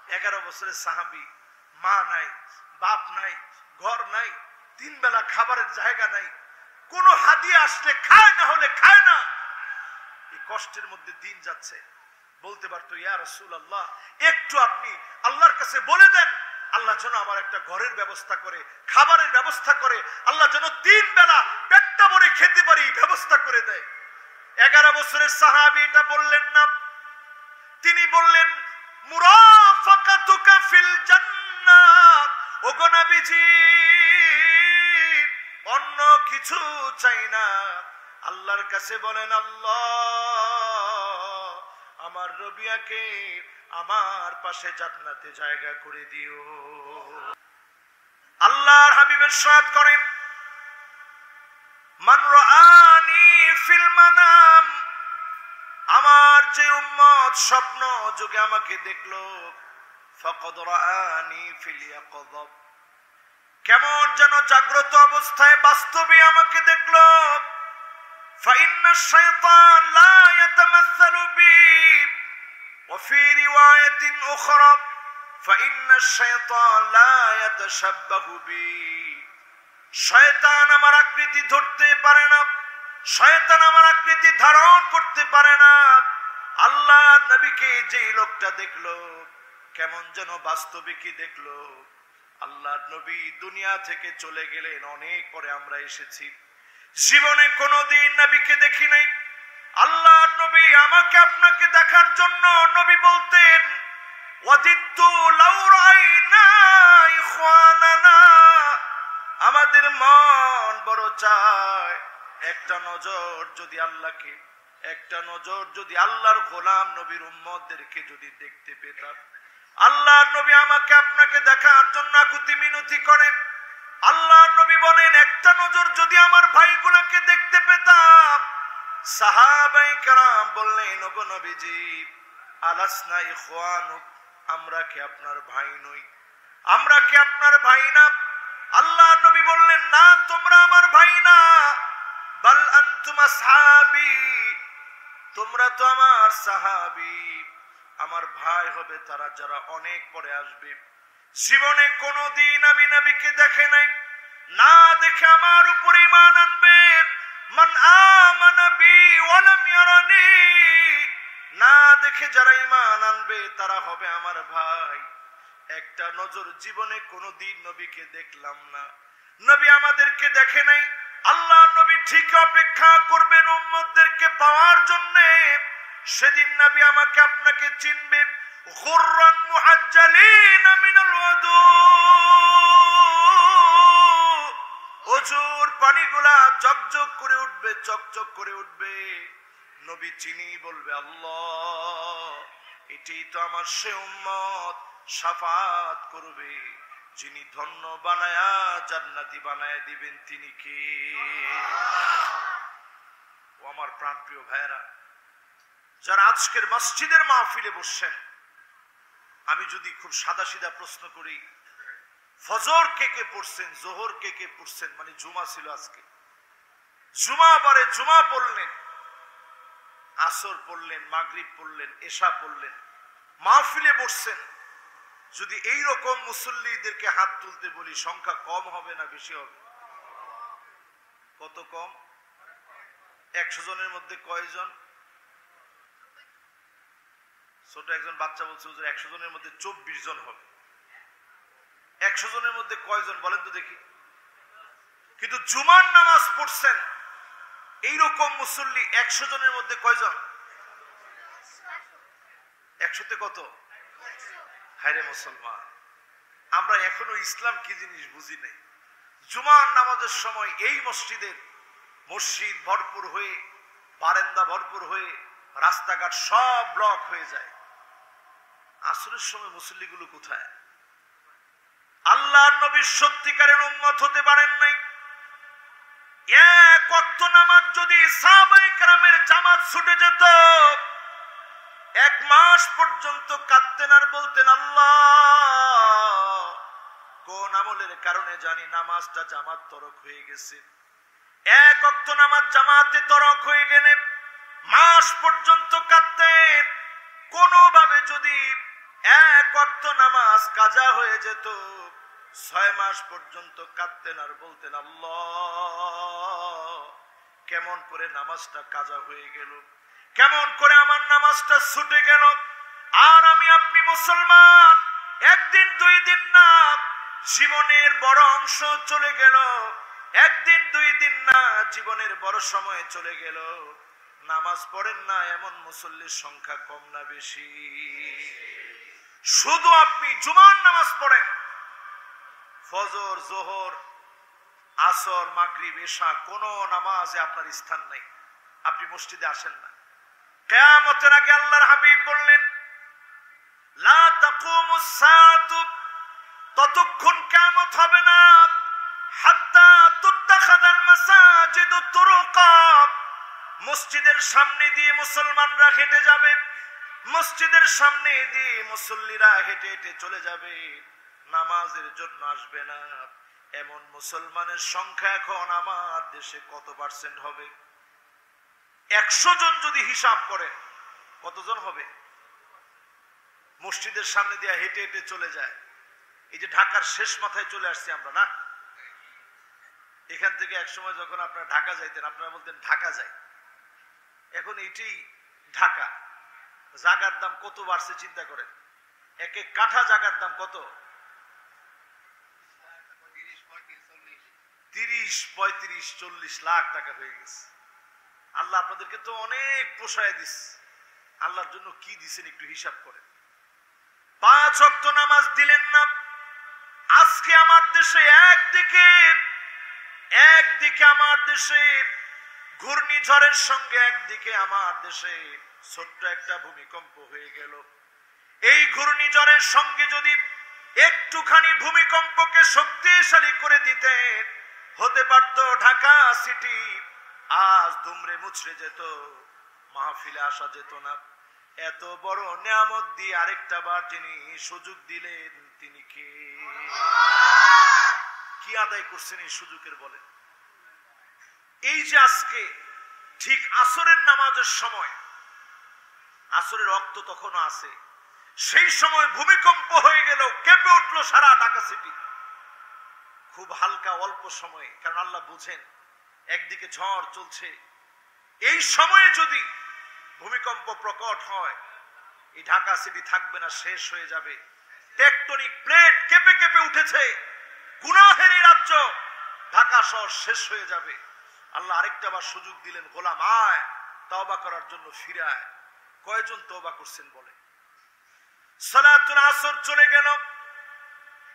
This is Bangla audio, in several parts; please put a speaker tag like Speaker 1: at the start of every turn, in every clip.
Speaker 1: 11 বছরের সাহাবী, মা নাই, বাপ নাই, ঘর নাই, 3 বেলা খাবারের জায়গা নাই, কোন হাদিয়া আসলে খায়, না হলে খায় না। এই কষ্টের মধ্যে দিন যাচ্ছে। বলতে পারতো, ইয়া রাসূলুল্লাহ, একটু আপনি আল্লাহর কাছে বলে দেন, আল্লাহ যেন আমার একটা ঘরের ব্যবস্থা করে, খাবারের ব্যবস্থা করে, আল্লাহ যেন 3 বেলা পেটটা ভরে খেতে পারি ব্যবস্থা করে দেয়। 11 বছরের সাহাবী এটা বললেন না। তিনি বললেন, মুরাফাকাতুকা ফিল জান্নাত, ওগো নবীজি, অন্য কিছু চাই না। আল্লাহর কাছে বলেন, আল্লাহ আমার রবিয়াকে আমার পাশে জান্নাতে জায়গা করে দিও। আল্লাহর হাবিবের সাথ করেন, মান রাআনি ফিল মানাম, আমার যে উম্মত স্বপ্ন যুগে আমাকে দেখলো, ফাকাদ রাআনি ফিল ইয়াকাযা, কেমন যেন জাগ্রত অবস্থায় বাস্তবে আমাকে দেখলো। ফাইন্না শাইতান লা ইয়াতামাসসালু বি, ওয়া ফি রিওয়ায়াতিন উখরা ফাইন্না শাইতান লা ইয়াতাশাব্বাহু বি, শয়তান আমার আকৃতি ধরতে পারে না, শয়তান আমার আকৃতি ধারণ করতে পারে না। আল্লাহ নবীকে যেই লোকটা দেখলো, কেমন যেন বাস্তবিকই দেখলো। আল্লাহর নবী দুনিয়া থেকে চলে গেলেন, অনেক পরে আমরা এসেছি, জীবনে কোনোদিন নবীকে দেখি নাই। আল্লাহর নবী আমাকে আপনাকে দেখার জন্য নবী বলতেন, ওয়াদিতু লাউ রাইনা ইখওয়ানানা, আমাদের মন বড় চায় একটা নজর যদি আল্লাহকে, একটা নজর যদি আল্লাহর গোলাম নবীর উম্মতদেরকে যদি দেখতে পেতাম। আল্লাহর নবী আমাকে আপনাকে দেখার জন্য আকুতি মিনতি করে। আল্লাহর নবী বলেন, একটা নজর যদি আমার ভাইগুলোকে দেখতে পেতাম। সাহাবায়ে কেরাম বললেন, ওগো নবীজি, আলাসনা ইখওয়ানুক, আমরা কি আপনার ভাই নই? আমরা কি আপনার ভাই না? আল্লাহর নবী বললেন, না, তোমরা আমার ভাই না, বাল আনতুম আসহাবী, তোমরা তো আমার সাহাবী। আমার ভাই হবে তারা যারা অনেক পরে আসবে। জীবনে কোনদিন আমি নবীকে দেখে নাই, না দেখে আমার উপরে ঈমান আনবে। মান আমানা বি ওয়া লাম ইয়ারানি, না দেখে যারা ঈমান আনবে তারা হবে আমার ভাই। একটা নজর জীবনে কোনদিন নবীকে দেখলাম না, নবী আমাদেরকে দেখে নাই। আল্লাহ নবী ঠিক অপেক্ষা করবেন উম্মতদেরকে পাওয়ার জন্য। সেদিন নবী আমাকে আপনাকে চিনবে। গুররান মুহাজ্জালিন মিনাল ওয়াদু, ওজুর পানিগুলা জকজক করে উঠবে, চকচক করে উঠবে। নবী চিনি বলবে, আল্লাহ এটাই তো আমার সে উম্মত, শাফাত করবে, যিনি ধন্য বানায়া জান্নাতি বানায়া দিবেন, তিনি কে? ও আমার প্রাণপ্রিয় ভাইয়েরা, যারা আজকের মসজিদের মাহফিলে বসছেন, আমি যদি খুব সাদা সিধা প্রশ্ন করি, ফজর কে কে পড়ছেন, জোহর কে কে পড়ছেন? মানে জুমা ছিল আজকে, জুমা বারে জুমা পড়লেন, আসর পড়লেন, মাগরিব পড়লেন, এশা পড়লেন, মাহফিলে বসছেন। যদি এই রকম মুসল্লিদেরকে হাত তুলতে বলি, সংখ্যা কম হবে না বেশি হবে? কত কম? 100 জনের মধ্যে কয়জন? ছোট একজন বাচ্চা বলছে, 100 জনের মধ্যে 24 জন হবে। 100 জনের মধ্যে কয়জন বলেন তো দেখি? কিন্তু জুমার নামাজ পড়ছেন এইরকম মুসল্লি 100 জনের মধ্যে কয়জন? 100তে কত? হায়রে মুসলমান, আমরা এখনো ইসলাম কি জিনিস বুঝি নাই। জুমার নামাজের সময় এই মসজিদের মসজিদ ভরপুর হয়ে, বারান্দা ভরপুর হয়ে, রাস্তাঘাট সব ব্লক হয়ে যায়। আসরের সময় মুসল্লিগুলো কোথায়? আল্লাহর নবীর সত্যিকারের উম্মত হতে পারেন নাই। এক ওয়াক্ত নামাজ যদি সাহাবায়ে কেরামের জামাত ছুটে যেত, 1 মাস পর্যন্ত কাঁদতেন আর বলতেন, আল্লাহ কোন আমলের কারণে জানি নামাজটা জামাত তরক হয়ে গেছে। 1 ওয়াক্ত নামাজ জামাতে তরক হয়ে গেলে মাস পর্যন্ত কাঁদতেন। কোনোভাবে যদি এক ওয়াক্ত নামাজ কাজা হয়ে যেত, 6 মাস পর্যন্ত কাঁদতেন আর বলতেন, আল্লাহ কেমন করে নামাজটা কাজা হয়ে গেল, কেমন করে আমার নামাজটা ছুটে গেল। আর আমি আপনি মুসলমান, একদিন 2 দিন না, জীবনের বড় অংশ চলে গেল। একদিন 2 দিন না, জীবনের বড় সময় চলে গেল। নামাজ পড়েন না এমন মুসল্লির সংখ্যা কম না বেশি? শুধু আপনি জুমার নামাজ পড়েন, ফজর, জোহর, আসর, মাগরিব, এশা কোন নামাজে আপনার স্থান নেই, আপনি মসজিদে আসেন না। কিয়ামতের আগে আল্লাহর হাবিব বললেন, লা তাকুমুস সাআতু, ততক্ষণ কিয়ামত হবে না, হাত্তা তুত্তাখাযাল মাসাজিদু তুরুকা, মসজিদের সামনে দিয়ে মুসলমানরা হেঁটে যাবে, মসজিদের সামনে দিয়ে মুসল্লিরা হেঁটে হেঁটে চলে যাবে, নামাজের জন্য আসবে না। এমন মুসলমানের সংখ্যা এখন আমার দেশে কত পার্সেন্ট হবে? 100 জন যদি হিসাব করেন কতজন হবে? মসজিদের সামনে দিয়ে হেঁটে হেঁটে চলে যায়। এই যে ঢাকার শেষ মাথায় চলে আসছি আমরা না, এখান থেকে এক সময় যখন আপনারা ঢাকা যাইতেন আপনারা বলতেন ঢাকা যাই, এখন এইটাই ঢাকা। জায়গার দাম কত বাড়ছে চিন্তা করেন, এক এক কাঠা জায়গার দাম কত? 30, 35, 40 লাখ টাকা হয়ে গেছে। আল্লাহ আপনাদেরকে তো অনেক পোষায় দিস, আল্লাহর জন্য কি দিছেন একটু হিসাব করেন। 5 ওয়াক্ত নামাজ দিলেন না। আজকে আমার দেশে একদিকে আমার দেশে ঘূর্ণিঝড়ের সঙ্গে একদিকে আমার দেশে ছোট্ট একটা ভূমিকম্প হয়ে গেল। এই ঘূর্ণিঝড়ের সঙ্গে যদি একটুখানি ভূমিকম্পকে শক্তিশালী করে দিতেন, হতে পারত ঢাকা সিটি আজ দুমড়ে মুচড়ে যেত, মাহফিলে আসা যেত না। এত বড় নিয়ামত দিয়ে আরেকটা বার যিনি সুযোগ দিলেন তিনি কে? কি আদায় করছেন এই সুযোগের বলেন? এই যে আজকে ঠিক আসরের নামাজের সময়, আসরের রক্ত তখনও আছে, সেই সময় ভূমিকম্প হয়ে গেল, কেঁপে উঠলো সারা ঢাকা সিটি। খুব হালকা অল্প সময়ে, কারণ আল্লাহ বুঝেন একদিকে ঝড় চলছে, এই সময়ে যদি ভূমিকম্প প্রকট হয় এই ঢাকা সিটি থাকবে না, শেষ হয়ে যাবে। টেকটনিক প্লেট কেঁপে কেঁপে উঠেছে, গুনাহের এই রাজ্য ঢাকা শহর শেষ হয়ে যাবে। আল্লাহ আরেকটা বার সুযোগ দিলেন, গোলাম আয় তওবা করার জন্য ফিরে আয়। কয়জন তওবা করছেন বলে? সালাতুল আসর চলে গেল।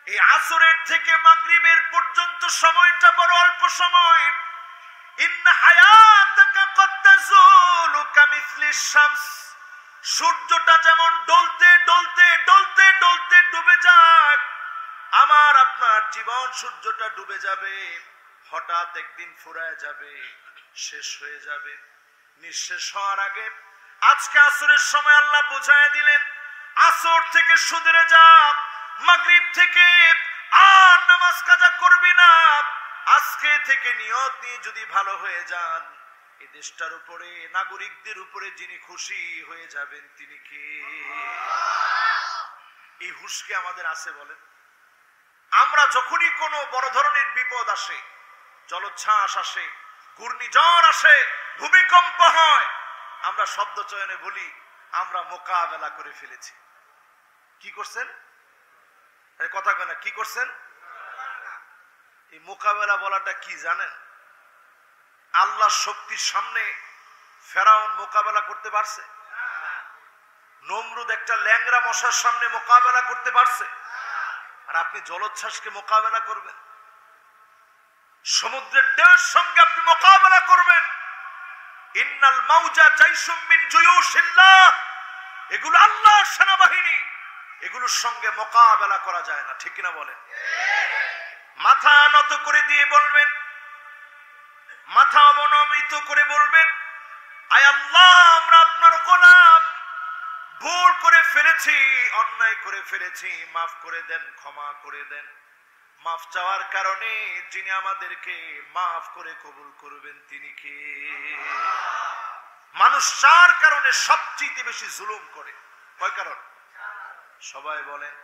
Speaker 1: এই আসরের থেকে মাগরিবের পর্যন্ত সময়টা বড় অল্প সময়। ইন্না হায়াতাকা কদ তাযুলু কামিসলিশ শামস, সূর্যটা যেমন ডলতে ডলতে ডলতে ডলতে ডুবে যায়, আমার আপনার জীবন সূর্যটা ডুবে যাবে, হঠাৎ একদিন ফুরায় যাবে, শেষ হয়ে যাবে। নিঃশেষ হওয়ার আগে আজকে আসরের সময় আল্লাহ বুঝায় দিলেন, আসর থেকে সুদরে যা, মাগরিব থেকে আর নামাজ কাজা করবি না। আজকে থেকে নিয়ত নিয়ে যদি ভালো হয়ে যান, এই দেশটার উপরে, নাগরিকদের উপরে যিনি খুশি হয়ে যাবেন তিনি কে? এই হুঁশকে আমাদের আছে বলেন? আমরা যখনই কোনো বড় ধরনের বিপদ আসে, জলোচ্ছ্বাস আসে, ঘূর্ণিঝড় আসে, ভূমিকম্প হয়, আমরা শব্দ চয়নে বলি আমরা মোকাবেলা করে ফেলেছি। কি করছেন? কথা কয় না, কি করছেন? এই মোকাবেলা বলাটা কি জানেন? আল্লাহর শক্তির সামনে ফেরাউন মোকাবেলা করতে পারছে? নমরুদ একটা ল্যাংড়া মশার সামনে মোকাবেলা করতে পারছে? আর আপনি জলোচ্ছ্বাসকে মোকাবেলা করবেন, সমুদ্রের ঢেউর সঙ্গে আপনি মোকাবেলা করবেন। ইন্নাল মাউজা জাইশুম মিন জুয়ুশিল্লাহ, এগুলো আল্লাহর সেনাবাহিনী, এগুলোর সঙ্গে মোকাবেলা করা যায় না, ঠিক কিনা বলেন? মাথা নত করে দিয়ে বলবেন, মাথা অবনমিত করে বলবেন, আয় আল্লাহ আমরা আপনার গোলাম, ভুল করে ফেলেছি, অন্যায় করে ফেলেছি, মাফ করে দেন, ক্ষমা করে দেন। মাফ চাওয়ার কারণে যিনি আমাদেরকে মাফ করে কবুল করবেন তিনি কে? মানুষ চার কারণে সবচেয়ে বেশি জুলুম করে। কয় কারণ? সবাই বলেন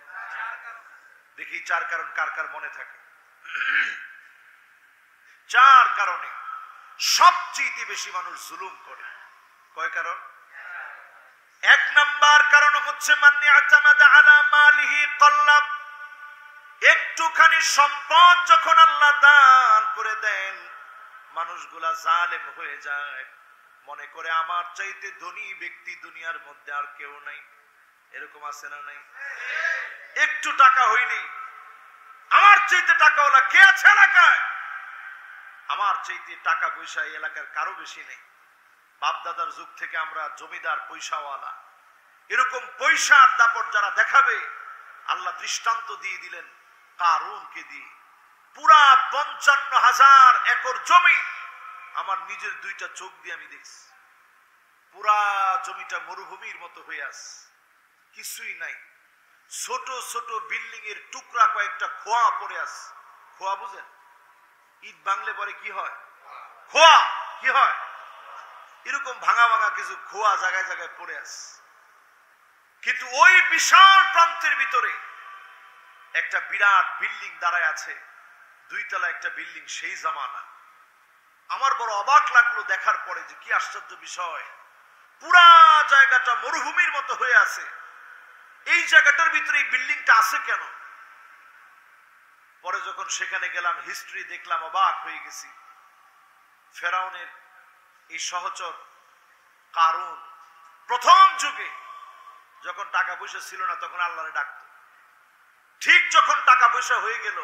Speaker 1: দেখি 4 কারণ কার কার মনে থাকে। 4 কারণে সবচেয়ে বেশি মানুষ জুলুম করে। কয় কারণ? 1 নাম্বার কারণ হচ্ছে মান্নি আতামাদা আলা মালিহি কল্লাব। একটুখানি সম্পদ যখন আল্লাহ দান করে দেন, মানুষগুলা জালেম হয়ে যায়, মনে করে আমার চাইতে ধনী ব্যক্তি দুনিয়ার মধ্যে আর কেউ নাই। এরকম আছে না নাই? একটু টাকা হইনি, আমার চাইতে টাকাওয়ালা কে আছে এলাকায়? আমার চাইতে টাকা পয়সা এই এলাকার কারো বেশি নেই। বাপ দাদার যুগ থেকে আমরা জমিদার পয়সাওয়ালা। এরকম পয়সার দাপট যারা দেখাবে, আল্লাহ দৃষ্টান্ত দিয়ে দিলেন কারুনকে দিয়ে। পুরা 55,000 একর জমি আমার নিজের 2টা চোখ দিয়ে আমি দেখছি। পুরা জমিটা মরুভূমির মতো হয়ে আছে, কিছুই নাই। ছোট ছোট বিল্ডিং এর টুকরা কয়েকটা খোয়া পড়ে আছে। খোয়া বুঝেন? ইট ভাঙলে পরে কি হয়? খোয়া কি হয়? এরকম ভাঙা ভাঙা কিছু খোয়া জায়গায় জায়গায় পড়ে আছে। কিন্তু ওই বিশাল প্রান্তের ভিতরে একটা বিরাট বিল্ডিং দাঁড়ায় আছে, 2 তলা একটা বিল্ডিং, সেই জামানা। আমার বড় অবাক লাগলো দেখার পরে যে কি আশ্চর্য বিষয়, পুরা জায়গাটা মরুভূমির মতো হয়ে আছে। এই জায়গাটার ভিতরে এই বিল্ডিংটা আছে কেন? পরে যখন সেখানে গেলাম, হিস্ট্রি দেখলাম, অবাক হয়ে গেছি। ফেরাউনের এই সহচর কারুন প্রথম যুগে যখন টাকা পয়সা ছিল না, তখন আল্লাহরে ডাকতো। ঠিক যখন টাকা পয়সা হয়ে গেল,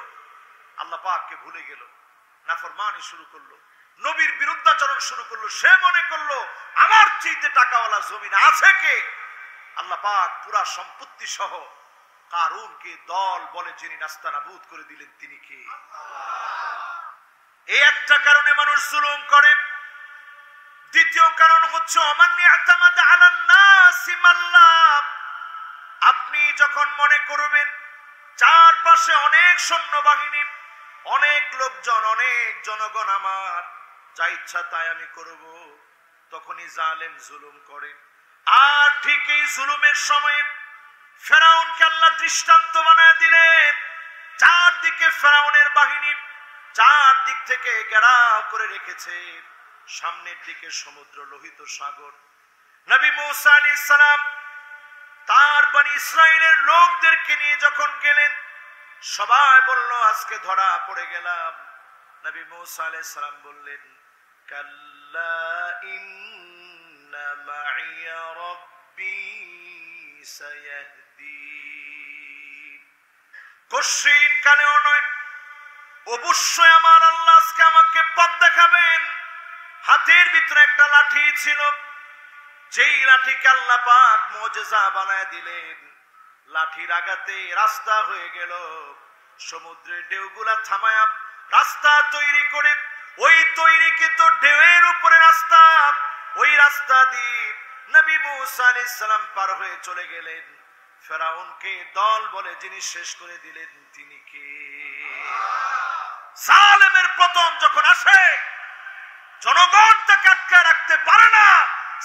Speaker 1: আল্লাহ পাককে ভুলে গেল, নাফরমানি শুরু করলো, নবীর বিরুদ্ধাচরণ শুরু করলো। সে মনে করলো আমার চাইতে টাকাওয়ালা জমিন আছে কে? আল্লাহ পাক পুরা সম্পত্তি সহ কারুনকে দল বলে যিনি নাস্তানাবুদ করে দিলেন, তিনি কে? এই একটা কারণে মানুষ জুলুম করে। দ্বিতীয় কারণ হচ্ছে অমান্নি আতামাদা আলান নাসি মাল্লাহ। আপনি যখন মনে করবেন চারপাশে অনেক সৈন্যবাহিনী, অনেক লোকজন, অনেক জনগণ, আমার যা ইচ্ছা তাই আমি করব, তখনই জালেম জুলুম করে। আর ঠিক এই জুলুমের সময়ে ফেরাউনকে আল্লাহ দৃষ্টান্ত বানায় দিলেন। চারদিকে ফেরাউনের বাহিনী, চারদিক থেকে ঘেরাও করে রেখেছে। সামনের দিকে সমুদ্র, লোহিত সাগর। নবী মূসা আলাইহিস সালাম তার বনি ইসরাইলের লোকদেরকে নিয়ে যখন গেলেন, সবাই বলল আজকে ধরা পড়ে গেলাম। নবী মূসা আলাইহিস সালাম বললেন, কাল্লা ইন্না মাইয়া রাব্বী সায়াহদিন। কঠিন কালেও নয়, অবশ্যই আমার আল্লাহ আজকে আমাকে পথ দেখাবেন। হাতের ভিতরে একটা লাঠি ছিল, যেই লাঠিকে আল্লাহ পাক মুজিজা বানায় দিলেন। লাঠির আঘাতে রাস্তা হয়ে গেল। সমুদ্রের ঢেউগুলা থামায়া রাস্তা তৈরি করে, ওই তৈরিকৃত ঢেউয়ের উপরে রাস্তা, ওই রাস্তা দিয়ে নবী মূসা আলাইহিস সালাম পার হয়ে চলে গেলেন। ফেরাউনকে দল বলে যিনি শেষ করে দিলেন, তিনি কে? জালেমের পতন যখন আসে, জনগণ তাকে আটকায় রাখতে পারে না।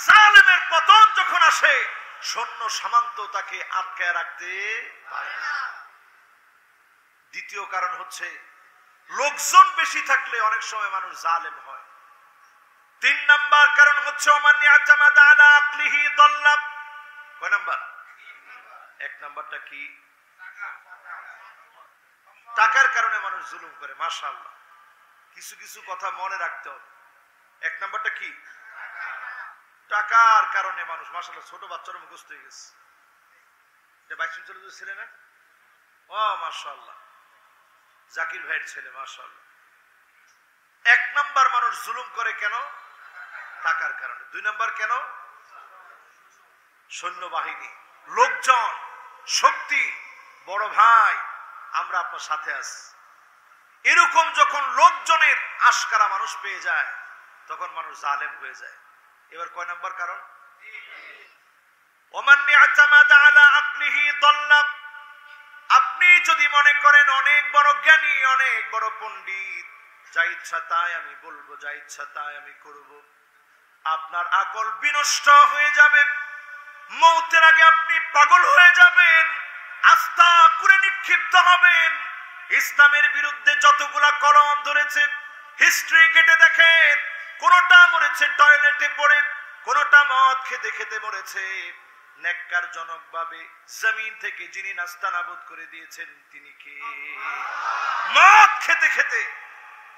Speaker 1: জালেমের পতন যখন আসে, সৈন্য সামন্ত তাকে আটকায় রাখতে পারে না। দ্বিতীয় কারণ হচ্ছে লোকজন বেশি থাকলে অনেক সময় মানুষ জালেম হয়। 3 নাম্বার কারণ হচ্ছে অমান্নি আতামাদা আলা আকলিহি দল্লাব। কয় নাম্বার? 1 নাম্বারটা কি? টাকার কারণে মানুষ জুলুম করে। মাশাআল্লাহ, কিছু কিছু কথা মনে রাখতে হবে। 1 নাম্বারটা কি? টাকার কারণে মানুষ। মাশাআল্লাহ, ছোট বাচ্চারা মুখস্থ হয়ে গেছে। এটা 22 চলে ছেলে না? ও মাশাআল্লাহ, জাকির ভাইয়ের ছেলে। মাশাআল্লাহ। 1 নাম্বার মানুষ জুলুম করে কেন? টাকার কারণে। 2 নাম্বার কেন? সৈন্যবাহিনী, লোকজন, শক্তি। বড় ভাই, আমরা আপনার সাথে আছি। এরকম যখন লোকজনের আশকারা মানুষ পেয়ে যায়, তখন মানুষ জালেম হয়ে যায়। এবার কয় নাম্বার কারণ? ওমান্নি আতামাদা আলা আকলিহি দল্লাব। আপনি যদি মনে করেন অনেক বড় জ্ঞানী, অনেক বড় পণ্ডিত, যা ইচ্ছা তাই আমি বলবো, যা ইচ্ছা তাই আমি করব, আপনার আকল বিনষ্ট হয়ে যাবে। মৌতের আগে আপনি পাগল হয়ে যাবেন। আস্থা করে নিক্ষিপ্ত হবেন। ইসলামের বিরুদ্ধে যতগুলা কলম ধরেছে হিস্ট্রি কেটে দেখেন, কোনটা মরেছে টয়লেটে পড়ে, কোনটা মদ খেতে খেতে মরেছে। নেককারজনক ভাবে জমিন থেকে যিনি নাস্তানাবুদ করে দিয়েছেন তিনি কে? মদ খেতে খেতে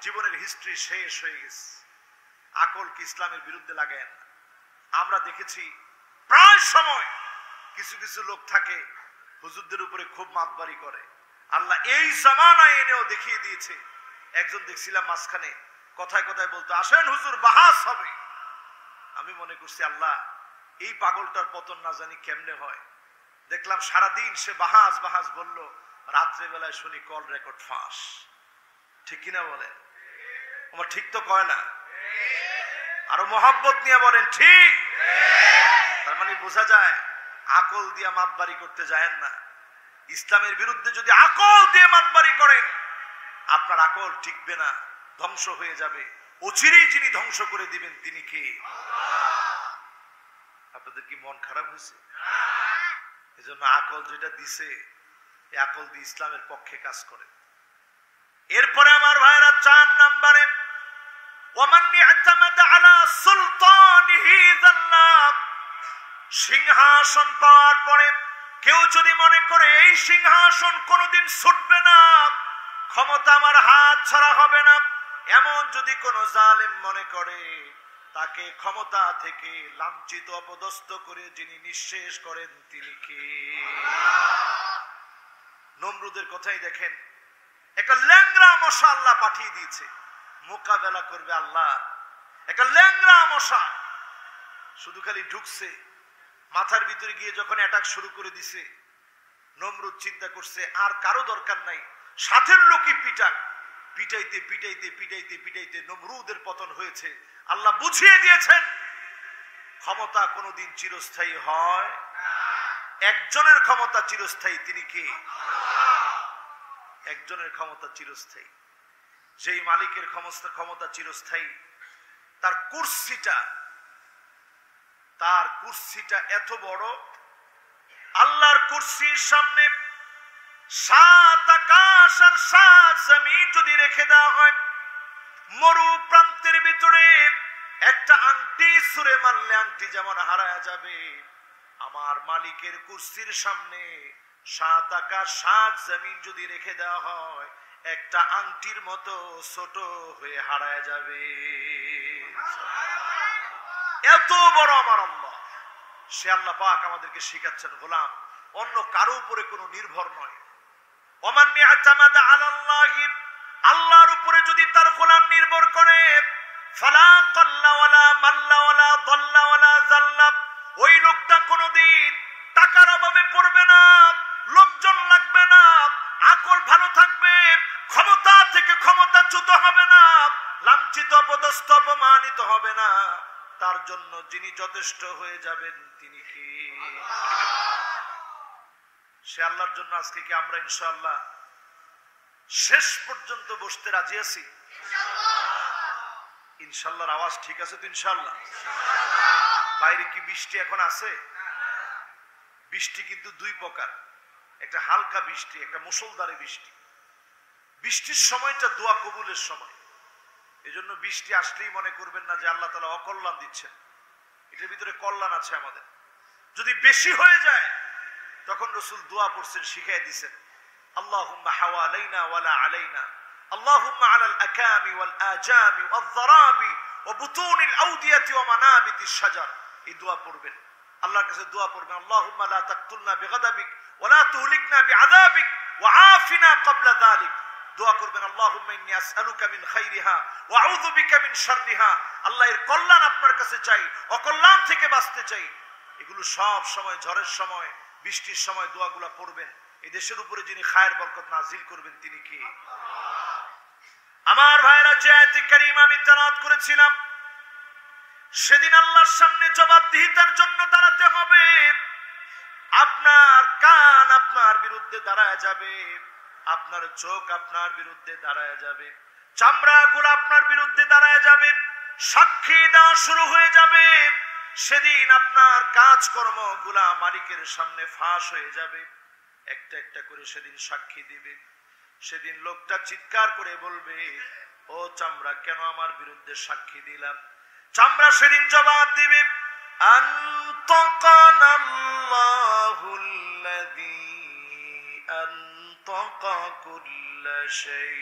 Speaker 1: জীবনের হিস্ট্রি শেষ হয়ে গেছে। আকল কি ইসলামের বিরুদ্ধে লাগেন? আমরা দেখেছি প্রায় সময় কিছু কিছু লোক থাকে হুজুরদের উপরে খুব মাতবাড়ি করে। আল্লাহ এই জামানায় এনেও দেখিয়ে দিয়েছে। একজন দেখছিলাম মাঝখানে কথায় কথায় বলতো, আসেন হুজুর বাহাস হবে। আমি মনে করছি আল্লাহ এই পাগলটার পতন না জানি কেমনে হয়। দেখলাম সারাদিন সে বাহাস বাহাস বলল, রাত্রে বেলায় শুনি কল রেকর্ড ফাঁস। ঠিক কিনা বলেন? আমার ঠিক তো কয় না? আরো মহাব্বত নিয়ে বলেন ঠিক। তার মানে বোঝা যায় আকল দিয়ে মাতবাড়ি করতে যায়েন না। ইসলামের বিরুদ্ধে যদি আকল দিয়ে মাতবাড়ি করেন, আপনার আকল টিকবে না, ধ্বংস হয়ে যাবে। অচিরেই যিনি ধ্বংস করে দিবেন তিনি কে? আপনাদের কি মন খারাপ হয়েছে? এজন্য আকল যেটা দিছে এই আকল দিয়ে ইসলামের পক্ষে কাজ করে। এরপরে আমার ভাইরা 4 নম্বরে ওয়ামান ইয়াতামাদা আলা সুলতানিহি যাল্লা, সিংহাসন পাওয়ার পরে কেউ যদি মনে করে এই সিংহাসন কোনোদিন ছুটবে না, ক্ষমতা আমার হাত ছাড়া হবে না, এমন যদি কোন জালেম মনে করে, তাকে ক্ষমতা থেকে লাঞ্ছিত অপদস্থ করে যিনি নিঃশেষ করেন তিনি কে? নমরুদের কথাই দেখেন, একটা ল্যাংড়া মশা আল্লাহ পাঠিয়ে দিয়েছে, মোকাবেলা করবে আল্লাহ। একটা ল্যাংড়া মশা শুধু খালি ঢুকছে, মাথার ভিতরে গিয়ে যখন অ্যাটাক শুরু করে দিছে, নমরুদ চিন্তা করছে আর কারো দরকার নাই, সাথের লোকই পিটাক। পিটাইতে পিটাইতে পিটাইতে পিটাইতে নমরুদের পতন হয়েছে। আল্লাহ বুঝিয়ে দিয়েছেন ক্ষমতা কোনোদিন চিরস্থায়ী হয়। একজনের ক্ষমতা চিরস্থায়ী, তিনি কে? একজনের ক্ষমতা চিরস্থায়ী। যেই মালিকের ক্ষমতা চিরস্থায়ী, তার কুরসিটা এত বড়, আল্লাহর কুরসির সামনে 7 আকাশ আর 7 জমিন যদি রেখে দেওয়া হয়, মরু প্রান্তের ভিতরে একটা আংটি ছুঁড়ে মারলে আংটি যেমন হারায়া যাবে, আমার মালিকের কুরসির সামনে 7 আকাশ 7 জমিন যদি রেখে দেওয়া হয়, একটা আংটির মতো ছোট হয়ে হারায়া যাবে। এত বড় আমার আল্লাহ। সে আল্লাহ পাক আমাদেরকে শিখাচ্ছেন, গোলাম অন্য কারো উপরে কোনো নির্ভর নয়। ওমান ইয়াতামাদা আলাল্লাহি, আল্লাহর উপরে যদি তার গোলাম নির্ভর করে, ফালা কাল্লা ওয়ালা মাল্লা ওয়ালা দাল্লা ওয়ালা জাল্লা, ওই লোকটা কোনোদিন টাকার অভাবে পড়বে না, লোকজন লাগবে না, আকল ভালো থাকবে, ক্ষমতা থেকে ক্ষমতাচ্যুত হবে না, লাঞ্ছিত অপদস্থ অপমানিত হবে না। তার জন্য যিনি যথেষ্ট হয়ে যাবেন তিনি কি? সে আল্লাহর জন্য আজকে কি আমরা ইনশাআল্লাহ শেষ পর্যন্ত বসতে রাজি আছি? ইনশাআল্লাহর আওয়াজ ঠিক আছে তো? ইনশাআল্লাহ। বাইরে কি বৃষ্টি এখন আছে? বৃষ্টি কিন্তু 2 প্রকার, একটা হালকা বৃষ্টি, একটা মুষলধারে বৃষ্টি। বৃষ্টির সময়টা দোয়া কবুলের সময়। এজন্য বৃষ্টি আসলেই মনে করবেন না যে আল্লাহ তাআলা অকল্যাণ দিচ্ছেন, এটার ভিতরে কল্যাণ আছে আমাদের। যদি বেশি হয়ে যায় তখন রাসূল দোয়া পড়ছেন, শিখিয়ে দিয়েছেন, আল্লাহুম্মা হাওয়ালাইনা ওয়ালা আলাইনা, আল্লাহুম্মা আলাল আকামি ওয়াল আজামি ওয়াল যারাবি ওয়া বুতুনিল আউদিয়াতি ওয়া মানাবিতিশ শাজার। এই দোয়া পড়বেন, আল্লাহর কাছে দোয়া পড়বেন, আল্লাহুম্মা লা তাকতুলনা বিগাদাবিক ওয়া লা তুহলিকনা বিআযাবিক ওয়া আফিনা ক্বাবলা যালিক। দোয়া করবেন, আল্লাহুম্মা ইন্নী আসআলুকা মিন খাইরিহা ওয়া আউযু বিকা মিন শাররিহা। আল্লাহ এর কল্যাণ আপনার কাছে চাই, অকল্যাণ থেকে বাঁচতে চাই। এগুলো সব সময়, ঝড়ের সময়, বৃষ্টির সময় দোয়াগুলো পড়বেন। এই দেশের উপরে যিনি খায়ের বরকত নাজিল করবেন তিনি কি? আমার ভাইরা, যে আয়াতে কারিমা আমি তেলাওয়াত করেছিলাম, সেদিন আল্লাহর সামনে জবাবদিহিতার জন্য দাঁড়াতে হবে। আপনার কান আপনার বিরুদ্ধে দাঁড়ায় যাবে, আপনার চোখ আপনার বিরুদ্ধে দাঁড়ায় যাবে, চামড়াগুলো আপনার বিরুদ্ধে দাঁড়ায় যাবে, সাক্ষী দেওয়া শুরু হয়ে যাবে। সেদিন আপনার কাজকর্মগুলা মালিকের সামনে ফাঁস হয়ে যাবে। একটা একটা করে সেদিন সাক্ষী দিবে। সেদিন লোকটা চিৎকার করে বলবে, ও চামড়া, কেন আমার বিরুদ্ধে সাক্ষী দিলাম? চামড়া সেদিন জবাব দিবে, আনতাকানাল্লাহুল্লাযী আনতাকা কুল্লা শাই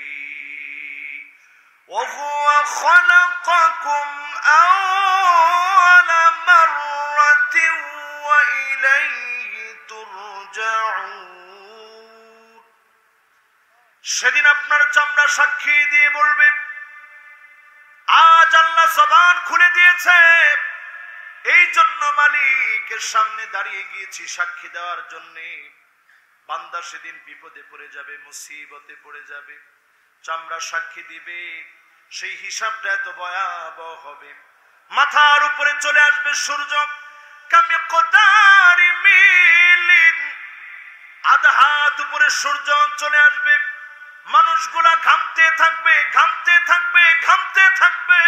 Speaker 1: ওয়া হুয়া খালাকাকুম আওয়ালা মাররাতিন ওয়া ইলাইহি তুরজাউন। সেদিন আপনার চামড়া সাক্ষী দিয়ে বলবে, আজ আল্লাহ জবান খুলে দিয়েছে, এই জন্য মালিকের সামনে দাঁড়িয়ে গিয়েছি সাক্ষী দেওয়ার জন্যে। বান্দা সেদিন বিপদে পড়ে যাবে, মুসিবতে পড়ে যাবে, চামড়া সাক্ষী দিবে। সেই হিসাবটা এত ভয়াবহ হবে। মাথার উপরে চলে আসবে সূর্য, কামিকদারি মিলিন, আধা হাত উপরে সূর্য চলে আসবে। মানুষগুলা ঘামতে থাকবে, ঘামতে থাকবে, ঘামতে থাকবে।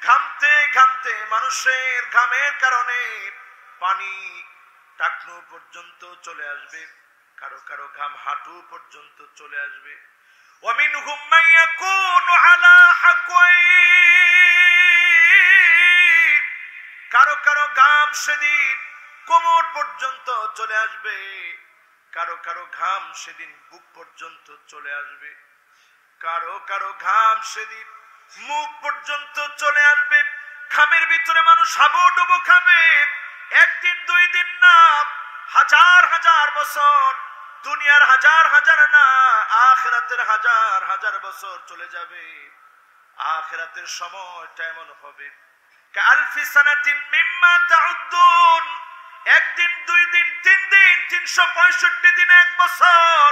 Speaker 1: ঘামতে ঘামতে মানুষের ঘামের কারণে পানি টাকনু পর্যন্ত চলে আসবে, কারো কারো ঘাম হাঁটু পর্যন্ত চলে আসবে। ওয়ামিনহুম মান ইয়াকুনু আলা হাকওয়াইন, কারো কারো ঘাম সেদিন কোমর পর্যন্ত চলে আসবে, কারো কারো ঘাম সেদিন বুক পর্যন্ত চলে আসবে, কারো কারো ঘাম সেদিন মুখ পর্যন্ত চলে আসবে। ঘামের ভিতরে মানুষ হাবুডুবু খাবে। একদিন দুই দিন না, হাজার হাজার বছর, দুনিয়ার হাজার হাজার না, আখিরাতের হাজার হাজার বছর চলে যাবে। আখিরাতের সময়টা এমন হবে, কালফি সানাতিন মিম্মা তাউদ্দুন, একদিন দুই দিন তিন দিন, 365 দিন, এক বছর,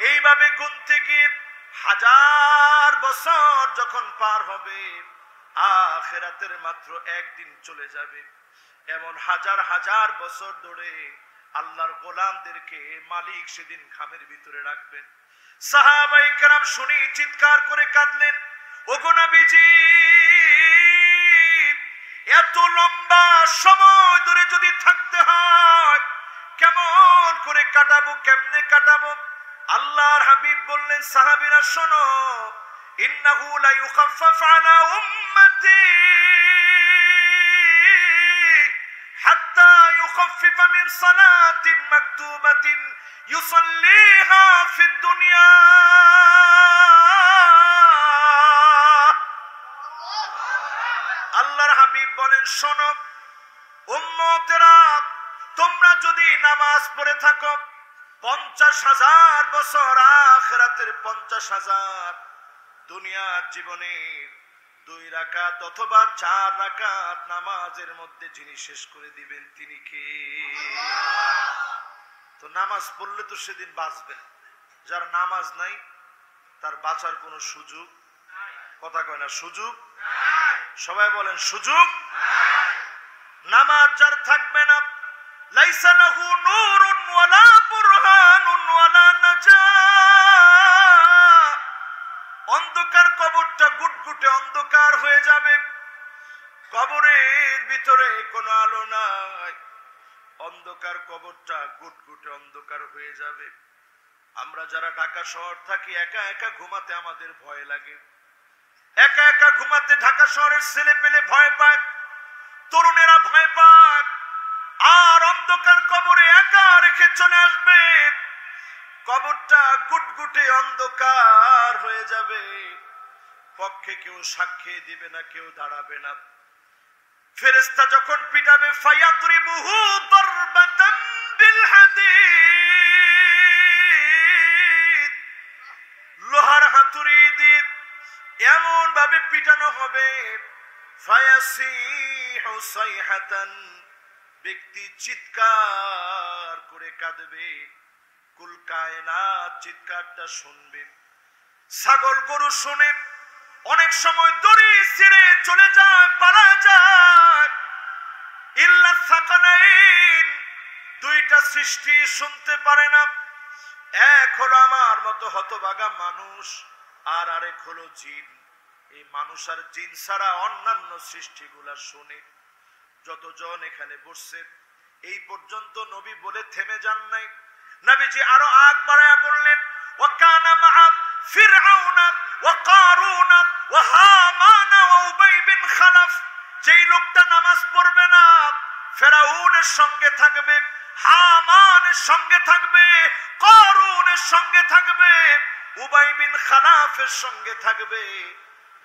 Speaker 1: এইভাবে গুনতে গিয়ে হাজার বছর যখন পার হবে, আখিরাতের মাত্র একদিন চলে যাবে। এমন হাজার হাজার বছর ধরে আল্লাহর গোলামদেরকে মালিক সেদিন ঘামের ভিতরে রাখবেন। সাহাবায়ে কেরাম শুনি চিৎকার করে কাঁদলেন, ওগো নবীজি, এত লম্বা সময় ধরে যদি থাকতে হয়, কেমন করে কাটাবো, কেমনে কাটাবো? আল্লাহর হাবিব বললেন, সাহাবীরা শোনো, ইন্নাহু লা ইউখাফফাফ আলা উম্মতি হাত্তা ইউখাফফিফা মিন সালাতিন মাকতুবাতিন ইউসাল্লিহা ফিদ দুনিয়া। আল্লাহর হাবিব বলেন, শোনো উম্মতেরা, তোমরা যদি নামাজ পড়ে থাকো 50,000 বছর, আখিরাতের 50,000, দুনিয়ার জীবনে 2 রাকাত অথবা 4 রাকাত নামাজের মধ্যে যিনি শেষ করে দিবেন তিনি কে? তো নামাজ পড়লে তো সেদিন বাঁচবে। যার নামাজ নাই তার বাঁচার কোনো সুযোগ, কথা কয় না, সুযোগ। সবাই বলেন সুযোগ। নামাজ যার থাকবে না, লাইসা লাহু নূরুন ওয়ালা বুরহানুন ওয়ালা নাজাত, অন্ধকার কবরটা গুটগুটে অন্ধকার হয়ে যাবে। কবরের ভিতরে কোনো আলো নাই, অন্ধকার কবরটা গুটগুটে অন্ধকার হয়ে যাবে। আমরা যারা ঢাকা শহর থাকি, একা একা ঘুমাতে আমাদের ভয় লাগে। একা একা ঘুমাতে ঢাকা শহরের ছেলে পেলে ভয় পায়, তরুণেরা ভয় পায়। আর অন্ধকার কবরে একা রেখে চলে আসবে, কবরটা গুটগুটে অন্ধকার হয়ে যাবে। পক্ষে কেউ সাক্ষী দিবে না, কেউ দাঁড়াবে না। ফেরেশতা যখন পিটাবে, ফায়াদরিবুহু দারবাতান বিল হাদীদ, লোহার হাতুড়ি দিয়ে এমন ভাবে পিটানো হবে, ফায়াসিহু সাইহাতান, ব্যক্তি চিৎকার করে কাঁদবে, কুল কায়নাত চিৎকারটা শুনবে। ছাগল গরু শুনে অনেক সময় দড়ি ছিঁড়ে চলে যায়, পালা যায়। ইল্লা সাকানাইন, 2টা সৃষ্টি শুনতে পারে না। এক হলো আমার মতো হতভাগা মানুষ, আর আরেক হলো জিন। এই মানুষ আর জিন ছাড়া অন্যান্য সৃষ্টিগুলা শুনে। যতজন এখানে বসছে, এই পর্যন্ত নবী বলে থেমে যান নাই, নবীজি আরো আগ বাড়ায়া বললেন, ওয়াকানা মা'a ফিরআউনা ওয়া কারুনা ওয়া হামানা ওয়া উবাই বিন খালাফ। যেই লোকটা নামাজ পড়বে না, ফেরাউনের সঙ্গে থাকবে, হামানের সঙ্গে থাকবে, কারুনের সঙ্গে থাকবে, উবাই বিন খালাফের সঙ্গে থাকবে,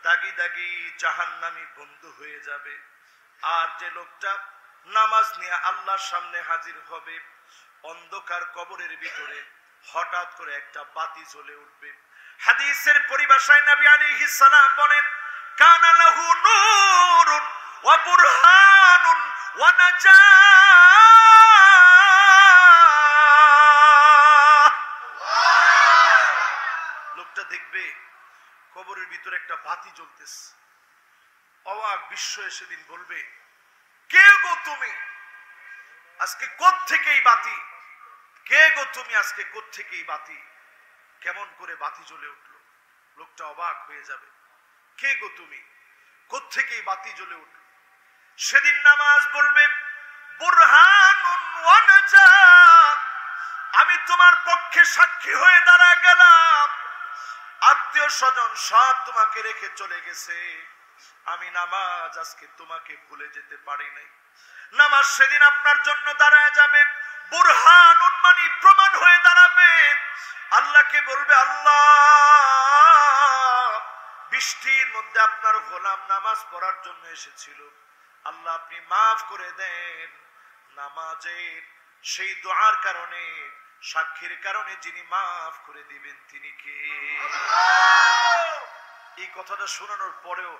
Speaker 1: দাগি দাগি জাহান্নামী বন্ধু হয়ে যাবে। আর যে লোকটা নামাজ নিয়ে আল্লাহর সামনে হাজির হবে, অন্ধকার কবরের ভিতরে হঠাৎ করে একটা বাতি জ্বলে উঠবে। হাদিসের পরিভাষায় নবী আলাইহিস সালাম বলেন, কানা লাহু নূরুন ওয়া বুরহানুন ওয়া নাজাহ। লোকটা দেখবে কবরের ভিতরে একটা বাতি জ্বলতেছে। অবাক বিশ্ব সেদিন বলবে, কে গো তুমি? আজকে কোত্থেকে এই বাতি? কে গো তুমি? আজকে কোত্থেকে এই বাতি? কেমন করে বাতি জ্বলে উঠলো? লোকটা অবাক হয়ে যাবে, কে গো তুমি? কোত্থেকে এই বাতি জ্বলে উঠলো? সেদিন নামাজ বলবে, বুরহানুন ওয়া নাজাহ, আমি তোমার পক্ষে সাক্ষী হয়ে দাঁড়া গেলাম। আত্মীয় স্বজন সব তোমাকে রেখে চলে গেছে, আমি নামাজ আজকে তোমাকে ভুলে যেতে পারি নাই। নামাজ সেদিন আপনার জন্য দাঁড়ায় যাবে, বুরহানুন মানে প্রমাণ হয়ে দাঁড়াবে। আল্লাহকে বলবে, আল্লাহ, বৃষ্টির মধ্যে আপনার গোলাম নামাজ পড়ার জন্য এসেছিল, আল্লাহ আপনি মাফ করে দেন। নামাজের সেই দোয়ার কারণে, সাক্ষীর কারণে যিনি মাফ করে দিবেন তিনি কে? এই কথাটা শোনানোর পরেও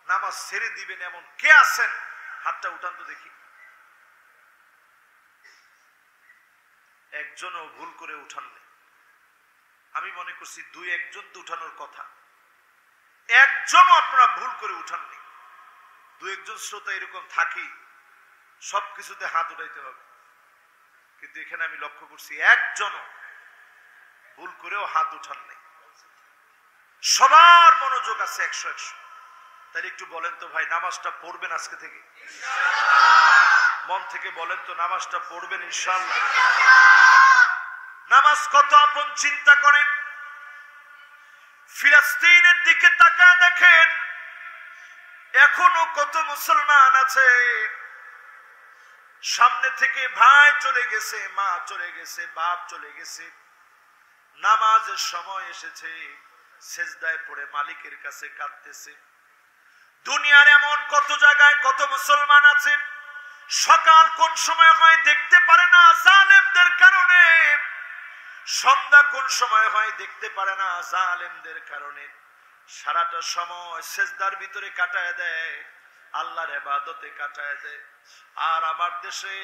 Speaker 1: নামাজ ছেড়ে দিবেন এমন কে আছেন? হাতটা উঠান তো দেখি। একজনও ভুল করে উঠাননি। আমি মনে করছি দুই একজন তো উঠানোর কথা, একজনও আপনারা ভুল করে উঠাননি। দুই একজন শ্রোতা এরকম থাকি, সবকিছুতে হাত উঠাইতে হবে, কিন্তু এখানে আমি লক্ষ্য করছি একজনও ভুল করেও হাত উঠাননি। সবার মনোযোগ আছে 100-100। তাহলে একটু বলেন তো ভাই, নামাজটা পড়বেন আজকে থেকে? মন থেকে বলেন তো, নামাজটা পড়বেন ইনশাআল্লাহ? নামাজ কত আপন চিন্তা করেন। ফিলিস্তিনের দিকে তাকায় দেখেন, এখনো কত মুসলমান আছে, সামনে থেকে ভাই চলে গেছে, মা চলে গেছে, বাপ চলে গেছে, নামাজের সময় এসেছে, সেজদায় পড়ে মালিকের কাছে কাঁদতেছে। দুনিয়ার এমন কত জায়গায় কত মুসলমান আছে, সকাল কোন সময় হয় দেখতে পারে না জালেমদের কারণে, সন্ধ্যা কোন সময় হয় দেখতে পারে না জালেমদের কারণে, সারাটা সময় সেজদার ভিতরে কাটায় দেয়, আল্লাহর ইবাদতে কাটায় দেয়। আর আমার দেশে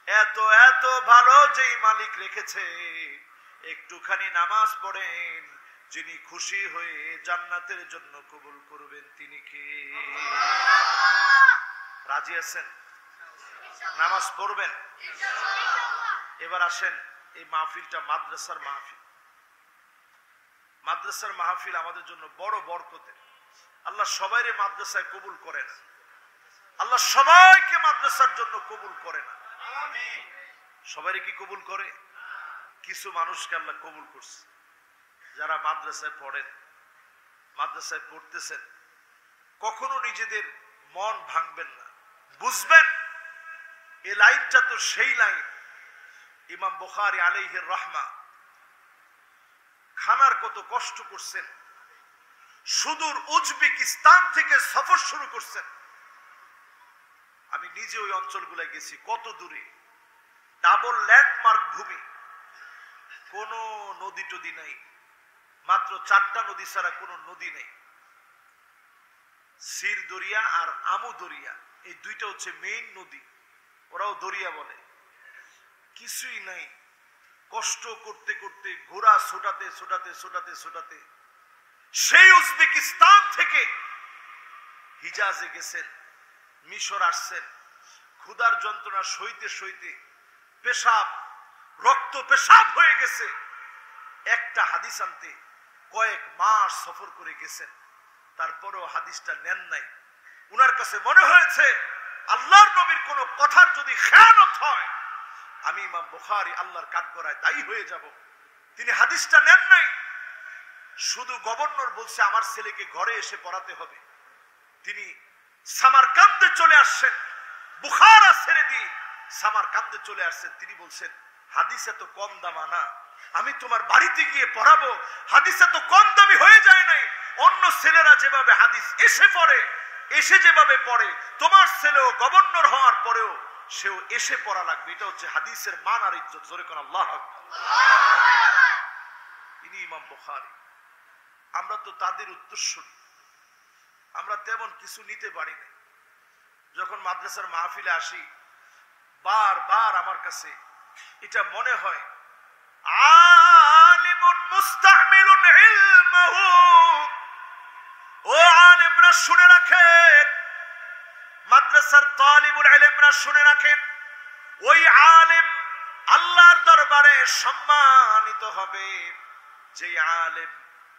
Speaker 1: এত এত ভালো যেই মালিক রেখেছে, একটুখানি নামাজ পড়েন, যিনি খুশি হয়ে জান্নাতের জন্য কবুল করবেন তিনি কে? রাজি আছেন? নামাজ পড়বেন? এবার আসেন, এই মাহফিলটা মাদ্রাসার মাহফিল। মাদ্রাসার মাহফিল আমাদের জন্য বড় বরকতের। আল্লাহ সবাইরে মাদ্রাসায় কবুল করে না, আল্লাহ সবাইকে মাদ্রাসার জন্য কবুল করে না। সবাইরে কি কবুল করে? কিছু মানুষকে আল্লাহ কবুল করছে। যারা মাদ্রাসায় পড়েন, মাদ্রাসায় পড়তেছেন, কখনো নিজেদের মন ভাঙবেন না, বুঝবেন এই লাইনটা তো সেই লাইন ইমাম বুখারী আলাইহির রাহমা খানার কত কষ্ট করছেন, সুদূর উজবেকিস্তান থেকে সফর শুরু করছেন। আমি নিজে ওই অঞ্চলগুলো গেছি, কত দূরে, ডাবল ল্যান্ডমার্ক ভূমি, কোনো নদী টদী নাই, মাত্র 4টা নদী ছাড়া কোনো নদী নেই। সির দরিয়া আর আমু দরিয়া, এই দুইটা হচ্ছে মেইন নদী, ওরাও দরিয়া বলে। কিছুই নাই, কষ্ট করতে করতে, ঘোড়া ছোটাতে ছোটাতে ছোটাতে ছোটাতে সেই উজবেকিস্তান থেকে হিজাজে গেছেন, মিশর আসছেন। ক্ষুধার যন্ত্রণা সইতে সইতে পেশাব, রক্ত পেশাব হয়ে গেছে। একটা হাদিস আনতে কয়েক মাস সফর করে গেছেন, তারপরেও হাদিসটা নেন নাই। উনার কাছে মনে হয়েছে আল্লাহর নবীর কোন কথার যদি খেয়ানত হয় আমি ইমাম বুখারী আল্লাহর কাঠগড়ায় দায়ী হয়ে যাব। তিনি হাদিসটা নেন নাই, শুধু গভর্নর বলছে আমার ছেলেকে ঘরে এসে পড়াতে হবে। তিনি সামারকান্দে চলে আসছেন, বুখারা ছেড়ে দিয়ে সামারকান্দে চলে আসছেন। তিনি বলছেন হাদিস এত কম দামা না, আমি তোমার বাড়িতে গিয়ে পড়াবো। হাদিস এত কম দামি হয়ে যায় নাই। অন্য ছেলেরা যেভাবে হাদিস এসে যেভাবে পড়ে, তোমার ছেলেও গভর্নর হওয়ার পরেও সেও এসে পড়া লাগবে। এটা হচ্ছে হাদিসের মান আর ইজ্জত। জোরে কোন আল্লাহু আকবার। ইনি ইমাম বুখারী। আমরা তো তাদের উত্তরসূরি, আমরা তেমন কিছু নিতে পারি না। যখন মাদ্রাসার মাহফিলে আসি, বারবার আমার কাছে এটা মনে হয়, আলিমুন মুস্তামিলুন ইলমাহু, ও আলেমরা শুনে রাখেন, মাদ্রাসার তালিবুল ইলমরা শুনে রাখেন, ওই আলেম আল্লাহর দরবারে সম্মানিত হবে যে আলেম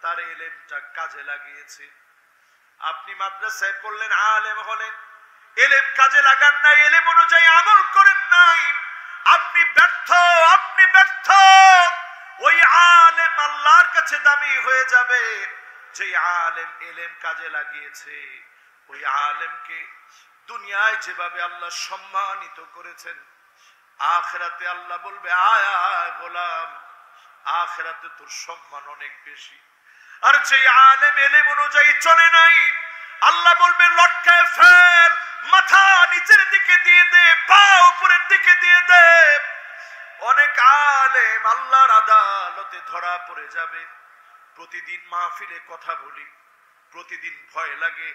Speaker 1: তার ইলমটা কাজে লাগিয়েছে। আপনি মাদ্রাসায় পড়লেন, আলেম হলেন, ইলম কাজে লাগান নাই, ইলম অনুযায়ী আমল করেন নাই, আপনি ব্যর্থ, আপনি ব্যর্থ। ওই আলেম আল্লাহর কাছে দামি হয়ে যাবে যে আলেম ইলম কাজে লাগিয়েছে। ওই আলেমকে দুনিয়ায় যেভাবে আল্লাহ সম্মানিত করেছেন, আখিরাতে আল্লাহ বলবে আয় আয় গোলাম, আখিরাতে তোর সম্মান অনেক বেশি। আর যে আলেম ইলম অনুযায়ী চলে নাই, আল্লাহ বলবে লটকায় ফেল, মাথা নিচের দিকে দিয়ে দে, পা উপরের দিকে দিয়ে দে। অনেক আলেম আল্লাহর আদালতে ধরা পড়ে যাবে। প্রতিদিন মাহফিলে কথা বলি, প্রতিদিন ভয় লাগে,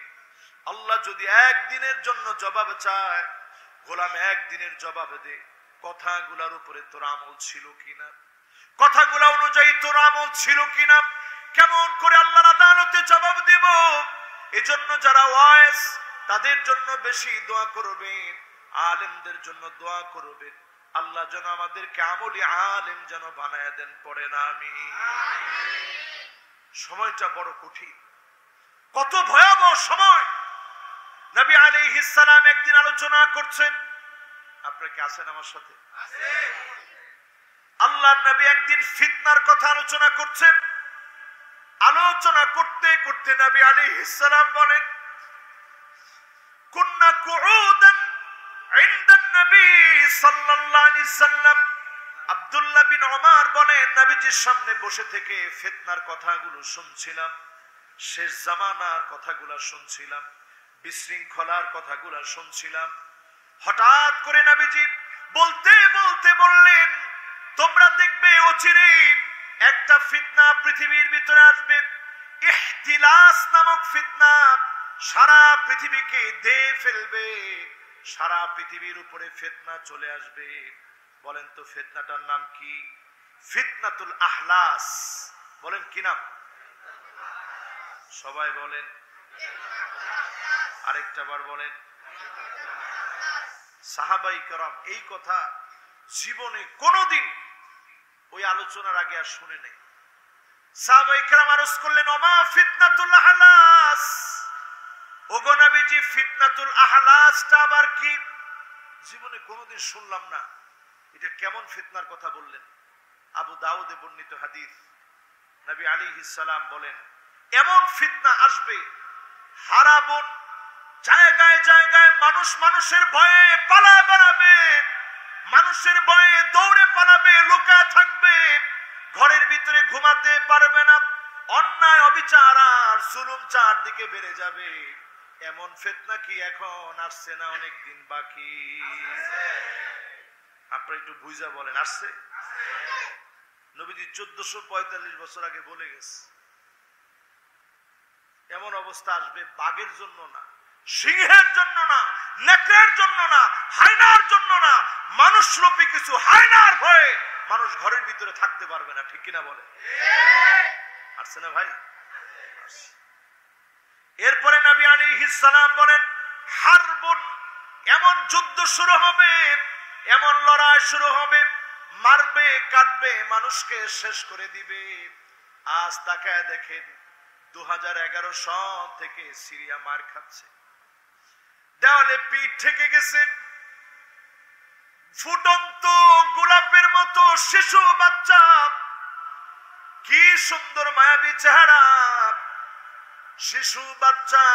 Speaker 1: আল্লাহ যদি একদিনের জন্য জবাব চায়, গোলাম একদিনের জবাব দে, কথাগুলার উপরে তোর আমল ছিল কিনা, কথাগুলা অনুযায়ী তোর আমল ছিল কিনা, কেমন করে আল্লাহর আদালতে জবাব দিব। এজন্য যারা ওয়াইজ তাদের জন্য বেশি দোয়া করবেন, আলেমদের জন্য দোয়া করবেন, আল্লাহ যেন আমাদেরকে আমলি আলেম যেন বানায় দেন। পড়েন আমিন। সময়টা বড় কঠিন, কত ভয়াবহ সময়। নবী আলাইহিস সালাম একদিন আলোচনা করছেন, আপনারা কি আছেন আমার সাথে? আল্লাহর নবী একদিন ফিতনার কথা আলোচনা করছেন। আলোচনা করতে করতে নবী আলাইহিস সালাম বলেন, কুন্না কুউদান ইনদান নবী সাল্লাল্লাহু আলাইহি সাল্লাম। আব্দুল্লাহ বিন ওমর বলেন, নবীজির সামনে বসে থেকে ফিতনার কথাগুলো শুনছিলাম, শেষ জামানার কথাগুলো শুনছিলাম, বিশৃঙ্খলার কথাগুলো শুনছিলাম। হঠাৎ করে নবীজি বলতে বলতে বললেন, তোমরা দেখবে অচিরেই একটা ফিতনা পৃথিবীর ভিতরে আসবে, ইহতিলাস নামক ফিতনা। সারা পৃথিবীকে দিয়ে ফেলবে, সারা পৃথিবীর উপরে ফিতনা চলে আসবে। বলেন তো ফিতনাটার নাম কি? ফিতনাতুল আহলাস। বলেন কি নাম? সবাই বলেন, আরেকটা বার বলেন। সাহাবাই কেরাম এই কথা জীবনে কোনোদিন ওই আলোচনার আগে আর শুনে নেই। সাহাবাই কেরাম আরজ করলেন, ওমা ফিতনাতুল আহলাস, ওগো নবীজি ফিতনাতুল আহলাসটা আবার কি? জীবনে কোনোদিন শুনলাম না, এটা কেমন ফিতনার কথা বললেন? আবু দাউদে বর্ণিত হাদিস, নবী আলাইহিস সালাম বলেন, এমন ফিতনা আসবে, হারাবন জায়গায় জায়গায় মানুষ মানুষের ভয়ে পালায় বেড়াবে, মানুষের ভয়ে দৌড়ে পালাবে, লুকায় থাকবে, ঘরের ভিতরে ঘুমাতে পারবে না, অন্যায় অবিচার আর জুলুম চারদিকে বেড়ে যাবে। এমন ফিতনা কি এখন আসছে না? অনেক দিন বাকি। আপনারা একটু বুঝা বলেন, আসছে? নবীজি 1445 বছর আগে বলে গেছে এমন অবস্থা আসবে, বাঘের জন্য না, সিংহের জন্য না, নেকড়ের জন্য না, হায়নার জন্য না, মানুষরূপী কিছু হায়নার ভয়ে মানুষ ঘরের ভিতরে থাকতে পারবে না। ঠিক কিনা বলে? আসছে না ভাই? এরপরে নবী আলাইহিস সালাম বলেন, হারবুন, এমন যুদ্ধ শুরু হবে, এমন লড়াই শুরু হবে, মারবে কাটবে, মানুষকে শেষ করে দিবে। আজ তাকায় দেখেন 2011 সন থেকে সিরিয়া মার খাচ্ছে, দেওয়ালে পিঠ ঠেকে গেছে, ফুটন্ত গোলাপের মতো শিশু বাচ্চা, কি সুন্দর মায়াবী চেহারা। শিশু বাচ্চা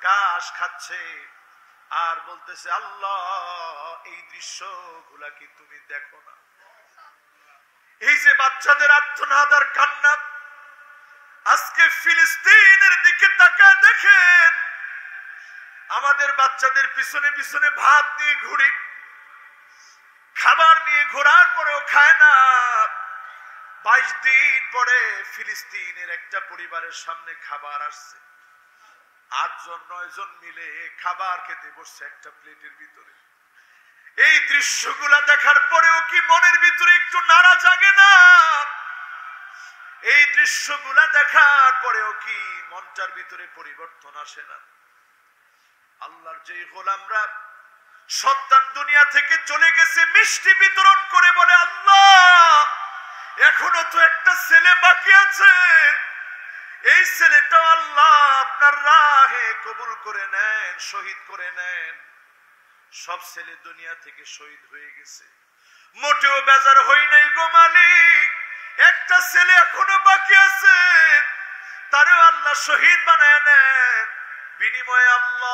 Speaker 1: ঘাস খাচ্ছে আর বলতেছে, আল্লাহ এই দৃশ্যগুলা কি তুমি দেখো না? এই যে বাচ্চাদের আর্তনাদ আর কান্না, আজকে ফিলিস্তিনের দিকে তাকায় দেখেন, আমাদের বাচ্চাদের পিছনে পিছনে ভাত নিয়ে ঘুরি, খাবার নিয়ে ঘোরার পরেও খায় না। 22 দিন পরে ফিলিস্তিনের একটা পরিবারের সামনে খাবার আসছে, 8 জন 9 জন মিলে খাবার খেতে বসছে একটা প্লেটের ভিতরে। এই দৃশ্যগুলা দেখার পরেও কি মনের ভিতরে একটু নাড়া জাগে না? এই দৃশ্যগুলা দেখার পরেও কি মনটার ভিতরে পরিবর্তন আসে না? আল্লাহর যে গোলামরা, সন্তান দুনিয়া থেকে চলে গেছে, মিষ্টি বিতরণ করে বলে, আল্লাহ এখনো তো একটা ছেলে বাকি আছে, এই ছেলেটা আল্লাহ আপনার রাহে কবুল করে নেন, শহীদ করে নেন। সব ছেলে দুনিয়া থেকে শহীদ হয়ে গেছে, মোটেও বেজার হই নাই গো মালিক, একটা ছেলে এখনো বাকি আছে, তারও আল্লাহ শহীদ বানায় নেন। বিনিময়ে আল্লাহ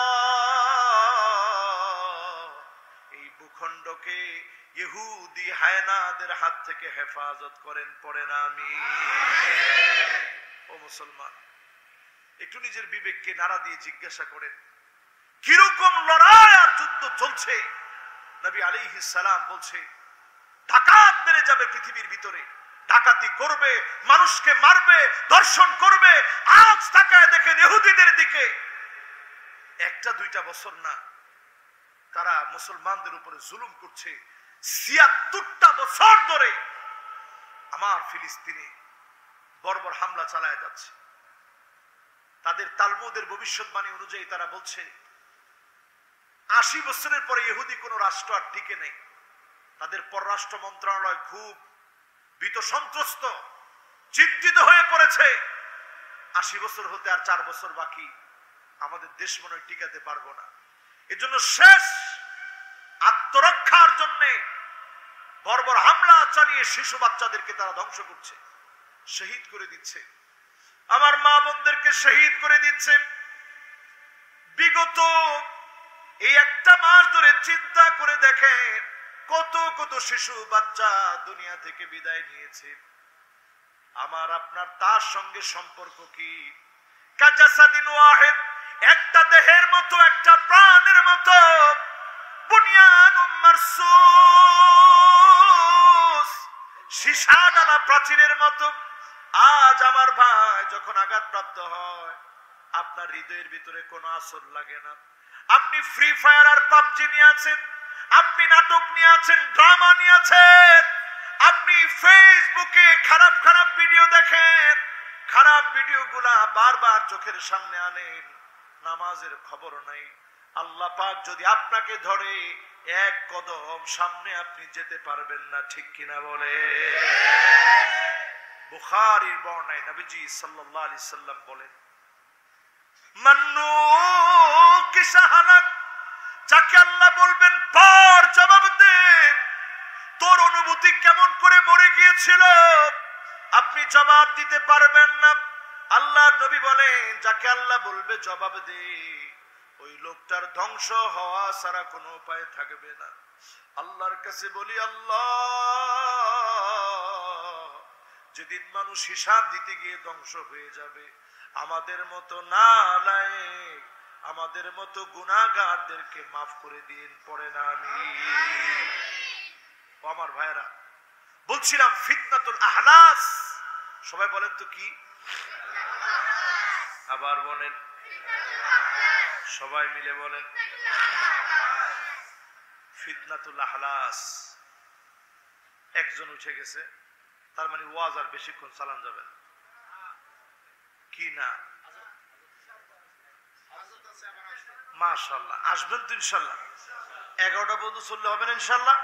Speaker 1: এই ভূখণ্ডকে ইহুদি হায়নাদের হাত থেকে হেফাজত করেন, পড়েন আমিন। ও মুসলমান, একটু নিজের বিবেককে নাড়া দিয়ে জিজ্ঞাসা করেন, কিরকম লড়াই আর যুদ্ধ চলছে। নবী আলাইহিস সালাম বলছে, ডাকাত বেড়ে যাবে পৃথিবীর ভিতরে, ডাকাতি করবে, মানুষকে মারবে, দর্শন করবে। আজ তাকায় দেখেন ইহুদিদের দিকে, 1-2 বছর না, তারা মুসলমানদের উপরে জুলুম করছে। ৭৬টা বছর ধরে আমার ফিলিস্তিনে বর্বর হামলা চালায় যাচ্ছে। তাদের তালমুদের ভবিষ্যৎবাণী অনুযায়ী তারা বলছে, 80 বছরের পরে ইহুদি কোন রাষ্ট্র আর টিকে নেই। তাদের পররাষ্ট্র মন্ত্রণালয় খুব ভীত সন্ত্রস্ত, চিন্তিত হয়ে পড়েছে। 80 বছর হতে আর 4 বছর বাকি, আমাদের দেশ মনে হয় টিকাতে পারবো না। এজন্য শেষ আত্মরক্ষার জন্য বর্বর হামলা চালিয়ে শিশু বাচ্চাদেরকে তারা ধ্বংস করছে, শহীদ করে দিচ্ছে, আমার মা বোনদেরকে শহীদ করে দিচ্ছে। বিগত এই 1 মাস ধরে চিন্তা করে দেখেন, কত কত শিশু বাচ্চা দুনিয়া থেকে বিদায় নিয়েছে। আমার আপনার তার সঙ্গে সম্পর্ক কি? কাজাসাদিন ওয়াহিদ, একটা দেহের মতো, একটা প্রাণের মতো, বুনিয়ানুম মারসুস, সীসা ডালা প্রাচীরের মতো। আজ আমার ভাই যখন আঘাতপ্রাপ্ত হয়, আপনার হৃদয়ের ভিতরে কোনো আসর লাগে না। আপনি ফ্রি ফায়ার আর পাবজি নিয়ে আছেন, আপনি নাটক নিয়ে আছেন, ড্রামা নিয়ে আছেন, আপনি ফেসবুকে খারাপ খারাপ ভিডিও দেখেন, খারাপ ভিডিওগুলা বারবার চোখের সামনে আনেন, নামাজের খবর নাই। আল্লাহ পাক যদি আপনাকে ধরে, 1 কদম সামনে আপনি যেতে পারবেন না, ঠিক কিনা বলে? বুখারীর বর্ণনায় নবীজি সাল্লাল্লাহু আলাইহি সাল্লাম বলেন, মান্নু কিসা হালাক, যাকে আল্লাহ বলবেন পর জবাব দে, তোর অনুভূতি কেমন করে মরে গিয়েছিল, আপনি জবাব দিতে পারবেন না। আল্লাহ নবী বলেন, যাকে আল্লাহ বলবে জবাব দে, ওই লোকটার ধ্বংস হওয়া ছাড়া কোনো উপায় থাকবে না। আল্লাহর কাছে বলি, আল্লাহ যেদিন মানুষ হিসাব দিতে গিয়ে ধ্বংস হয়ে যাবে, আমাদের মতো নালায়েক, আমাদের মতো গুনাহগারদেরকে মাফ করে দিন, পড়ে না আমিন। আমার ভাইরা, বলছিলাম ফিতনাতুল আহলাস, সবাই বলেন তো কি? আবার বলেন, সবাই মিলে বলেন, ফিতনাতুল আহলাস। একজন উঠে গেছে, তার মানে ওয়াজ আর বেশিক্ষণ চালান যাবে না, কি না? মাশাআল্লাহ, আসবেন তো ইনশাআল্লাহ? 11টা পর্যন্ত চললে হবে না ইনশাআল্লাহ?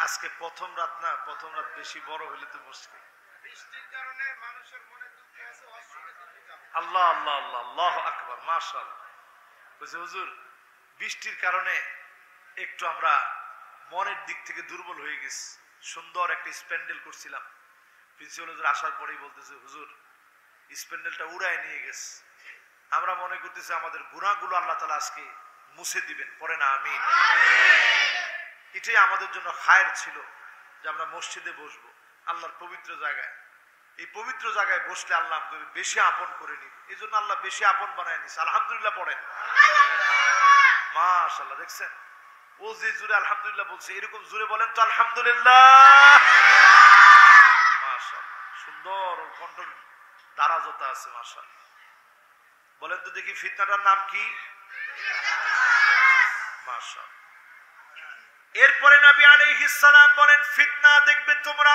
Speaker 1: আজকে প্রথম রাত না, প্রথম রাত বেশি বড় হইলে তো মুশকিল। আল্লাহ আল্লাহ আল্লাহ, আল্লাহু আকবার, মাশাআল্লাহ। বলছে হুজুর বৃষ্টির কারণে একটু আমরা মনের দিক থেকে দুর্বল হয়ে গেছি, সুন্দর একটা স্প্যান্ডেল করছিলাম, প্রিন্সিপাল হুজুর আসার পরেই বলতেছে হুজুর স্প্যান্ডেলটা উড়ায় নিয়ে গেছে, আমরা মনে করতেছি আমাদের গুনাহগুলো আল্লাহ তাআলা আজকে মুছে দিবেন, পরে না আমিন। এটাই আমাদের জন্য খায়ের ছিল যে আমরা মসজিদে বসবো, আল্লাহর পবিত্র জায়গায়। এই পবিত্র জায়গায় বসলে আল্লাহ আমাদের বেশি আপন করে নিবে, এই জন্য আল্লাহ বেশি আপন বানায় নিছে। আলহামদুলিল্লাহ পড়েন, মাশাআল্লাহ। দেখছেন ও যে জুড়ে আলহামদুলিল্লাহ বলছে, এরকম জুড়ে বলেন তো আলহামদুলিল্লাহ। মাশাআল্লাহ, সুন্দর কণ্ঠের দারাজতা আছে, মাশাআল্লাহ। বলেন তো দেখি ফিতনাটার নাম কি? মাশাআল্লাহ। এরপরে নবী আলাইহিস সালাম বলেন ফিতনা দেখবে তোমরা,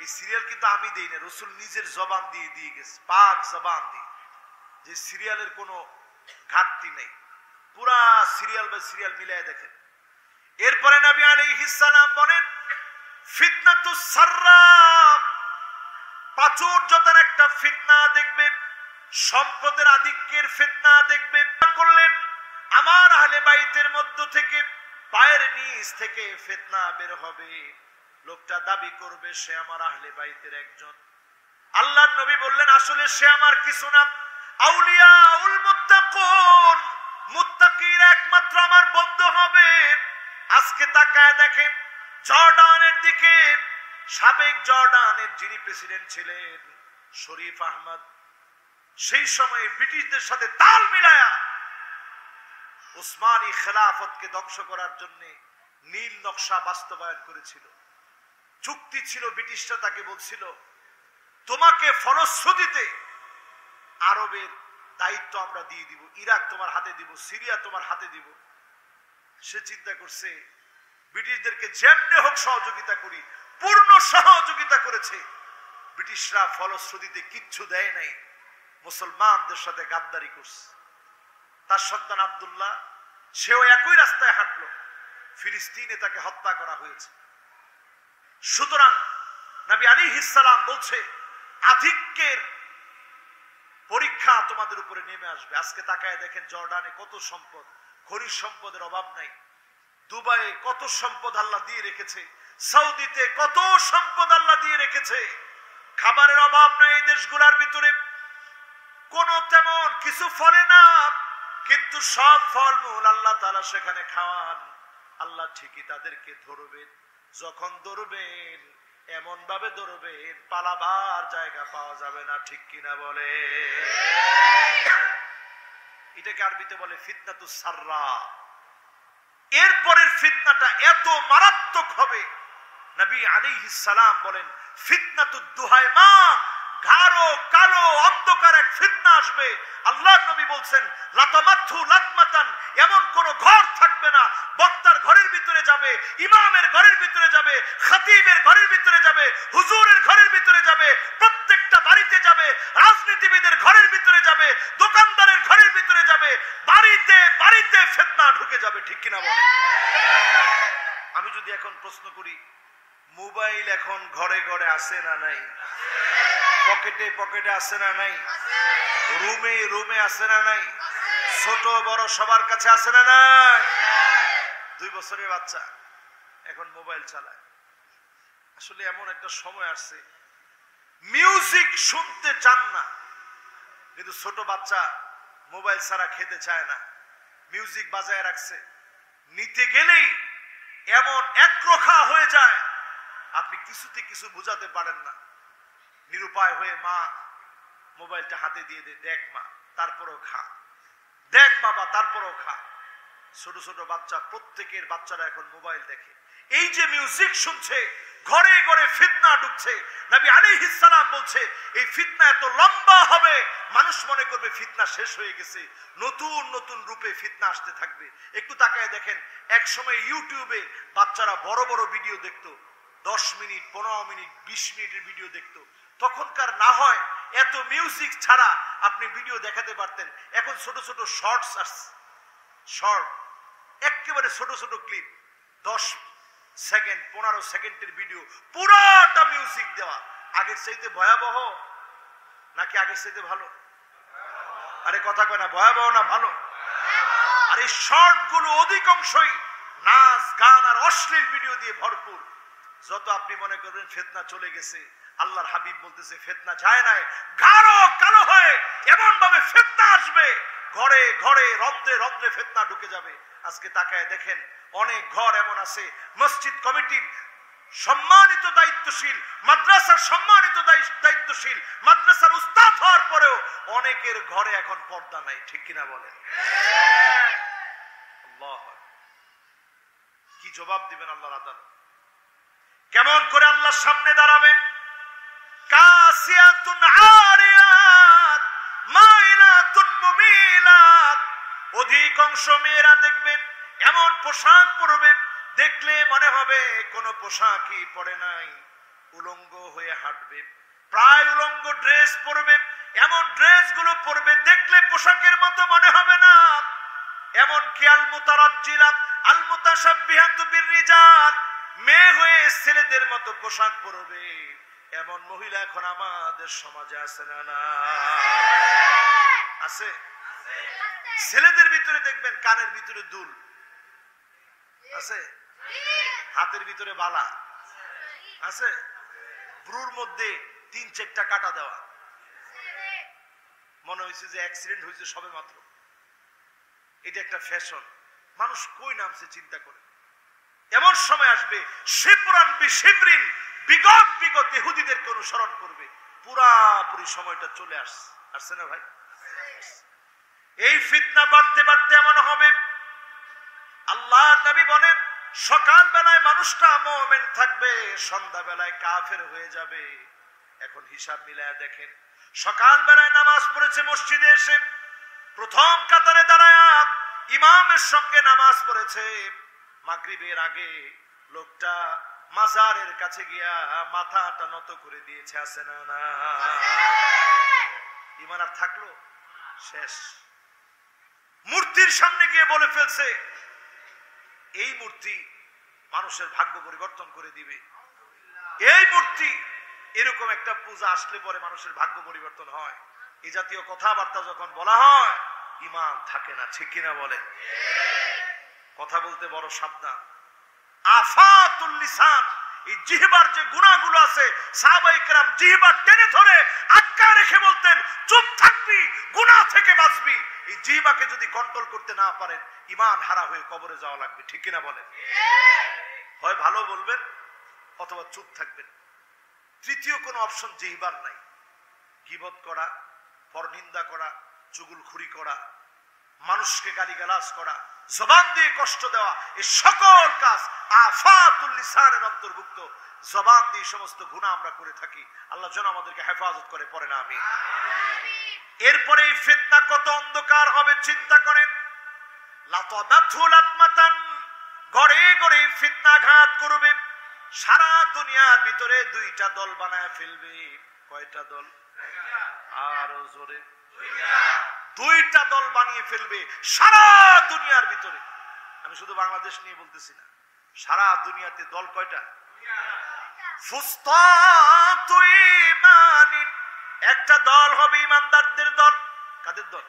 Speaker 1: এই সিরিয়াল কিন্তু আমি দেই না, রাসূল নিজের জবান দিয়ে গেছে, পাক জবান দিয়ে, যে সিরিয়ালের কোনো ঘাটতি নেই, পুরা সিরিয়াল বাই সিরিয়াল মিলায় দেখেন। এরপরে নবী আলাইহিস সালাম বলেন ফিতনাতুস সাররা, প্রাচুর্যতার একটা ফিতনা দেখবে, সম্পদের আধিক্যের ফিতনা দেখবে। করলেন আমার আহলে বাইতের মধ্য থেকে পায়ের নিচ থেকে ফিতনা বের হবে, লোকটা দাবি করবে সে আমার আহলে বাইতের একজন। আল্লাহর নবী বললেন আসলে সে আমার কিছু না, আউলিয়াউল মুত্তাকুন, মুত্তাকিরা একমাত্র আমার বন্ধু হবে। আজকে তাকায় দেখেন জর্ডানের দিকে, সাবেক জর্ডানের যিনি প্রেসিডেন্ট ছিলেন শরীফ আহমদ, সেই সময়ে ব্রিটিশদের সাথে তাল মিলায়া উসমানী খেলাফতকে ধ্বংস করার জন্য নীল নকশা বাস্তবায়ন করেছিল। চুক্তি ছিল, ব্রিটিশরা তাকে বলছিল তোমাকে ফলশ্রুতিতে আরবের দায়িত্ব আমরা দিয়ে দিব, ইরাক তোমার হাতে দিব, সিরিয়া তোমার হাতে দিব। সে চিন্তা করছে ব্রিটিশদেরকে যেমনি হোক সহযোগিতা করি, পূর্ণ সহযোগিতা করেছে। ব্রিটিশরা ফলশ্রুতিতে কিচ্ছু দেয় নাই, মুসলমানদের সাথে গাদ্দারি করছে। তার সন্তান আব্দুল্লাহ, সেও একই রাস্তায় হাঁটলো, ফিলিস্তিনে তাকে হত্যা করা হয়েছে। সুতরাং নবী আলাইহিস সালাম বলছে আধিক্যের পরীক্ষা তোমাদের উপরে নেমে আসবে। আজকে তাকায় দেখেন জর্ডানে কত সম্পদ, খনিজ সম্পদের অভাব নাই, দুবাইয়ে কত সম্পদ আল্লাহ দিয়ে রেখেছে, সৌদিতে কত সম্পদ আল্লাহ দিয়ে রেখেছে, খাবারের অভাব নাই এই দেশগুলোর ভিতরে, কোনো তেমন কিছু ফলে না, কিন্তু সব ফলমূল আল্লাহ তাআলা সেখানে খাওয়ান। আল্লাহ ঠিকই তাদেরকে ধরবেন, যখন ধরবেন এমন ভাবে ধরবেন পালাবার জায়গা পাওয়া যাবে না, ঠিক কিনা বলে? এটাকে আরবিতে বলে ফিতনাতুস সাররা। এরপরের ফিতনাটা এত মারাত্মক হবে, নবী আলাইহিস সালাম বলেন ফিতনাতুদ দুহাইমা, গাঢ় কালো অন্ধকার এক ফিতনা আসবে। আল্লাহর নবী বলছেন লাতামাতহু লাতমাতান, এমন কোন ঘর থাকবে না, বক্তার ঘরের ভিতরে যাবে, ইমামের ঘরের ভিতরে যাবে, খতিবের ঘরের ভিতরে যাবে, হুজুরের ঘরের ভিতরে যাবে, প্রত্যেকটা বাড়িতে যাবে, রাজনীতিবিদের ঘরের ভিতরে যাবে, দোকানদারের ঘরের ভিতরে যাবে, বাড়িতে বাড়িতে ফিতনা ঢুকে যাবে, ঠিক কিনা বলে? আমি যদি এখন প্রশ্ন করি মোবাইল এখন ঘরে ঘরে আছে না নাই? পকেটে পকেটে আছে না নাই? রুমে রুমে আছে না নাই? ছোট বড় সবার কাছে আছে না নাই? 2 বছরের বাচ্চা এখন মোবাইল চালায়। আসলে এমন একটা সময় আসছে মিউজিক শুনতে চান না, কিন্তু ছোট বাচ্চা মোবাইল ছাড়া খেতে চায় না, মিউজিক বাজায় রাখছে, নিতে গেলেই এমন একরোখা হয়ে যায় আপনি কিছুতে কিছু বোঝাতে পারেন না। নিরুপায় হয়ে মা মোবাইলটা হাতে দিয়ে দেয়, দেখ মা তারপরও খা, দেখ বাবা তারপরও খা। ছোট ছোট বাচ্চা, প্রত্যেকের বাচ্চারা এখন মোবাইল দেখে। এই যে মিউজিক শুনছে, ঘরে ঘরে ফিতনা ঢুকছে। নবী আলাইহিস সালাম বলছে এই ফিতনা এত লম্বা হবে, মানুষ মনে করবে ফিতনা শেষ হয়ে গেছে, নতুন নতুন রূপে ফিতনা আসতে থাকবে। একটু তাকায় দেখেন, এক সময় ইউটিউবে বাচ্চারা বড় বড় ভিডিও দেখতো, 10 মিনিট 15 মিনিট 20 মিনিটের ভিডিও দেখতো। তখনকার না হয় এত মিউজিক ছাড়া আপনি ভিডিও দেখাতে পারতেন। এখন ছোট ছোট শর্টস আসছে, শর্ট একেবারে ছোট ছোট ক্লিপ, 10 সেকেন্ড 15 সেকেন্ডের ভিডিও, পুরাটা মিউজিক দেওয়া। আগের চাইতে ভয়াবহ নাকি আগের চাইতে ভালো? আরে কথা কয় না, ভয়াবহ না ভালো? আর এই শর্ট গুলো অধিকাংশই নাচ গান আর অশ্লীল ভিডিও দিয়ে ভরপুর। যত আপনি মনে করবেন ফিতনা চলে গেছে, আল্লাহর হাবিব বলতেছে ফিতনা যায় নাই, গাঢ় কালো হয়ে এমন ভাবে ফিতনা আসবে, ঘরে ঘরে রন্ধ্রে রন্ধ্রে ফিতনা ঢুকে যাবে। আজকে তাকায় দেখেন অনেক ঘর এমন আছে, মসজিদ কমিটির সম্মানিত দায়িত্বশীল, মাদ্রাসার সম্মানিত দায়িত্বশীল, মাদ্রাসার উস্তাদ হওয়ার পরেও অনেকের ঘরে এখন পর্দা নাই, ঠিক কিনা বলেন? আল্লাহ, কি জবাব দিবেন আল্লাহর আদালত? কেমন করে আল্লাহর সামনে দাঁড়াবেন? কাসিয়াতুন আরিয়াত মাইলাতুন মুমিলাত। অধিকাংশ মেয়েরা দেখবেন এমন পোশাক পরবে, দেখলে মনে হবে কোন পোশাকই পরে নাই, উলঙ্গ হয়ে হাঁটবে, প্রায় উলঙ্গ ড্রেস পরবে, এমন ড্রেস গুলো পরবে দেখলে পোশাকের মতো মনে হবে না। এমন কি আল মুতারাজ্জিলাত আল মুতাশাব্বিহাতু বিররিজাল, মেয়ে হয়ে ছেলেদের মতো পোশাক পরবে, এমন মহিলা এখন আমাদের সমাজে আছে না? না আছে? ছেলেদের ভিতরে দেখবেন কানের ভিতরে দুল আছে, হাতের ভিতরে বালা আছে, ব্রুর মধ্যে 3-4টা কাটা দেওয়া, মনে হয়েছে যে অ্যাক্সিডেন্ট হয়েছে সবে মাত্র। এটা একটা ফ্যাশন, মানুষ কই নামছে চিন্তা করে। এমন সময় আসবে শিবরান বিশিবরিন, বিগত বিগত ইহুদিদেরকে অনুসরণ করবে, পুরাপুরি সময়টা চলে আসছে না ভাই? এই ফিতনা বাড়তে বাড়তে এমন হবে, আল্লাহর নবী বলেন সকাল বেলায় মানুষটা মুমিন থাকবে, সন্ধ্যা বেলায় কাফের হয়ে যাবে। এখন হিসাব মিলায়া দেখেন, সকাল বেলায় নামাজ পড়েছে মসজিদে এসে, প্রথম কাতারে দাঁড়ায়া ইমামের সঙ্গে নামাজ পড়েছে, মাগরিবের আগে লোকটা মাজারের কাছে গিয়া মাথাটা নত করে দিয়েছে, আছে না? না, ইমান আর থাকলো? শেষ। মূর্তির সামনে গিয়ে বলে ফেলছে এই মূর্তি মানুষের ভাগ্য পরিবর্তন করে দিবে, এই মূর্তি, এরকম একটা পূজা আসলে পরে মানুষের ভাগ্য পরিবর্তন হয়। এই জাতীয় কথাবার্তা যখন বলা হয় ইমান থাকে না, ঠিক কিনা বলে? কথা বলতে বড় সাবধান। আফাতুল লিসান, এই জিহবার যে গুনাহগুলো আছে, সাহাবায়ে কেরাম জিহবা টেনে ধরে আটকা রেখে বলতেন চুপ থাকবি, গুনাহ থেকে বাঁচবি। এই জিহবাকে যদি কন্ট্রোল করতে না পারেন ঈমান হারা হয়ে কবরে যাওয়া লাগবে, ঠিক কিনা বলেন? হয় ভালো বলবেন অথবা চুপ থাকবেন, তৃতীয় কোনো অপশন জিহবার নাই। গীবত করা, পরনিন্দা করা, চুগলখুরি করা, মানুষকে গালিগালাজ করা, জবান দিয়ে কষ্ট দেওয়া, এই সকল কাজ আফাতুল লিসানের অন্তর্ভুক্ত। জবান দিয়ে সমস্ত গুনাহ আমরা করে থাকি, আল্লাহ যেন আমাদেরকে হেফাজত করে, পড়ে না আমিন। এরপরে এই ফিতনা কত অন্ধকার হবে চিন্তা করেন। লাতাদাতু লাতমাতান, গড়ে গড়ে ফিতনাঘাত করবে, সারা দুনিয়ার ভিতরে 2টা দল বানায় ফেলবে। কয়টা দল? আরো জোরে। 2টা দল বানিয়ে ফেলবে সারা দুনিয়ার ভিতরে। আমি শুধু বাংলাদেশ নিয়ে বলতেছি না, সারা দুনিয়াতে দল কয়টা? ফুসতাতু ঈমানিন, একটা দল হবে ইমানদারদের দল। কাদের দল?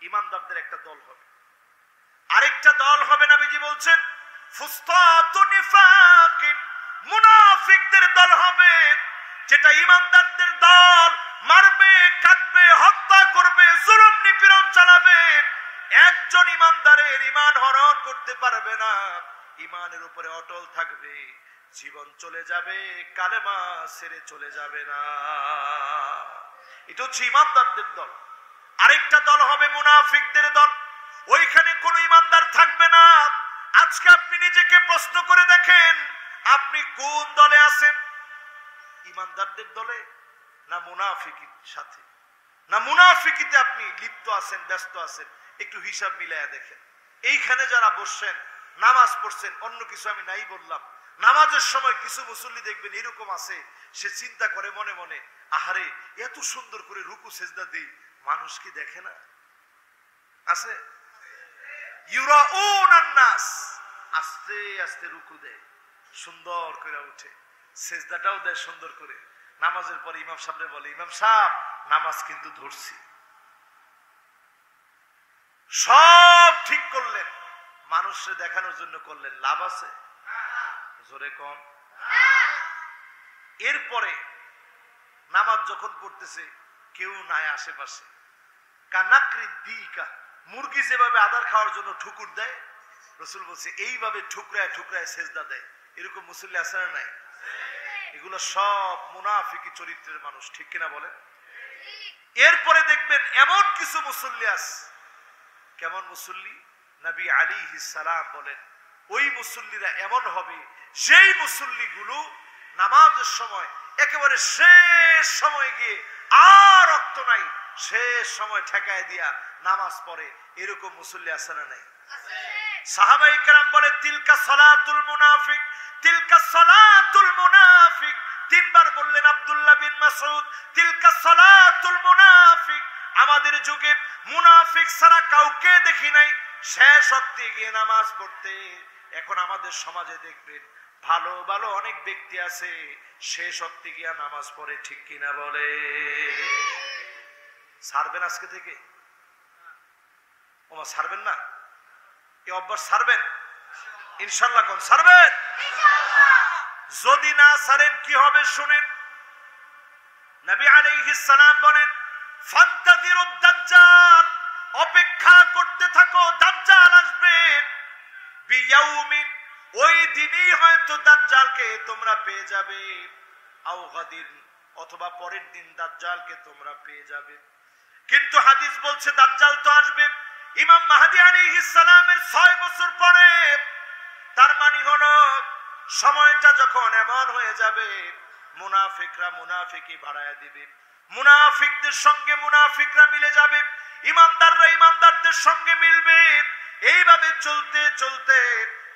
Speaker 1: ইমানদারদের একটা দল হবে। আরেকটা দল হবে নবীজি বলছেন ফুসতাতু নিফাকিন, মুনাফিকদের দল হবে, যেটা ইমানদারদের দল মারবে, কাটবে, হত্যা করবে, জুলুম নিপীড়ন চালাবে। একজন ইমানদারের ঈমান হরণ করতে পারবে না, ঈমানের উপরে অটল থাকবে, জীবন চলে যাবে, কালেমা ছেড়ে চলে যাবে না। এটা হচ্ছে ইমানদারদের দল। আরেকটা দল হবে মুনাফিকদের দল, ওইখানে কোনো ইমানদার থাকবে না। আজকে আপনি নিজেকে প্রশ্ন করে দেখেন, আপনি কোন দলে আছেন? ইমানদারদের দলে না মুনাফিকির সাথে? না মুনাফিকিতে আপনি লিপ্ত আছেন, ব্যস্ত আছেন? একটু হিসাব মিলায়া দেখেন। এইখানে যারা বসছেন, নামাজ পড়ছেন, অন্য কিছু আমি নাই বললাম, নামাজের সময় কিছু মুসল্লি দেখবেন এরকম আছে, সে চিন্তা করে মনে মনে, আহারে এত সুন্দর করে রুকু সেজদা দেই, মানুষ কি দেখে না? আছে? ইউরাউনান নাস, আস্তে আস্তে রুকু দেয়, সুন্দর করে উঠে, সেজদাটাও দেয় সুন্দর করে। নামাজের পরে ইমাম সাহেব বলে, ইমাম সাহেব নামাজ কিন্তু ধরছি। সব ঠিক করলেন, মানুষকে দেখানোর জন্য করলেন, লাভ আছে? জোরে কম। এরপরে নামাজ যখন পড়তেছে কেউ নাই আশেপাশে, কানাকরি দিকা, মুরগি যেভাবে আদার খাওয়ার জন্য ঠুকুর দেয়, রসুল বলছে এইভাবে ঠুকরায় ঠুকরায় সেজদা দেয়। এরকম মুসল্লি আছে না নাই? এগুলো সব মুনাফিকি চরিত্রের মানুষ, ঠিক কিনা বলেন? এরপরে দেখবেন এমন কিছু মুসল্লি আছে, কেমন মুসল্লি? নবী আলাইহিস সালাম বলেন ওই মুসল্লিরা এমন হবে, যেই মুসল্লিগুলো নামাজের সময় একেবারে শেষ সময় গিয়ে আর রক্ত নাই, শেষ সময় ঠেকায় দিয়া নামাজ পড়ে, এরকম মুসল্লি আছে না নাই? সাহাবায়ে কেরাম বলে তিলকা সালাতুল মুনাফিক, তিলকা সালাতুল মুনাফিক। তিনবার বললেন আব্দুল্লাহ বিন মাসউদ, তিলকা সালাতুল মুনাফিক। আমাদের যুগে মুনাফিক ছাড়া কাউকে দেখি নাই শেষ ওয়াক্তে গিয়ে নামাজ পড়তে। এখন আমাদের সমাজে দেখবেন ভালো ভালো অনেক ব্যক্তি আছে শেষ ওয়াক্তে গিয়া নামাজ পড়ে, ঠিক কিনা বলে? ছাড়বেন আজকে থেকে? ওমা ছাড়বেন না? এই অভ্যাস ছাড়বেন ইনশাআল্লাহ? কোন ছাড়বেন? যদি না ছাড়েন কি হবে শুনেন। নবী আলাইহিস সালাম বলেন ফান্তাযিরুদ দাজ্জাল, অপেক্ষা করতে থাকো, দাজ্জাল আসবে। বিয়াউমিন, ওই দিনই হয়তো দাজ্জালকে তোমরা পেয়ে যাবে। আও গাদিন, অথবা পরের দিন দাজ্জালকে তোমরা পেয়ে যাবে। কিন্তু হাদিস বলছে দাজ্জাল তো আসবে ইমাম মাহদী আলাইহিস সালামের 6 বছর পরে। তার মানে হলো সময়টা যখন এমন হয়ে যাবে, মুনাফিকরা মুনাফিকি বাড়ায় দিবে, মুনাফিকদের সঙ্গে মুনাফিকরা মিলে যাবে, ইমানদাররা ইমানদারদের সঙ্গে মিলবে। এইভাবে চলতে চলতে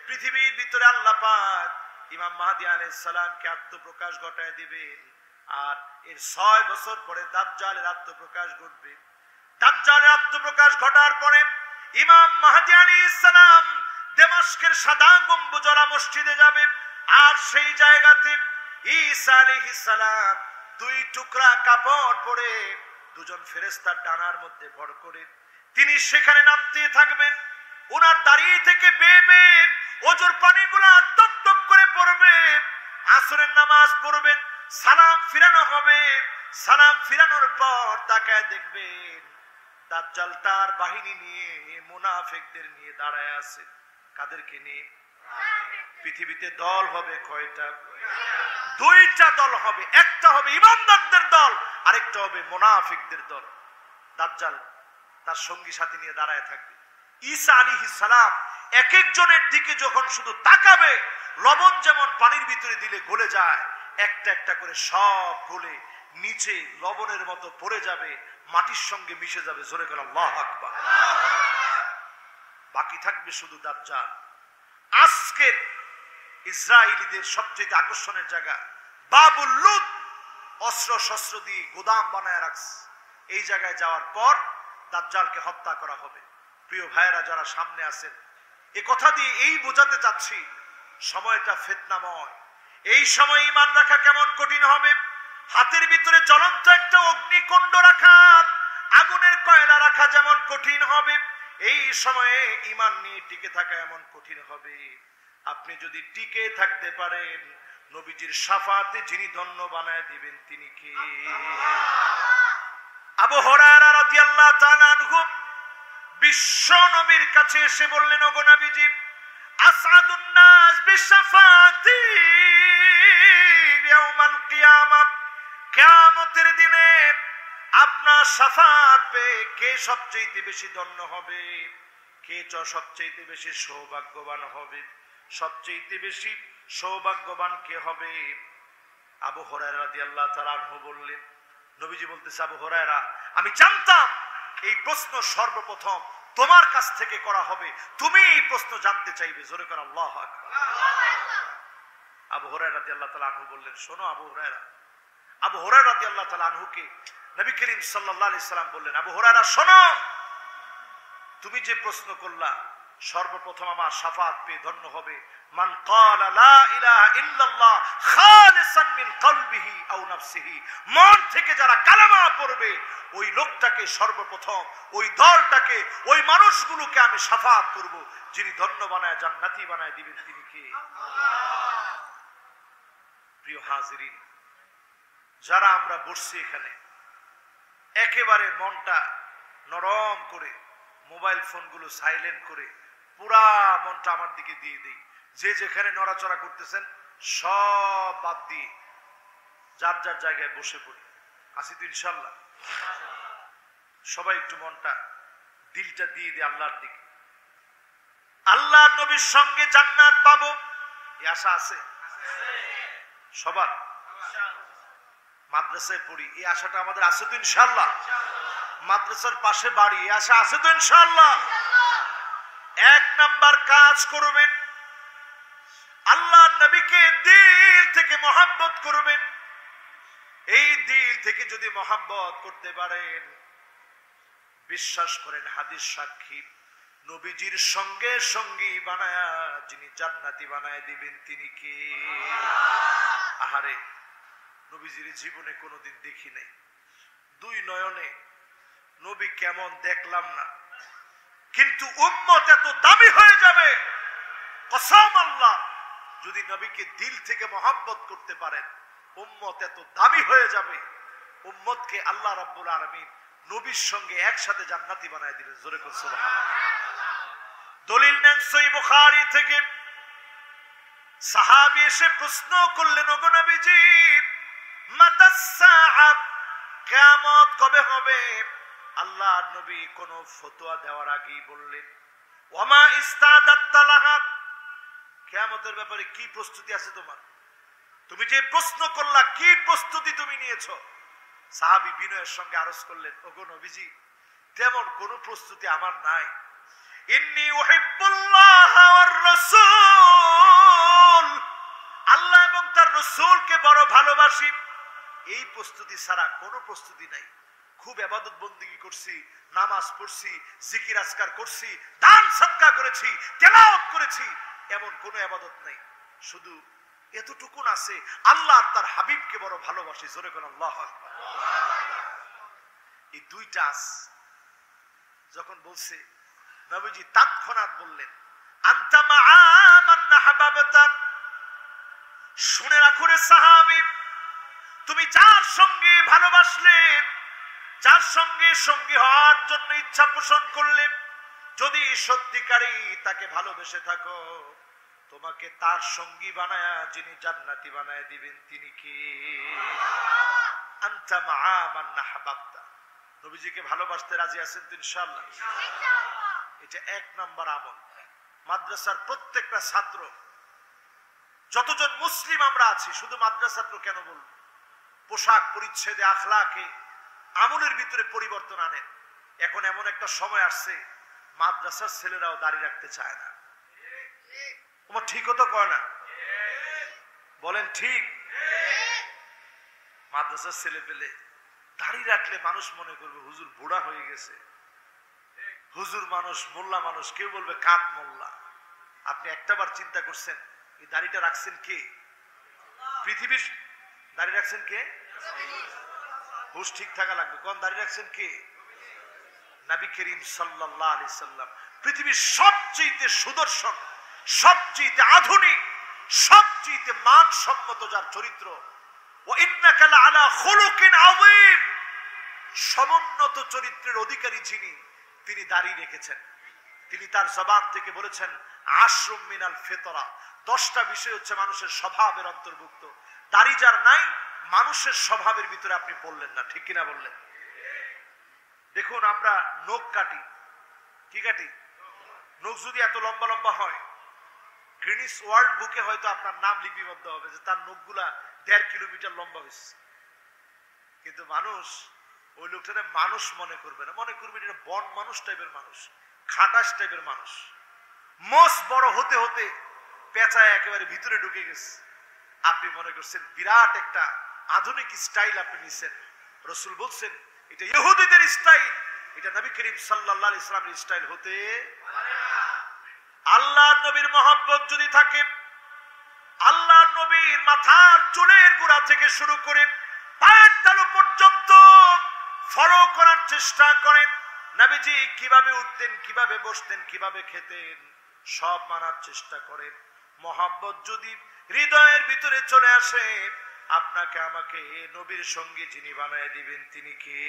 Speaker 1: পৃথিবীর ভিতরে আল্লাহ পাক ইমাম মাহদী আলাইহিস সালামকে আত্মপ্রকাশ ঘটায় দিবেন। আর এর 6 বছর পরে দাজ্জালের আত্মপ্রকাশ ঘটবে। দাজ্জালের আত্মপ্রকাশ ঘটার পরে ইমাম মাহদী আলাইহিস সালাম দামেস্কের সাদা গম্বুজওয়ালা মসজিদে যাবে। আর সেই জায়গাতে ঈসা আলাইহিস সালাম 2 টুকরা কাপড় পরে দুজন ফেরেশতার ডানার মধ্যে ভর করে তিনি সেখানে নামতে থাকবেন। ওনার দাঁড়িয়ে থেকে বেয়ে বেয়ে ওজোর পানিগুলা টপ করে পড়বে। আসরের নামাজ পড়বেন, সালাম ফিরানো হবে। সালাম ফিরানোর পর তাকায় দেখবেন দাজ্জাল তার বাহিনী নিয়ে মুনাফিকদের নিয়ে দাঁড়ায় আছে। কাদেরকে নিয়ে? পৃথিবীতে দল হবে কয়টা? 2টা দল হবে। একটা হবে ইমানদারদের দল, আরেকটা হবে মুনাফিকদের দল। দাজ্জাল তার সঙ্গী সাথী নিয়ে দাঁড়ায় থাকবে। ঈসা আলাইহিস সালাম এক একজনের দিকে যখন শুধু তাকাবে, লবণ যেমন পানির ভিতরে দিলে গলে যায়, একটা একটা করে সব গলে নিচে লবণের মতো পড়ে যাবে, মাটির সঙ্গে মিশে যাবে। জোরে করে আল্লাহু আকবার। বাকি থাকবে শুধু দাজ্জাল। আজকের ইসরায়েলিদের সবচেয়ে আকর্ষণের জায়গা বাবুল লুদ, অস্ত্র শস্ত্র দিয়ে গোদাম বানায় রাখছে। এই জায়গায় যাওয়ার পর দাজ্জালকে হত্যা করা হবে। প্রিয় ভাইয়েরা যারা সামনে আছেন, এ কথা দিয়ে এই বোঝাতে চাচ্ছি সময়টা ফিতনাময়। এই সময় ঈমান রাখা কেমন কঠিন হবে। হাতের ভিতরে জ্বলন্ত একটা অগ্নিকুণ্ড রাখা, আগুনের কয়লা রাখা যেমন কঠিন হবে, এই সময়ে ঈমান নিয়ে টিকে থাকা এমন কঠিন হবে। আপনি যদি টিকে থাকতে পারেন, নবীজির শাফাতে যিনি ধন্য বানায় দিবেন তিনি কে? আবু হুরায়রা রাদিয়াল্লাহু তাআলা আনহু বিশ্ব নবীর কাছে এসে বললেন, ওগো নবীজি, আসআদুন নাস বিশাফাতি ইয়াউমাল কিয়ামাহ, কিয়ামতের দিনে আপনার শাফাত পেয়ে কে সবচেয়ে বেশি ধন্য হবে? কে সবচেয়ে বেশি সৌভাগ্যবান হবে? সবচেয়ে বেশি সৌভাগ্যবান কে হবে? আবু হুরায়রা রাদিয়াল্লাহু তাআলা আনহু বললেন, নবীজি বলতেছে, আবু হুরায়রা, আমি জানতাম এই প্রশ্ন সর্বপ্রথম তোমার কাছ থেকে করা হবে, তুমি এই প্রশ্ন জানতে চাইবে। জোরে করে আল্লাহু আকবার। আবু হুরায়রা রাদিয়াল্লাহু তাআলা আনহু বললেন, শোনো আবু হুরায়রা। আবু হুরায়রা রাদিয়াল্লাহু তাআলা আনহুকে নবী করিম সাল্লাল্লাহু আলাইহি সাল্লাম বললেন, আবু হুরায়রা শোনো, তুমি যে প্রশ্ন করলা সর্বপ্রথম আমার শাফাত পেয়ে ধন্য হবে মান ক্বালা লা ইলাহা ইল্লাল্লাহ খালিসান মিন কলবিহি আও নাফসিহি, মন থেকে যারা কালেমা পড়বে ওই লোকটাকে সর্বপ্রথম, ওই দলটাকে, ওই মানুষগুলোকে আমি শাফাত করব। যিনি ধন্য বানায় জান্নাতি বানায় দিবেন তিনি কে? আল্লাহ। প্রিয় হাজিরিন, যারা আমরা বসছি এখানে একেবারে মনটা নরম করে, মোবাইল ফোনগুলো সাইলেন্ট করে পুরা মনটা আমার দিকে দিয়ে দিই। যে যেখানে নড়াচড়া করতেছেন সব বাদ দিয়ে যার যার জায়গায় বসে পড়ি। আসি তো ইনশাল্লাহ? সবাই একটু মনটা, দিলটা দিয়ে দিই আল্লাহর দিকে। আল্লাহর নবীর সঙ্গে জান্নাত পাবো এই আশা আছে সবার? মাদ্রাসায় পড়ি এই আশাটা আমাদের আছে তো ইনশাল্লাহ? মাদ্রাসার পাশে বাড়ি এই আশা আছে তো ইনশাল্লাহ? এক নাম্বার কাজ করবেন, আল্লাহর নবীকে দিল থেকে মহব্বত করবেন। এই দিল থেকে যদি মহব্বত করতে পারেন, বিশ্বাস করেন হাদিস সাক্ষী, নবীজির সঙ্গে সঙ্গী বানায়া যিনি জান্নাতি বানায় দিবেন তিনি কে? আহারে, নবীজির জীবনে কোনোদিন দেখি নাই, দুই নয়নে নবী কেমন দেখলাম না, কিন্তু উম্মত এত দামি হয়ে যাবে, কসম আল্লাহ, যদি নবীকে দিল থেকে মহব্বত করতে পারেন উম্মত এত দামি হয়ে যাবে, উম্মতকে আল্লাহ রাব্বুল আলামিন নবীর সঙ্গে একসাথে জান্নাতি বানায় দিবেন। জোরে করে সুবহানাল্লাহ। দলিল নেন সহিহ বুখারী থেকে, সাহাবী এসে প্রশ্ন করলেন, ওগো নবীজি, মাতাস সাআ, কিয়ামত কবে হবে? আল্লাহর নবী কোন ফতোয়া দেওয়ার আগেই বললেন, ওয়ামা ইস্তাদাত লাহা, কিয়ামতের ব্যাপারে কি প্রস্তুতি আছে তোমার? তুমি যে প্রশ্ন করলা কি প্রস্তুতি তুমি নিয়েছো? সাহাবী বিনয়ের সঙ্গে আরজ করলেন, ওগো নবীজি, তেমন কোন প্রস্তুতি আমার নাই। ইন্নী উহিব্বুল্লাহ ওয়ার রাসূল, আল্লাহ এবং তার রাসূলকে বড় ভালোবাসি, এই প্রস্তুতি ছাড়া কোনো প্রস্তুতি নাই। খুব ইবাদত বন্দেগী করছি, নামাজ পড়ছি, জিকির আজকার করছি, দান সদকা করেছি, তেলাওয়াত করেছি, এমন কোনো ইবাদত নাই। শুধু এতটুকু আছে, আল্লাহ আর তার হাবিবকে বড় ভালোবাসি। জোরে কোন আল্লাহু আকবার। এই দুইটা যখন বলছে, নবীজি তৎক্ষণাৎ বললেন, আনতা মাআ মান আহবাবতা, শুনে রাখো রে সাহাবী, তুমি যার সঙ্গে ভালোবাসলে, যার সঙ্গে সঙ্গী হওয়ার জন্য ইচ্ছা পোষণ করলে, যদি সত্যিকারই তাকে ভালোবেসে থাকো, তোমাকে তার সঙ্গী বানায়া যিনি জান্নাতি বানায় দিবেন তিনি কে? আনতা মাআ মান আহবাবতা। নবীজিকে ভালোবাসতে রাজি আছেন তো ইনশাআল্লাহ? এটা এক নাম্বার আমল। মাদ্রাসার প্রত্যেকটা ছাত্র, যতজন মুসলিম আমরা আছি, শুধু মাদ্রাসা ছাত্র কেন বলবো, পোশাক পরিচ্ছেদে, আখলাকে, আমলের ভিতরে পরিবর্তন আনেন। এখন এমন একটা সময় আসছে মাদ্রাসার ছেলেরাও দাড়ি রাখতে চায় না। তোমার ঠিক হতো কয় না? বলেন ঠিক? মাদ্রাসার ছেলে পেলে দাড়ি রাখলে মানুষ মনে করবে হুজুর বুড়া হয়ে গেছে, হুজুর মানুষ, মোল্লা মানুষ, কেউ বলবে কাক মোল্লা। আপনি একটাবার চিন্তা করছেন এই দাড়িটা রাখছেন কে? পৃথিবীর দাড়ি রাখছেন কে? হুশ ঠিক থাকা লাগবে। কোন দাড়ি রাখছেন কে? নবী করিম সাল্লাল্লাহু আলাইহি সাল্লাম, পৃথিবীর সবচেয়ে সুদর্শন, সবচেয়ে আধুনিক, সবচেয়ে মানসম্মত যার চরিত্র, ওয়া ইন্নাকা লাআলা খুলুকিন আযীম, সমুন্নত চরিত্রের অধিকারী যিনি, তিনি দাড়ি রেখেছেন। তিনি তার জবান থেকে বলেছেন, আশরুম মিনাল ফিতরা, 10টা বিষয় হচ্ছে মানুষের স্বভাবের অন্তর্ভুক্ত। দাড়ি যার নাই, মানুষের স্বভাবের ভিতরে আপনি পড়লেন না। ঠিক কিনা বললেন? দেখুন, আমরা নখ কাটি, কি কাটি? নখ যদি এত লম্বা লম্বা হয়, গ্রিনিস ওয়ার্ল্ড বুকে হয়তো আপনার নাম লিপিবদ্ধ হবে যে তার নখগুলা 1.5 কিলোমিটার লম্বা হয়েছে। কিন্তু মানুষ ওই লোকটারে মানুষ মনে করবে না, মনে করবে এটা বন মানুষ টাইপের মানুষ, খাটাস টাইপের মানুষ। মোষ বড় হতে হতে পেঁচায় একেবারে ভিতরে ঢুকে গেছে। আপনি মনে করছেন বিরাট একটা আধুনিক স্টাইল আপনি নিছেন। রাসূল বলছেন এটা ইহুদিদের স্টাইল, এটা নবী করিম সাল্লাল্লাহু আলাইহি ওয়াসাল্লামের স্টাইল হতে পারে না। আল্লাহর নবীর মহব্বত যদি থাকে, আল্লাহর নবীর মাথার চুলের গোড়া থেকে শুরু করে পায়ের তালু পর্যন্ত ফলো করার চেষ্টা করেন। নবীজি কিভাবে উঠতেন, কিভাবে বসতেন, কিভাবে খেতেন, সব মানার চেষ্টা করেন। মহব্বত যদি হৃদয়ের ভিতরে চলে আসে, আপনাকে আমাকে নবীর সঙ্গে যিনি বানায় দিবেন তিনি কে?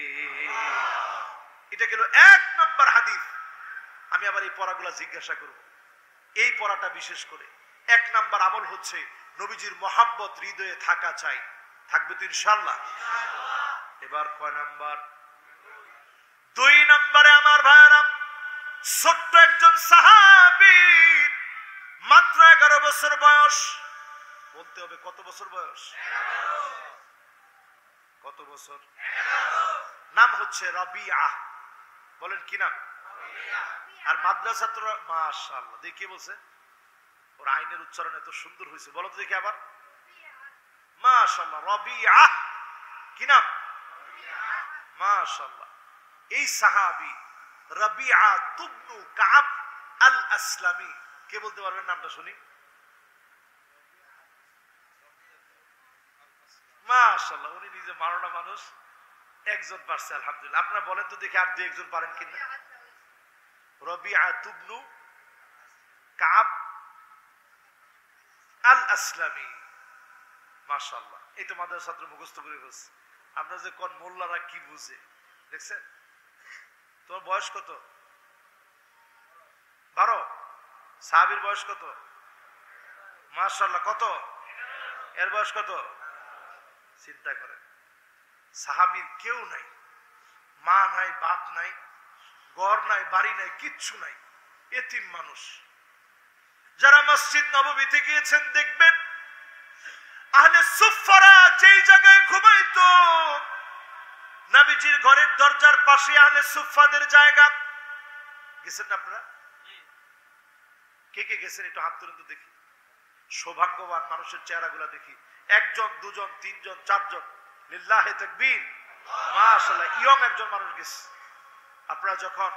Speaker 1: এটা গেল 1 নম্বর হাদিস। আমি আবার এই পড়াগুলা জিজ্ঞাসা করব। এই পড়াটা বিশেষ করে 1 নম্বর আমল হচ্ছে নবীজির মহব্বত হৃদয়ে থাকা চাই। থাকবে তো ইনশাআল্লাহ? এবার কয় নাম্বার? 2 নম্বরে আমার ভাইরা, ছোট্ট একজন সাহাবী, মাত্র 11 বছর বয়স। বলতে হবে কত বছর বয়স? কত বছর? নাম হচ্ছে রাবিআ। বলেন কি নাম? আর মাদ্রাসা তো মাশাআল্লাহ, দেখি কি বলছে? ওর আইনের উচ্চারণ এত সুন্দর হয়েছে। বলো তো দেখি আবার। মাশাআল্লাহ, রাবিআ। কি নাম? মাশাআল্লাহ। এই সাহাবী রাবিআ ইবনে কাব আল আসলামী, কে বলতে পারবেন নামটা শুনি? মাশাআল্লাহ, উনি নিজে 12টা মানুষ, একজন পারছে আলহামদুলিল্লাহ। আপনারা বলেন তো দেখি আর 2-1 পারেন কিনা। রাবিআ ইবনে কাব আল আসলামী, মাশাআল্লাহ। এই তো মাদ্রাসা ছাত্র মুখস্থ করে বলছে। আপনারা যে কোন মোল্লারা কি বুঝে দেখছেন? তোমার বয়স কত? 12। সাহাবীর বয়স কত? মাশাআল্লাহ। কত? এর বয়স কত? চিন্তা করেন, সাহাবীর কেউ নাই, মা নাই, বাপ নাই, ঘর নাই, বাড়ি নাই, কিচ্ছু নাই, এতিম মানুষ। যারা মসজিদ নববীতে গিয়েছেন দেখবেন আহলে সুফফারা যেই জায়গায় ঘুমাইতো, নবীজির ঘরের দরজার পাশে আহলে সুফফাদের জায়গা। গেছেন না আপনারা? কে কে গেছেন একটু হাত তুলুন তো দেখি। সৌভাগ্যবান মানুষের চেহারাগুলা দেখি। 1 জন, 2 জন, 3 জন, 4 জন। লিল্লাহি তাকবীর। মাশাআল্লাহ, ইয়ং একজন মানুষ গেছে। আপনারা যখন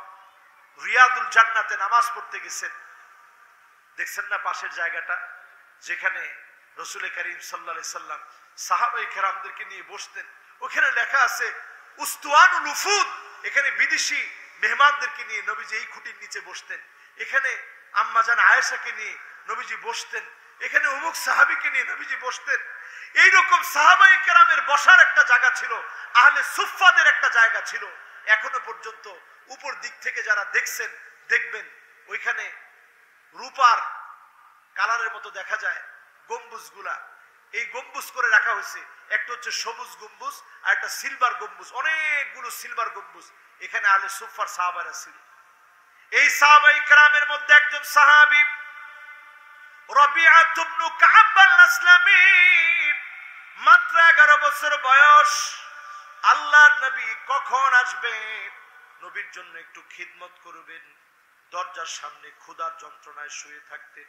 Speaker 1: রিয়াদুল জান্নাতে নামাজ পড়তে গেছেন, দেখছেন না পাশের জায়গাটা যেখানে রাসূল করিম সাল্লাল্লাহু আলাইহি সাল্লাম সাহাবায়ে কেরামদেরকে নিয়ে বসতেন? ওখানে লেখা আছে উস্তুয়ানুল উফুদ। এখানে বিদেশি মেহমানদেরকে নিয়ে নবীজি এই খুঁটির নিচে বসতেন। এখানে আম্মাজান আয়েশাকে নিয়ে নবীজি বসতেন। এখানে অমুক সাহাবীকে নিয়ে নবীজি বসতেন। এইরকম সাহাবায়ে কেরামের বসার একটা জায়গা ছিল, আহলে সুফফাদের একটা জায়গা ছিল। এখনো পর্যন্ত উপর দিক থেকে যারা দেখছেন দেখবেন ওইখানে রূপার কালারের মতো দেখা যায় গম্বুজগুলা। এই গম্বুজ করে রাখা হয়েছে। একটা হচ্ছে সবুজ গম্বুজ আর একটা সিলভার গম্বুজ, অনেকগুলো সিলভার গম্বুজ। এখানে আহলে সুফফার সাহাবারা ছিল। এই সাহাবায়ে কেরামের মধ্যে একজন সাহাবী রাবিআ ইবনে কাব আল আসলামী, মাত্র 11 বছর বয়স। আল্লাহর নবী কখন আসবেন, নবীর জন্য একটু খিদমত করবেন, দরজার সামনে ক্ষুধার যন্ত্রণায় শুয়ে থাকতেন।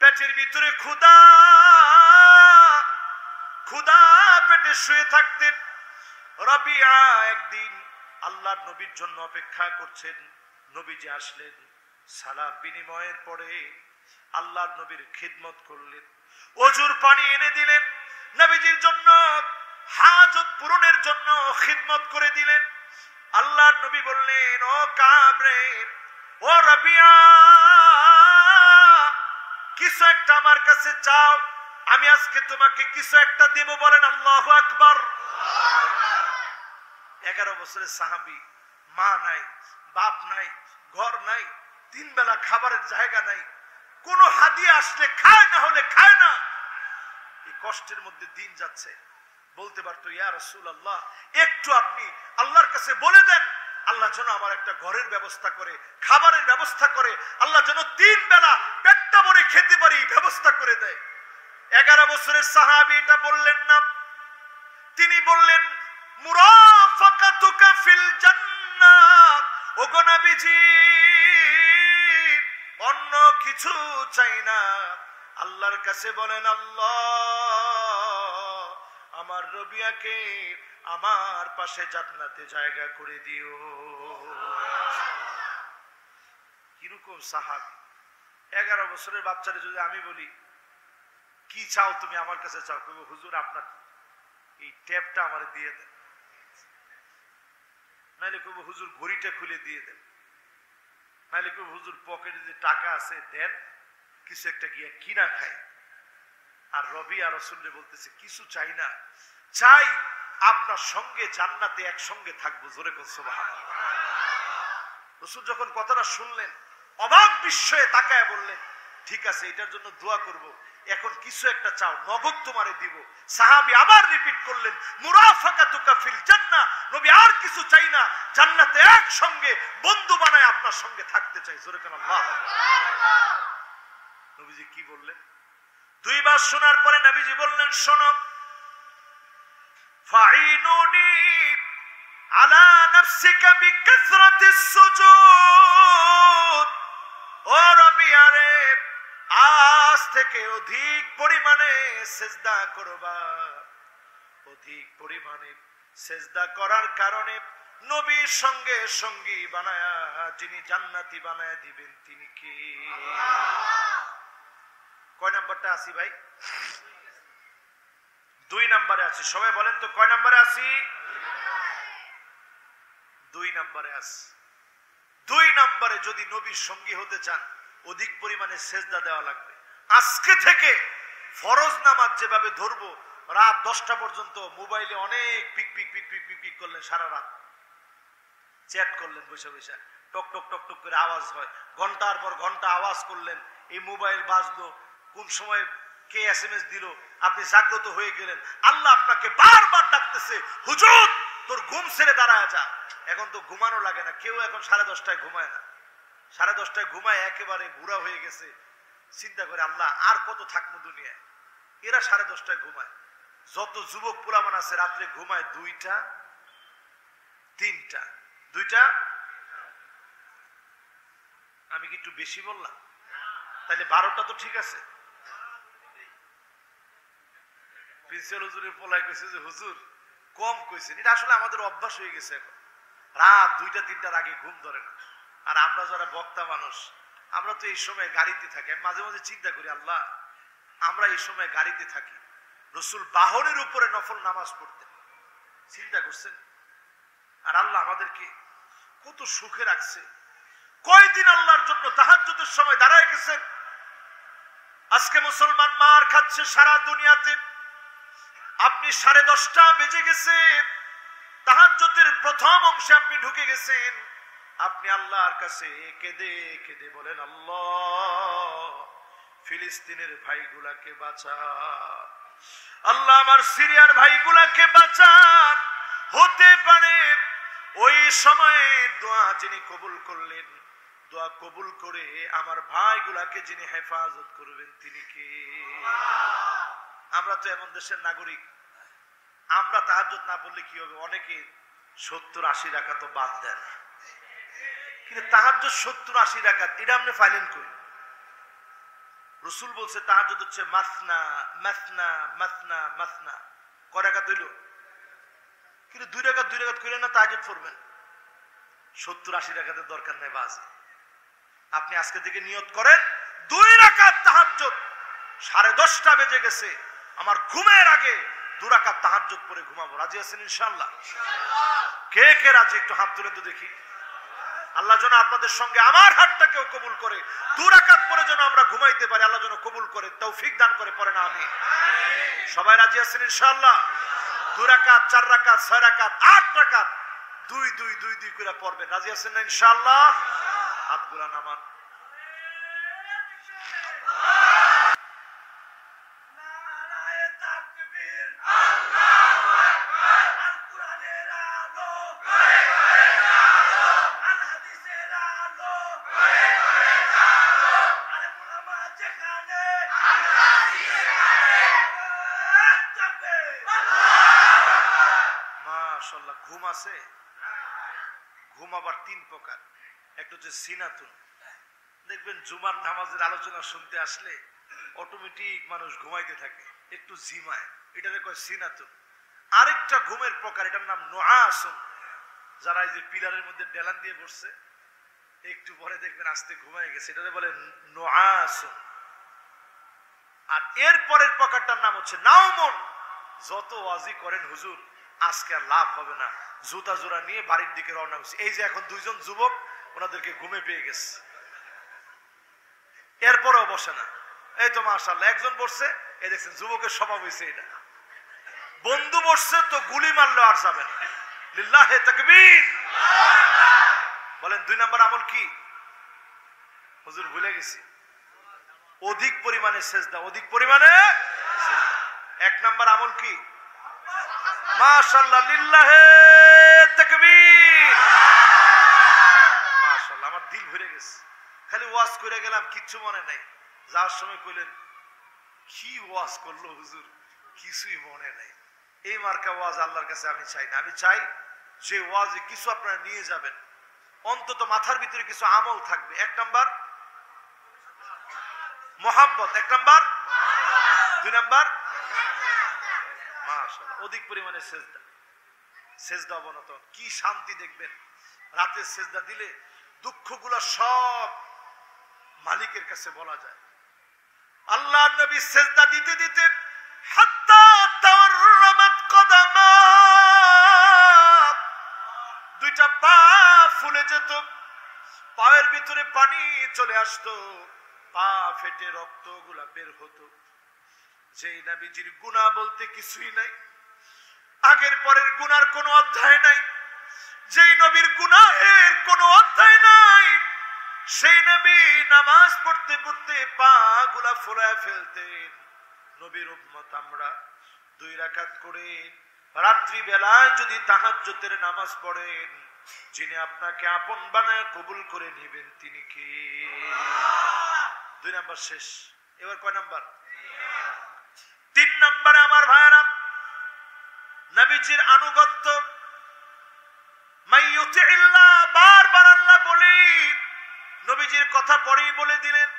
Speaker 1: পেটের ভিতরে ক্ষুধা, ক্ষুধা পেটে শুয়ে থাকতেন। রাবিআ একদিন আল্লাহর নবীর জন্য অপেক্ষা করছেন। নবীজি আসলেন, সালাম বিনিময়ের পরে আল্লাহর নবীর খিদমত করলেন, ওজুর পানি এনে দিলেন, নবীজির জন্য হাজত পূরণের জন্য খিদমত করে দিলেন। আল্লাহর নবী বললেন, ও কাব রে, ও রাবিআ, কিছু একটা আমার কাছে চাও, আমি আজকে তোমাকে কিছু একটা দেব। বলেন আল্লাহু আকবার। 11 বছরের সাহাবী, মা নাই, বাপ নাই, ঘর নাই, 3 বেলা খাবারের জায়গা নাই, কোন হাদিয়া আসলে খায়, না হলে খায় না। এই কষ্টের মধ্যে দিন যাচ্ছে। বলতে পারতো, ইয়া রাসূলুল্লাহ, একটু আপনি আল্লাহর কাছে বলে দেন, আল্লাহ যেন আমার একটা ঘরের ব্যবস্থা করে, খাবারের ব্যবস্থা করে, আল্লাহ যেন 3 বেলা পেটটা ভরে খেতে পারি, ব্যবস্থা করে দেয়। 11 বছরের সাহাবী এটা বললেন না। তিনি বললেন, মুরাফাকাতুকা ফিল জান্নাহ। ওগো নবীজি, অন্য কিছু চাই না, আল্লাহর কাছে বলেন, আল্লাহ আমার রাবিআকে আমার পাশে জান্নাতে জায়গা করে দিও। কিরকম সাহাবী! 11 বছরের বাচ্চারে যদি আমি বলি কি চাও তুমি আমার কাছে চাও, কইবো হুজুর আপনার এই ট্যাপটা আমারে দিয়ে দেন, নাইলে কইবো হুজুর ঘড়িটা খুলে দিয়ে দেন, নাইলে কইবো হুজুর পকেটে যে টাকা আছে দেন, কিছু একটা গিয়া কিনা খাই। আর রবি আর রাসূল বলতেছে কিছু চাই না, চাই আপনার সঙ্গে জান্নাতে একসঙ্গে থাকবো। জোরে কোন সুবহানাল্লাহ। রাসূল যখন কথাটা শুনলেন অবাক বিস্ময়ে তাকায় বললেন, ঠিক আছে এটার জন্য দোয়া করব, এখন কিছু একটা চাও, নগদ তোমারে দিব। সাহাবী আবার রিপিট করলেন, মুরাফাকাতুকা ফিল জান্নাহ, নবী আর কিছু চাই না, জান্নাতে একসঙ্গে বন্ধু বানায় আপনার সঙ্গে থাকতে চাই। জোরে কোন আল্লাহু আকবার। নবীজি কি বললেন? দুইবার শোনার পরে নবীজি বললেন, শোনো, ফাইনুনি আলা নাফসিকা বিকাসরাতিস সুজুদ। ও রবি আরে আজ থেকে অধিক পরিমাণে সিজদা করবা। অধিক পরিমাণে সিজদা করার কারণে নবীর সঙ্গে সঙ্গী বানায়া যিনি জান্নাতি বানায়া দিবেন তিনি কে? কয় নাম্বারটা আছি ভাই? 2 নম্বরে আছি। সবাই বলেন তো কয় নম্বরে আছি? 2 নম্বরে আছি। 2 নম্বরে যদি নবীর সঙ্গী হতে চান অধিক পরিমাণে সেজদা দেওয়া লাগবে। আজকে থেকে ফরজ নামাজ যেভাবে ধরবো, রাত 10টা পর্যন্ত মোবাইলে অনেক পিক পিক পিক পিক পিক পিক করলেন, সারা রাত চ্যাট করলেন, বসে বসে টক টক টক টক করে আওয়াজ হয়, ঘন্টার পর ঘন্টা আওয়াজ করলেন, এই মোবাইল বাজলো, কোন সময় কে এসএমএস দিল, আপনি জাগ্রত হয়ে গেলেন। আল্লাহ আপনাকে বারবার ডাকতেছে, হুজুর তোর ঘুম ছেড়ে দাঁড়ায় যা। এখন তো ঘুমানো লাগে না, কেউ এখন 10:30টায় ঘুমায় না। 10:30টায় ঘুমায় একেবারে বুড়া হয়ে গেছে, চিন্তা করে আল্লাহ আর কত থাকবো দুনিয়ায়। এরা 10:30টায় ঘুমায়। যত যুবক পোলাপান আছে রাত্রে ঘুমায় 2টা 3টা 2টা। আমি কি একটু বেশি বললাম? তাহলে 12টা তো ঠিক আছে। প্রিন্সিপাল হুজুরের পোলায় কইছে যে হুজুর কম কইছেন। এটা আসলে আমাদের অভ্যাস হয়ে গেছে, এখন রাত 2টা 3টার আগে ঘুম ধরে না। আর আমরা যারা বক্তা মানুষ, আমরা তো এই সময় গাড়িতে থাকি। আমি মাঝে মাঝে চিন্তা করি, আল্লাহ আমরা এই সময় গাড়িতে থাকি, রাসূল বাহনের উপরে নফল নামাজ পড়তেন, চিন্তা করছেন? আর আল্লাহ আমাদেরকে কত সুখে রাখছে। কয়দিন আল্লাহর জন্য তাহাজ্জুদের সময় দাঁড়ায় গেছেন। আজকে মুসলমান মার খাচ্ছে সারা দুনিয়াতে। আপনি 10:30টা বেজে গেছে, তাহাজ্জুদের প্রথম অংশে আপনি ঢুকে গেছেন। আপনি আল্লাহর কাছে কেঁদে কেঁদে বলেন, আল্লাহ ফিলিস্তিনের ভাইগুলাকে বাঁচান, আল্লাহ আমার সিরিয়ার ভাইগুলাকে বাঁচান। হতে পারে ওই সময়ে দোয়া যিনি কবুল করলেন, দোয়া কবুল করে আমার ভাইগুলাকে যিনি হেফাজত করবেন তিনি কে? আমরা তো এমন দেশের নাগরিক, আমরা তাহাজ্জুদ না পড়লে কি হবে? অনেকে 70-80 রাকাত বাদ দেন, কিন্তু তাহাজ্জুদ 70-80 রাকাত এটা আপনি ফাইলেন কই? রাসূল বলছে তাহাজ্জুদ হচ্ছে মাসনা মাসনা মাসনা মাসনা। কয় রাকাত হইল? কিন্তু 2 রাকাত 2 রাকাত কইলেন না তাহাজ্জুদ পড়বেন। 70-80 রাকাতের দরকার নাই বাস। আপনি আজকে থেকে নিয়ত করেন 2 রাকাত তাহাজ্জুদ। 10:30টা বেজে গেছে, আমার ঘুমের আগে 2 রাকাত তাহাজ্জুদ পড়ে ঘুমাবো। রাজি আছেন ইনশাআল্লাহ? কে কে রাজি? একটু হাত তুলে তো দেখি। আল্লাহ যেন আপনাদের সঙ্গে আমার হাতটাকেও কবুল করে 2 রাকাত পরে যেন আমরা ঘুমাইতে পারি। আল্লাহ যেন কবুল করে, তৌফিক দান করে, পড়ে না আমিন। সবাই রাজি আছেন ইনশাআল্লাহ? 2 রাকাত 4 রাকাত 6 রাকাত 8 রাকাত 2 2 2 2 করে পড়বেন। রাজি আছেন না ইনশাআল্লাহ? হাতগুলা নামান। ঘুম আছে? ঘুম আবার 3 প্রকার। একটা হচ্ছে সিনাতুন। দেখবেন জুমার নামাজের আলোচনা শুনতে আসলে অটোমেটিক মানুষ ঘুমাইতে থাকে, একটু ঝিমায়, এটাকে কয় সিনাতুন। আরেকটা ঘুমের প্রকার, এটার নাম নুআসুন। যারা এই যে পিলারের মধ্যে ডেলান দিয়ে বসছে, একটু পরে দেখবেন আস্তে ঘুমায় গেছে, এটাকে বলে নুআস। আর এর পরের প্রকারটার নাম হচ্ছে নাওমন। যত ওয়াজি করেন হুজুর আজকে আর লাভ হবে না, জুতা জোড়া নিয়ে বাড়ির দিকে রওনা হচ্ছে। এই যে এখন দুইজন যুবক ওনাদেরকে ঘুমে পেয়ে গেছে, এরপরেও বসে না। এই তো মাশাআল্লাহ একজন বসছে, এই দেখছেন যুবকের স্বভাব হয়েছে এটা। বন্ধু বসছে তো গুলি মারলেও আর যাবে না। লিল্লাহে তাকবীর। বলেন 2 নম্বর আমল কি? হুজুর ভুলে গেছি। অধিক পরিমাণে সেজদা, অধিক পরিমাণে। 1 নম্বর আমল কি? মাশাআল্লাহ, লিল্লাহে তাকবীর। মাশাআল্লাহ, আমার দিল ভরে গেছে। খালি ওয়াজ করে গেলাম, কিচ্ছু মনে নাই। যাওয়ার সময় কইলেন কি ওয়াজ করলো হুজুর, কিছুই মনে নাই। এই মার্কা ওয়াজ আল্লাহর কাছে আমি চাই না। আমি চাই যে ওয়াজে কিছু আপনারা নিয়ে যাবেন, অন্তত মাথার ভিতরে কিছু আমল থাকবে। 1 নাম্বার মোহাব্বত, 1 নাম্বার। 2 নাম্বার মাশাআল্লাহ অধিক পরিমাণে সেজদা। সেজদা অবনত কি শান্তি দেখবেন। রাতে সেজদা দিলে দুঃখগুলো সব মালিকের কাছে বলা যায়। আল্লাহ নবী সেজদা দিতে দিতে হাত্তা তাওয়াররামাত কদামা, 2টা পা ফুলে যেত, পায়ের ভিতরে পানি চলে আসতো, পা ফেটে রক্তগুলা বের হতো। যেই নবীজির গুনাহ বলতে কিছুই নাই, আগের পরের গুনার কোনো অধ্যায় নাই, যেই নবীর গুনাহের কোনো অধ্যায় নাই, সেই নবী নামাজ পড়তে পড়তে পা গুলা ফুলায় ফেলতেন। নবীর উম্মত আমরা 2 রাকাত করে রাত্রি বেলায় যদি তাহাজ্জুদের নামাজ পড়েন, যিনি আপনাকে আপন বানায় কবুল করে নেবেন তিনি কে? 2 নাম্বার শেষ। এবার কয় নাম্বার? 3 নাম্বারে আমার ভাইরা নবীজির আনুগত্য। মাইয়ুতিল্লাহ, বারবার আল্লাহ বলি, নবীজির কথা পরেই বলে দিলেন।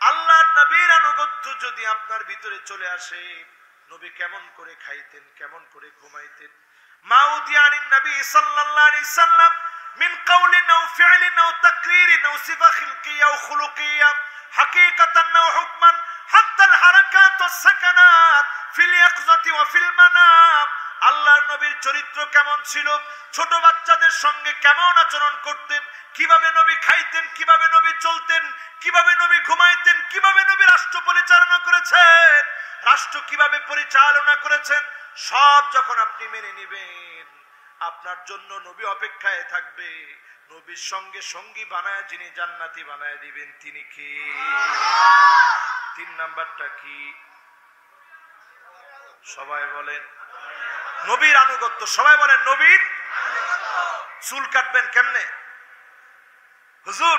Speaker 1: আল্লাহর নবীর আনুগত্য যদি আপনার ভিতরে চলে আসে, নবী কেমন করে খাইতেন, কেমন করে ঘুমাইতেন। মাউদিয়ানিন নবী সাল্লাল্লাহু আলাইহি সাল্লাম মিন কাউলিন আও ফি'লিন আও তাকরিরিন আও সিফা খিলকিয়া আও খুলুকিয়া হাকীকাতান আও হুকমান হাত্তা আল হারাকাত ওয়াস সাকানাত ফিল ইয়াকযাতি ওয়া ফিল মানাম। আল্লাহর নবীর চরিত্র কেমন ছিল, ছোট বাচ্চাদের সঙ্গে কেমন আচরণ করতেন, কিভাবে নবী খাইতেন, কিভাবে নবী চলতেন, কিভাবে নবী ঘুমাইতেন, কিভাবে নবী রাষ্ট্র পরিচালনা করেছেন, রাষ্ট্র কিভাবে পরিচালনা করেছেন, সব যখন আপনি মেনে নেবেন, আপনার জন্য নবী অপেক্ষায় থাকবে। নবীর সঙ্গে সঙ্গী বানায় যিনি জান্নাতি বানায় দিবেন তিনি কি? 3 নাম্বারটা কি? সবাই বলেন নবীর আনুগত্য। সবাই বলেন নবীর। চুল কাটবেন কেমনে? হুজুর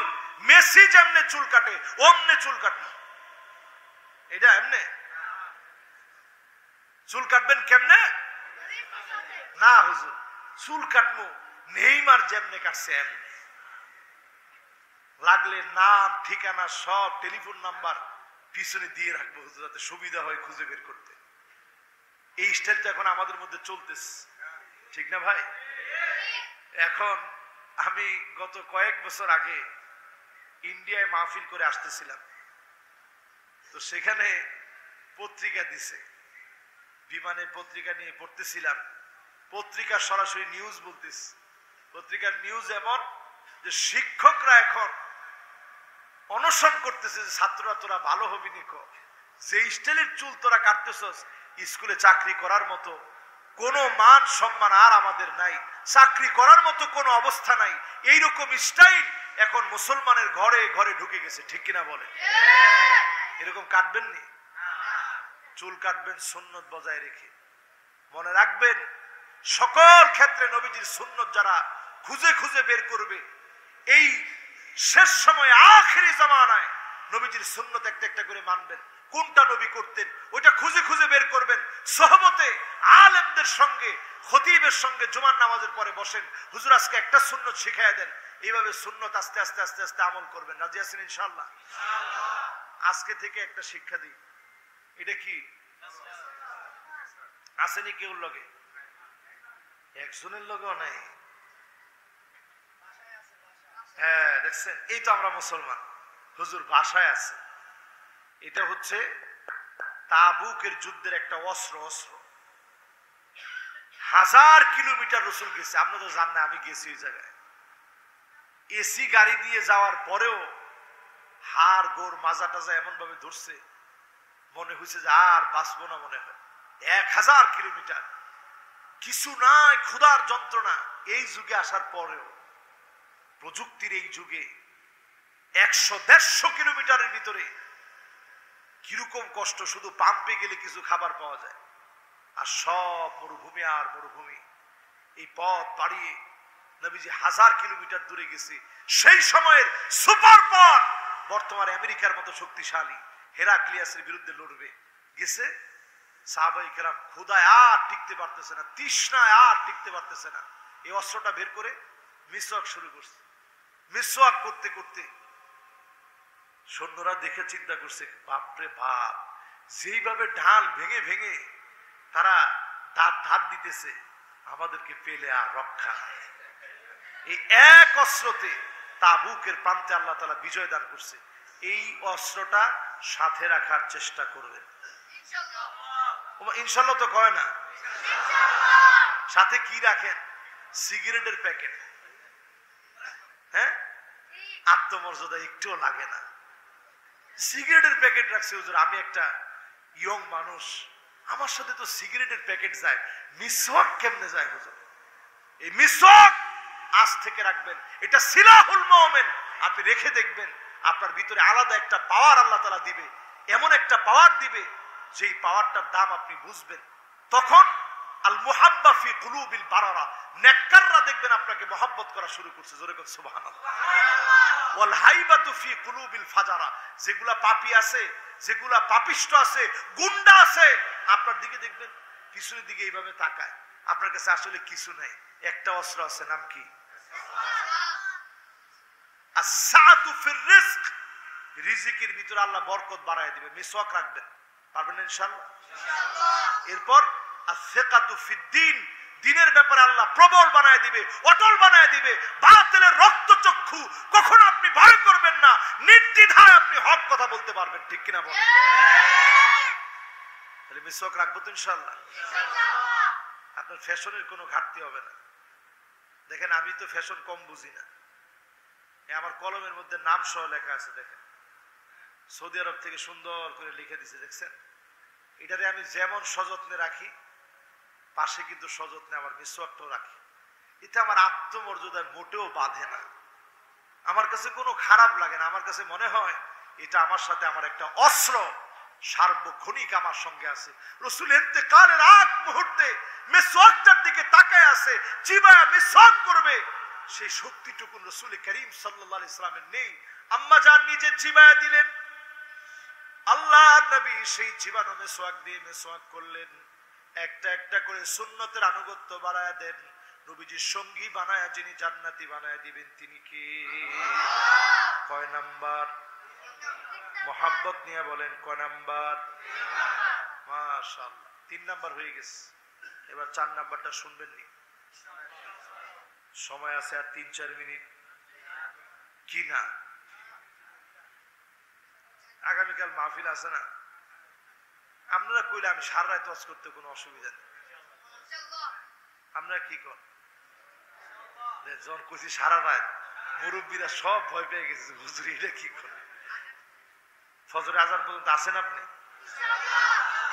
Speaker 1: মেসি যেমনে চুল কাটে অমনে চুল কাটবেন, এটা এমনে। চুল কাটবেন কেমনে? না হুজুর চুল কাটবো নেইমার যেমনে কাটছে এমনে। লাগলে নাম ঠিকানা সব টেলিফোন নাম্বার পিছনে দিয়ে রাখবো হুজুর, যাতে সুবিধা হয় খুঁজে বের করতে। এই স্টাইলটা এখন আমাদের মধ্যে চলতেছে, ঠিক না ভাই? এখন আমি গত কয়েক বছর আগে ইন্ডিয়ায় মাহফিল করে আসতেছিলাম, তো সেখানে পত্রিকা দিছে, বিমানে পত্রিকা নিয়ে পড়তেছিলাম। পত্রিকা সরাসরি নিউজ বলতেছে। পত্রিকার নিউজ এমন যে শিক্ষকরা এখন অনশন করতেছে যে ছাত্ররা তোরা ভালো হবি নি, যে স্টাইলের চুল তোরা কাটতেছস, স্কুলে চাকরি করার মতো কোনো মান সম্মান আর আমাদের নাই, চাকরি করার মতো কোনো অবস্থা নাই। এইরকম স্টাইল এখন মুসলমানের ঘরে ঘরে ঢুকে গেছে, ঠিক কিনা বলে? এরকম কাটবেন নি? চুল কাটবেন সুন্নত বজায় রেখে। মনে রাখবেন সকল ক্ষেত্রে নবীজির সুন্নত যারা খুঁজে খুঁজে বের করবে, এই শেষ সময় আখিরি জামানায় নবীজির সুন্নত একটা একটা করে মানবেন। কোনটা নবী করতেন ওইটা খুঁজে খুঁজে বের করবেন। সহবতে আলেমদের সঙ্গে খতিবের সঙ্গে জুমার নামাজের পরে বসেন, হুজুর আজকে একটা সুন্নত শিখাইয়া দেন। এইভাবে সুন্নত আস্তে আস্তে আস্তে আস্তে আমল করবেন। রাজি আছেন ইনশাআল্লাহ? আজকে থেকে একটা শিক্ষা দিই। এটা কি আসেনি কেউ লগে? একজনের লগেও নাই। হ্যাঁ দেখছেন, এই তো আমরা মুসলমান। হুজুর ভাষায় আছে, এটা হচ্ছে তাবুকের যুদ্ধের একটা অস্ত্র। 1000 কিলোমিটার রসুল গেছে, আপনারা তো জান না, আমি গেছি ওই জায়গায়। এসি গাড়ি দিয়ে যাওয়ার পরেও হাড় গোড় মাজা টাজা এমন ভাবে ধরছে, মনে হয়েছে যে আর বাঁচবো না মনে হয়। 1000 কিলোমিটার, কিছু নাই, ক্ষুধার যন্ত্রণা। এই যুগে আসার পরেও, প্রযুক্তির এই যুগে 100-150 কিলোমিটারের ভিতরে কিরকম কষ্ট, শুধু পাম্পে গেলে কিছু খাবার পাওয়া যায়, আর সব মরুভূমি আর মরুভূমি। এই পথ পাড়িয়ে নবীজি 1000 কিলোমিটার দূরে গেছে। সেই সময়ের সুপার পাওয়ার, বর্তমানে আমেরিকার মতো শক্তিশালী হেরাক্লিয়াসের বিরুদ্ধে লড়বে গেছে। সাহাবায়ে কেরাম ক্ষুধায় আর টিকতে পারতেছে না, তৃষ্ণায় আর টিকতে পারতেছে না। এই অস্ত্রটা বের করে মিসওয়াক শুরু করছে। মিসওয়াক করতে করতে সৈন্যরা দেখে চিন্তা করছে, বাপরে বাপ, যেইভাবে ঢাল ভেঙে ভেঙে তারা দাঁত ধার দিতেছে, আমাদেরকে পেলে আর রক্ষা নাই। এই এক অস্ত্রতে তাবুকের প্রান্তে আল্লাহ তাআলা বিজয় দান করছে। এই অস্ত্রটা সাথে রাখার চেষ্টা করবেন ইনশাল্লাহ। তো কয় না, সাথে কি রাখেন? সিগারেটের প্যাকেট। হ্যাঁ, আত্মমর্যাদা একটুও লাগে না, সিগারেটের প্যাকেট রাখছে। হুজুর আমি একটা ইয়ং মানুষ, আমার সাথে তো সিগারেটের প্যাকেট যায়, মিসওয়াক কেমনে যায়? হুজুর এই মিসওয়াক আজ থেকে রাখবেন, এটা সিলাহুল মুমিন। আপনি রেখে দেখবেন আপনার ভিতরে আলাদা একটা পাওয়ার আল্লাহ তাআলা দিবে, এমন একটা পাওয়ার দিবে যেই পাওয়ারটার দাম আপনি বুঝবেন। তখন আল মুহাব্বা ফি কুলুবিল বারারা, নেককাররা দেখবেন আপনাকে মহব্বত করা শুরু করছে। জোরে বলুন সুবহানাল্লাহ। ওয়াল হাইবাতু ফি কুলুবিল ফাজারা, যেগুলা পাপী আছে, যেগুলা পাপিষ্ট আছে, গুন্ডা আছে, আপনার দিকে দেখবেন পিছনের দিকে এইভাবে তাকায়, আপনার কাছে আসলে কিছু নাই, একটা অস্ত্র আছে, নাম কি? আস-সাআতু ফির রিজক, রিজিকের ভিতরে আল্লাহ বরকত বাড়ায় দিবে। মিসওয়াক রাখবেন, পারবেন না ইনশাআল্লাহ? এরপর আস-সিকাতু ফিদ-দ্বীন, দ্বীনের ব্যাপারে আল্লাহ প্রবল বানায় দিবে, অটল বানায় দিবে। বাতিলের রক্তচক্ষু কখনো আপনি ভয় করবেন না, নির্দ্বিধায় আপনি হক কথা বলতে পারবেন। ঠিক কিনা বলেন? তাহলে মিসওয়াক রাখবো তো ইনশাআল্লাহ। আপনার ফ্যাশনের কোনো ঘাটতি হবে না। দেখেন আমি তো ফ্যাশন কম বুঝি না, আমার কলমের মধ্যে নাম সহ লেখা আছে, দেখেন সৌদি আরব থেকে সুন্দর করে লিখে দিছে, দেখছেন? এটারে আমি যেমন সযত্নে রাখি, পাশে কিন্তু সযত্নে আমার মিসওয়াকটাও রাখি। এটা আমার আত্মমর্যাদায় মোটেও বাধে না, আমার কাছে কোনো খারাপ লাগে না। আমার কাছে মনে হয় এটা আমার সাথে আমার একটা অস্ত্র, সার্বক্ষণিক আমার সঙ্গে আছে। রাসূল ইন্তেকালের আগ মুহূর্তে মিসওয়াকটার দিকে তাকায় আছে, চিবায়া মিসওয়াক করবে, সেই শক্তিটুকু রাসূল করিম সাল্লাল্লাহু আলাইহি সাল্লামের নেই। আম্মা জান নিজে চিবায়া দিলেন, আল্লাহর নবী সেই চিবানো মিসওয়াক দিয়ে মিসওয়াক করলেন। একটা একটা করে সুন্নতের আনুগত্য বাড়ায়া দেন। নবীজির সঙ্গী বানায়া যিনি জান্নাতি বানায়া দিবেন তিনি কে? কয় নাম্বার? মোহাব্বত নিয়ে বলেন, কয় নাম্বার? মাশাআল্লাহ, 3 নাম্বার হয়ে গেছে। এবার 4 নাম্বারটা শুনবেন নি? সময় আছে আর 3-4 মিনিট কি না? আগামীকাল মাহফিল আছে না? আপনারা কইলে আমি সারা রাত ওয়াজ করতে কোনো অসুবিধা নেই। আপনারা কি করেন? যখন কইছি সারা রাত, মুরব্বীরা সব ভয় পেয়ে গেছে, হুজুর এটা কি করে? ফজরের আজান পর্যন্ত আছেন আপনি?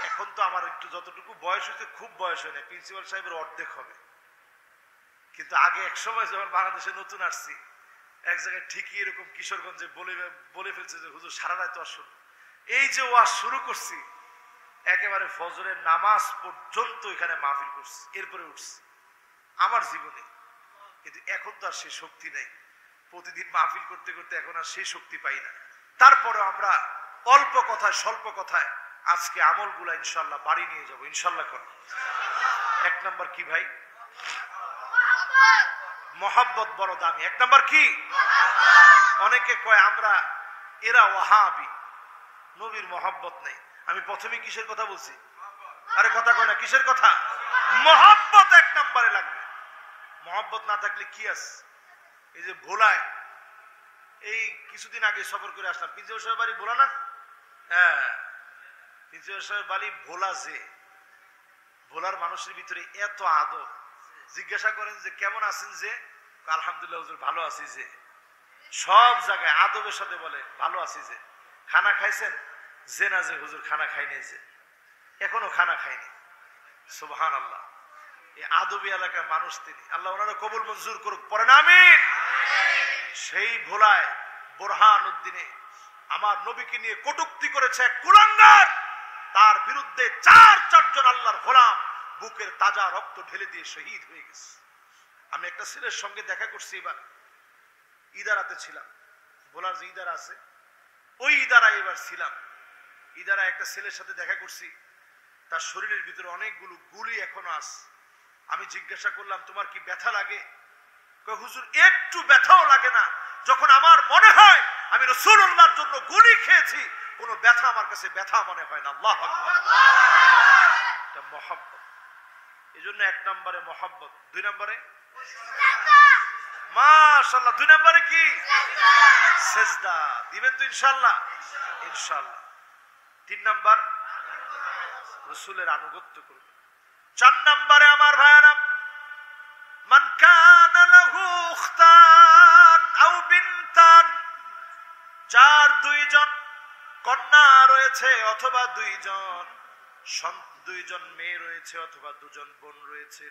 Speaker 1: এখন তো আমার একটু যতটুকু বয়স হয়েছে, খুব বয়স হয় না, প্রিন্সিপাল সাহেবের অর্ধেক হবে। কিন্তু আগে এক সময় যখন বাংলাদেশে নতুন আসছি, এক জায়গায় ঠিকই এরকম কিশোরগঞ্জে বলে ফেলছে যে হুজুর সারা রাত ওয়াজ শুনবো। এই যে ওয়াজ শুরু করছি, একেবারে ফজরের নামাজ পর্যন্ত এখানে মাহফিল করছি, এরপরে উঠছি আমার জীবনে। কিন্তু এখন তো আর সেই শক্তি নেই, প্রতিদিন মাহফিল করতে করতে এখন আর সেই শক্তি পাই না। তারপরে আমরা অল্প কথায় স্বল্প কথায় আজকে আমলগুলা ইনশাল্লাহ বাড়ি নিয়ে যাবো ইনশাল্লাহ। কর 1 নাম্বার কি ভাই? মহব্বত বড় দামি। 1 নাম্বার কি? অনেকে কয় আমরা এরা ওয়াহাবি, নবীর মহব্বত নেই। আমি প্রথমে কিসের কথা বলছি? আরে কথা কয় না, কিসের কথা? মহব্বত 1 নম্বরে লাগবে। মহব্বত না থাকলে কি আছে? এই যে ভোলায় এই কিছুদিন আগে সফর করে আসলাম, প্রিন্সিপাল সাহেব বাড়ি ভোলা না? হ্যাঁ, প্রিন্সিপাল সাহেব বাড়ি ভোলা। যে ভোলার মানুষের ভিতরে এত আদব, জিজ্ঞাসা করেন যে কেমন আছেন, যে আলহামদুলিল্লাহ হুজুর ভালো আছি। যে সব জায়গায় আদবের সাথে বলে ভালো আছি। যে খানা খাইছেন? যে না, যে হুজুর খানা খাইনি, যে এখনো খানা খাইনি। সুবহানাল্লাহ। এই আদবী এলাকার মানুষ তিনি, আল্লাহ ওনারা কবুল মঞ্জুর করুক, পড়েন আমিন। সেই ভোলায় বোরহান উদ্দিনে আমার নবীকে নিয়ে কটূক্তি করেছে এক কুলাঙ্গার, তার বিরুদ্ধে চারজন আল্লাহর গোলাম বুকের তাজা রক্ত ঢেলে দিয়ে শহীদ হয়ে গেছে। আমি একটা ছেলের সঙ্গে দেখা করছি, এবার ইদারাতে ছিলাম, ভোলার যে ইদারা আছে ওই ইদারায় এবার ছিলাম। ইদারা একটা ছেলের সাথে দেখা করছি, তার শরীরের ভিতরে অনেকগুলো গুলি এখনো আছে। আমি জিজ্ঞাসা করলাম তোমার কি ব্যথা লাগে? কয় হুজুর একটু ব্যথাও লাগে না, যখন আমার মনে হয় আমি রাসূলুল্লাহর জন্য গুলি খেয়েছি, কোনো ব্যথা আমার কাছে ব্যথা মনে হয় না। আল্লাহু আকবার। এটা মহব্বত। এজন্য এক নম্বরে মহব্বত, দুই নম্বরে মাশাআল্লাহ, দুই নম্বরে কি সেজদা দিবেন তো ইনশাআল্লাহ, ইনশাআল্লাহ। তিন নম্বর রাসূলের আনুগত্য করবেন। চার নম্বরে আমার ভাইরা, মান কানা লাহু উখতান আও বিনতান, যার দুইজন কন্যা রয়েছে অথবা দুইজন মেয়ে রয়েছে অথবা দুজন বোন রয়েছে,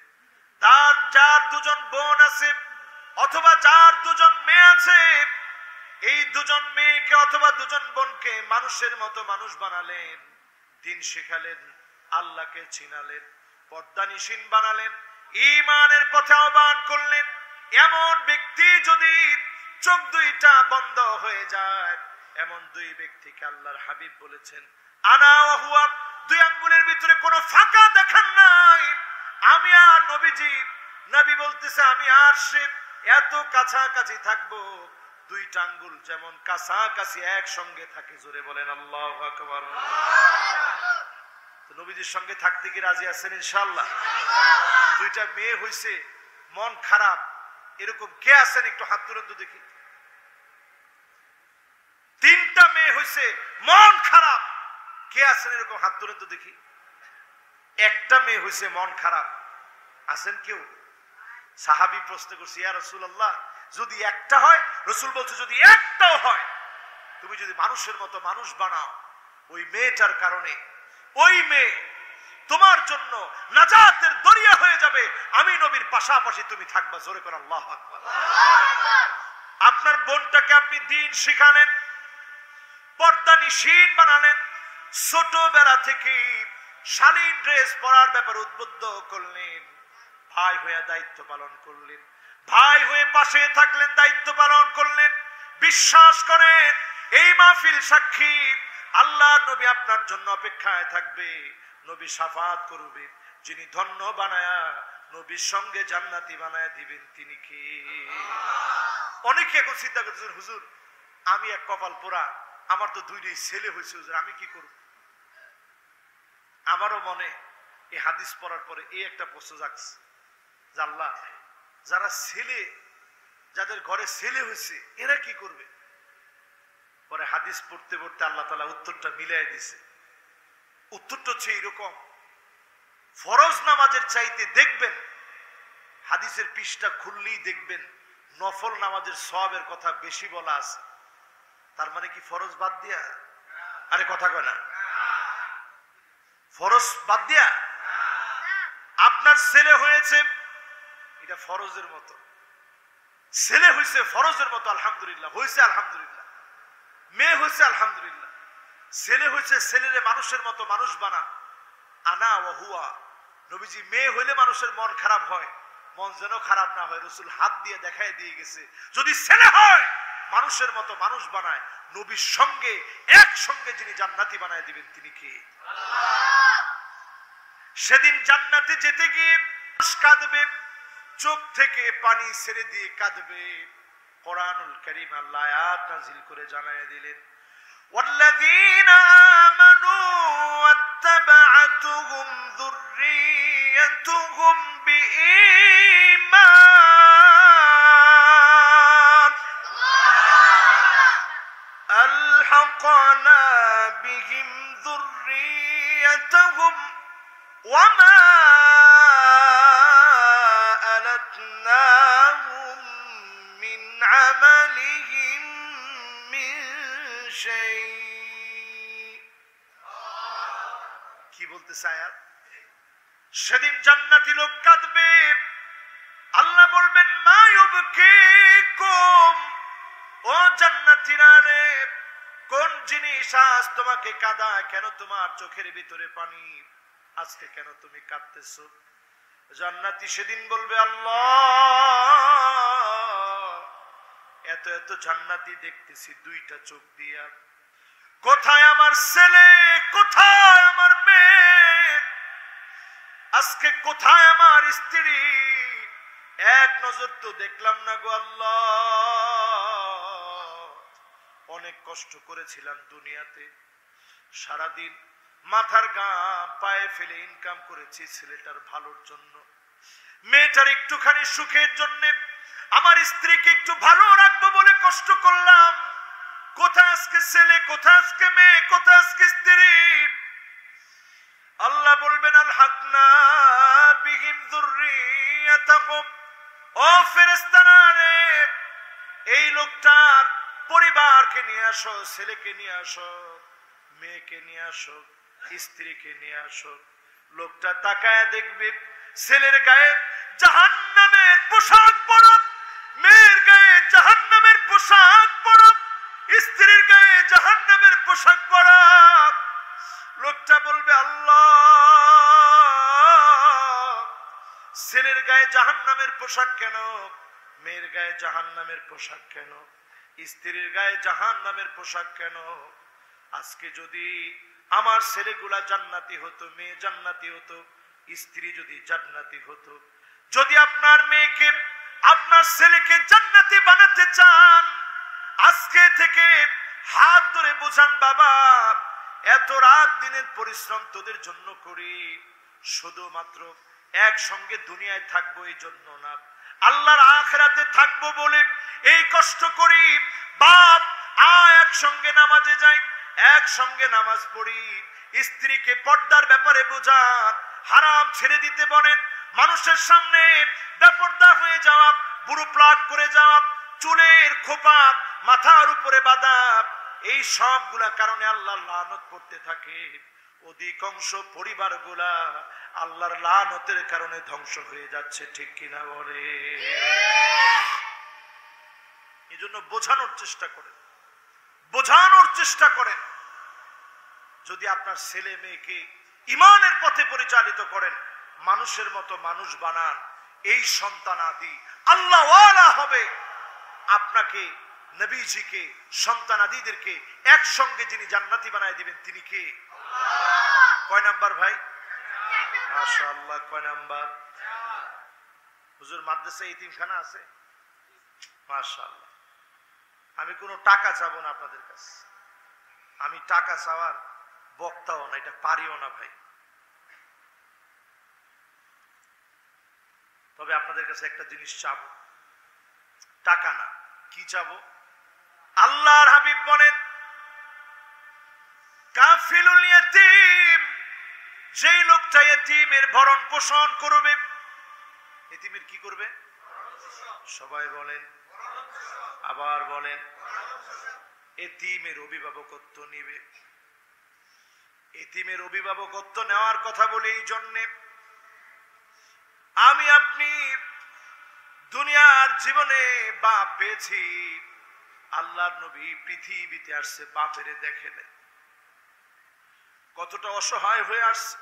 Speaker 1: যার দুজন বোন আছে অথবা যার দুজন মেয়ে আছে, এই দুজন মেয়েকে অথবা দুজন বোনকে মানুষের মতো মানুষ বানালেন, দিন শেখালেন, আল্লাহকে চিনালেন, পর্দানিশীন বানালেন, ঈমানের পথে আহ্বান করলেন। এমন ব্যক্তি যদি চোখ দুইটা বন্ধ হয়ে যায়, এমন দুই ব্যক্তিকে আল্লাহর হাবিব বলেছেন আনা ওয়া হুয়া, দুই আঙ্গুলের ভিতরে কোনো ফাঁকা দেখান নাই। আমি আর নবীজি, নবী বলতেছে আমি আর সে এত কাছাকাছি থাকবো, দুইটা আঙ্গুল যেমন কাছাকাছি একসঙ্গে থাকে। জোরে বলেন আল্লাহু আকবার। তো নবীজির সঙ্গে থাকতে কি রাজি আছেন ইনশাআল্লাহ? দুইটা মেয়ে হইছে, মন খারাপ, এরকম কে আছেন একটু হাত তুলেন তো দেখি। তিনটা মেয়ে হইছে, মন খারাপ, কে আছেন এরকম হাত তুলেন তো দেখি। একটা মেয়ে হইছে, মন খারাপ, আছেন কেউ? সাহাবী প্রশ্ন করছে ইয়া রাসূলুল্লাহ, যদি একটা হয়, রাসূল বলছে যদি একটাও হয়, তুমি যদি মানুষের মতো মানুষ বানাও, ওই মেয়েটার কারণে ওই মেয়ে তোমার জন্য নাজাতের দরিয়া হয়ে যাবে, আমি নবীর পাশাপাশি তুমি থাকবা। জোরে করে আল্লাহু আকবার। আপনার বোনটাকে আপনি দ্বীন শিখালেন, পর্দানিশীন বানালেন, ছোটবেলা থেকে শালীন ড্রেস পরার ব্যাপারে উদ্বুদ্ধ করলেন, ভাই হয়ে দায়িত্ব পালন করলেন, ভাই হয়ে পাশে থাকলেন, দায়িত্ব পালন করলেন। বিশ্বাস করেন এই মাহফিল সাক্ষী, আল্লাহর নবী আপনার জন্য অপেক্ষায় থাকবে, নবী শাফাত করবে। যিনি ধন্য বানায়া নবীর সঙ্গে জান্নাতি বানায়া দিবেন তিনি কে? অনেকে এখন চিন্তা করছেন হুজুর আমি এক কপাল পোড়া, আমার তো দুইটাই ছেলে হয়েছে, হুজুর আমি কি করব? আমারও মনে এই হাদিস পড়ার পরে এই একটা প্রশ্ন জাগছে, আল্লাহ যারা ছেলে, যাদের ঘরে ছেলে হয়েছে এরা কি করবে? পরে হাদিস পড়তে পড়তে আল্লাহ তাআলা উত্তরটা মিলাই দিছে। উত্তরটা হচ্ছে এইরকম, ফরজ নামাজের চাইতে দেখবেন হাদিসের পৃষ্ঠা খুললেই দেখবেন নফল নামাজের সওয়াবের কথা বেশি বলা আছে। তার মানে কি ফরজ বাদ দিয়া? আরে কথা কয় না, ফরজ বাদ দিয়া আপনার ছেলে হয়েছে এটা ফরজের মতো, ছেলে হয়েছে ফরজের মতো, আলহামদুলিল্লাহ হয়েছে, আলহামদুলিল্লাহ। মেয়ে হয়েছে আলহামদুলিল্লাহ, ছেলে হয়েছে, ছেলেরে মানুষের মতো মানুষ বানান। আনা ওয়া হুয়া, নবীজি মেয়ে হইলে মানুষের মন খারাপ হয়, মন যেন খারাপ না হয় রাসূল হাত দিয়ে দেখায় দিয়ে গেছে, যদি ছেলে হয় মানুষের মতো মানুষ বানায়, নবীর সঙ্গে একসঙ্গে যিনি জান্নাতি বানায় দিবেন তিনি কে? আল্লাহ। সেদিন জান্নাতে যেতে গিয়ে কাঁদবে, চোখ থেকে পানি ছেড়ে দিয়ে কাঁদবে। কোরআনুল কারীম আল্লাহ আয়াত নাযিল করে জানায় দিলেন, ওয়াল্লাযীনা আমানু ওয়াত্তাবা'তুহুম যুররিয়্যাতুহুম বিঈমান بهم ذريتهم وما ألتناهم من عملهم من شيء কি বলতেছে আয়াত? সেদিন জান্নাতি লোক কাঁদবে, আল্লাহ বলবেন মা ইউবকিকুম, ও জান্নাতীরা রে, কোন জিনিস আজ তোমাকে কাঁদায়? কেন তোমার চোখের ভিতরে পানি? আজকে কেন তুমি কাঁদতেছো? জান্নাতি সেদিন বলবে আল্লাহ, এত এত জান্নাতি দেখতেছি দুইটা চোখ দিয়া, কোথায় আমার ছেলে, কোথায় আমার মেয়ে, আজকে কোথায় আমার স্ত্রী? এক নজর তো দেখলাম না গো আল্লাহ। অনেক কষ্ট করেছিলাম দুনিয়াতে, সারাদিন মাথার ঘাম পায়ে ফেলে ইনকাম করেছি ছেলেটার ভালোর জন্য, মেয়েটার একটুখানি সুখের জন্য, আমার স্ত্রীকে একটু ভালো রাখবো বলে কষ্ট করলাম। কোথায় আজকে ছেলে, কোথায় আজকে মেয়ে, কোথায় আজকে স্ত্রী? আল্লাহ বলবেন আলহাকনা বিহিম যুররিয়াতাহুম, ও ফেরেশতারা রে, এই লোকটার পরিবারকে নিয়ে আসো, ছেলেকে নিয়ে আসো, মেয়েকে নিয়ে আসো, স্ত্রীকে নিয়ে আসো। লোকটা তাকায় দেখবে ছেলের গায়ে জাহান্নামের পোশাক পরা, মেয়ের গায়ে জাহান্নামের পোশাক পরা, স্ত্রীর গায়ে জাহান্নামের পোশাক পরা। লোকটা বলবে আল্লাহ, ছেলের গায়ে জাহান্নামের পোশাক কেন, মেয়ের গায়ে জাহান্নামের পোশাক কেন, স্ত্রীর গায়ে জাহান্নামের পোশাক কেন? আজকে যদি আমার ছেলেগুলা জান্নাতি হতো, মেয়ে জান্নাতি হতো, স্ত্রী যদি জান্নাতি হতো, যদি আপনার মেয়েকে আপনার ছেলেকে জান্নাতি বানাতে চান, আজকে থেকে হাত ধরে বোঝান, বাবা এত রাত দিনের পরিশ্রম তোদের জন্য করি, শুধুমাত্র একসঙ্গে দুনিয়ায় থাকবো এই জন্য না, আল্লাহর আখিরাতে থাকবো বলে এই কষ্ট করি। বাপ আয় একসঙ্গে নামাজে যাই, একসঙ্গে নামাজ পড়ি, স্ত্রীকে পর্দার ব্যাপারে বোঝান, হারাম ছেড়ে দিতে বলেন, মানুষের সামনে বেপর্দা হয়ে যাওয়া, বুড়ো প্লাক করে যাওয়া, চুলের খোপা মাথার উপরে বাঁধা, এই সবগুলা কারণে আল্লাহর লানত পড়তে থাকে। অধিকাংশ পরিবারগুলা আল্লাহর লানতের কারণে ধ্বংস হয়ে যাচ্ছে, ঠিক কিনা বলে? এই জন্য বোঝানোর চেষ্টা করেন, বোঝানোর চেষ্টা করেন। যদি আপনার ছেলে মেয়েকে ঈমানের পথে পরিচালিত করেন, মানুষের মতো মানুষ বানান, এই সন্তান আদি আল্লাহ ওয়ালা হবে। আপনাকে, নবীজিকে, সন্তান আদিদেরকে একসঙ্গে যিনি জান্নাতি বানায় দিবেন তিনি কে? কয় নাম্বার ভাই? মাশাআল্লাহ, কয় নাম্বার? হুজুর মাদ্রাসায় এতিমখানা আছে? মাশাআল্লাহ। আমি কোনো টাকা চাবো না আপনাদের কাছে, আমি টাকা চাওয়ার বক্তাও না, এটা পারিও না ভাই। তবে আপনাদের কাছে একটা জিনিস চাবো, টাকা না, কি চাবো? আল্লাহর হাবিব বলেন কাফিলুল ইয়াতীম, যেই লোকটা এতিমের ভরণ পোষণ করবে, এতিমের কি করবে? সবাই বলেন, আবার বলেন, এতিমের অভিভাবকত্ব নিবে। এতিমের অভিভাবকত্ব নেওয়ার কথা বলে এই জন্যে, আমি আপনি দুনিয়ার জীবনে বাপ পেয়েছি, আল্লাহর নবী পৃথিবীতে আসছে বাপেরে দেখে নেই, কতটা অসহায় হয়ে আসছে।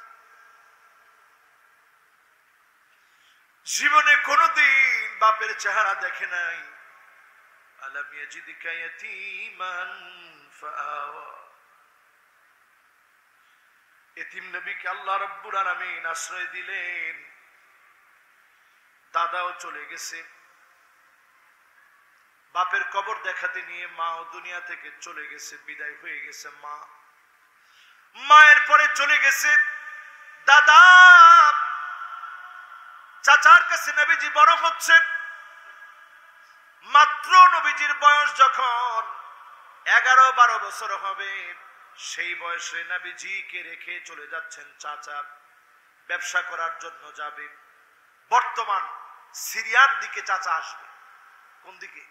Speaker 1: জীবনে কোনদিন বাপের চেহারা দেখে নাই। আলাম ইয়াজিদকা ইয়াতীমান ফাআওয়া, এতিম নবীকে আল্লাহ রাব্বুল আলামিন আশ্রয় দিলেন। দাদাও চলে গেছে, বাপের কবর দেখাতে নিয়ে মাও দুনিয়া থেকে চলে গেছে, বিদায় হয়ে গেছে মা। মায়ের পরে চলে গেছে দাদা, চাচার কাছে নবীজি বড় হচ্ছে। মাত্র নবীজির বয়স যখন 11-12 বছর হবে, সেই বয়সে নবীজিকে রেখে চলে যাচ্ছেন চাচা, ব্যবসা করার জন্য যাবে। বর্তমান সিরিয়ার দিকে চাচা আসবে। কোন দিকে?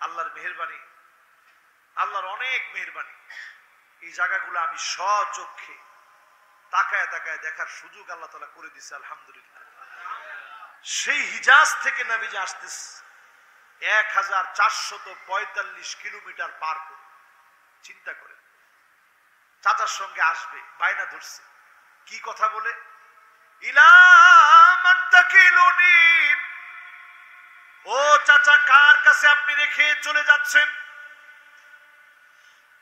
Speaker 1: আল্লাহর মেহেরবানি, আল্লাহর অনেক মেহেরবানি। এই জায়গাগুলো আমি স্বচক্ষে তাকায় তাকায় দেখার সুযোগ আল্লাহ তাআলা করে দিছে, আলহামদুলিল্লাহ। সেই হিজাজ থেকে নবীজি আসতেছে 1445 কিলোমিটার পার করে। চিন্তা করে, চাচার সঙ্গে আসবে, বায়না ধরছে। কি কথা বলে? ইলা মান তাকিলুনি, ও চাচা কার কাছে আপনি রেখে চলে যাচ্ছেন?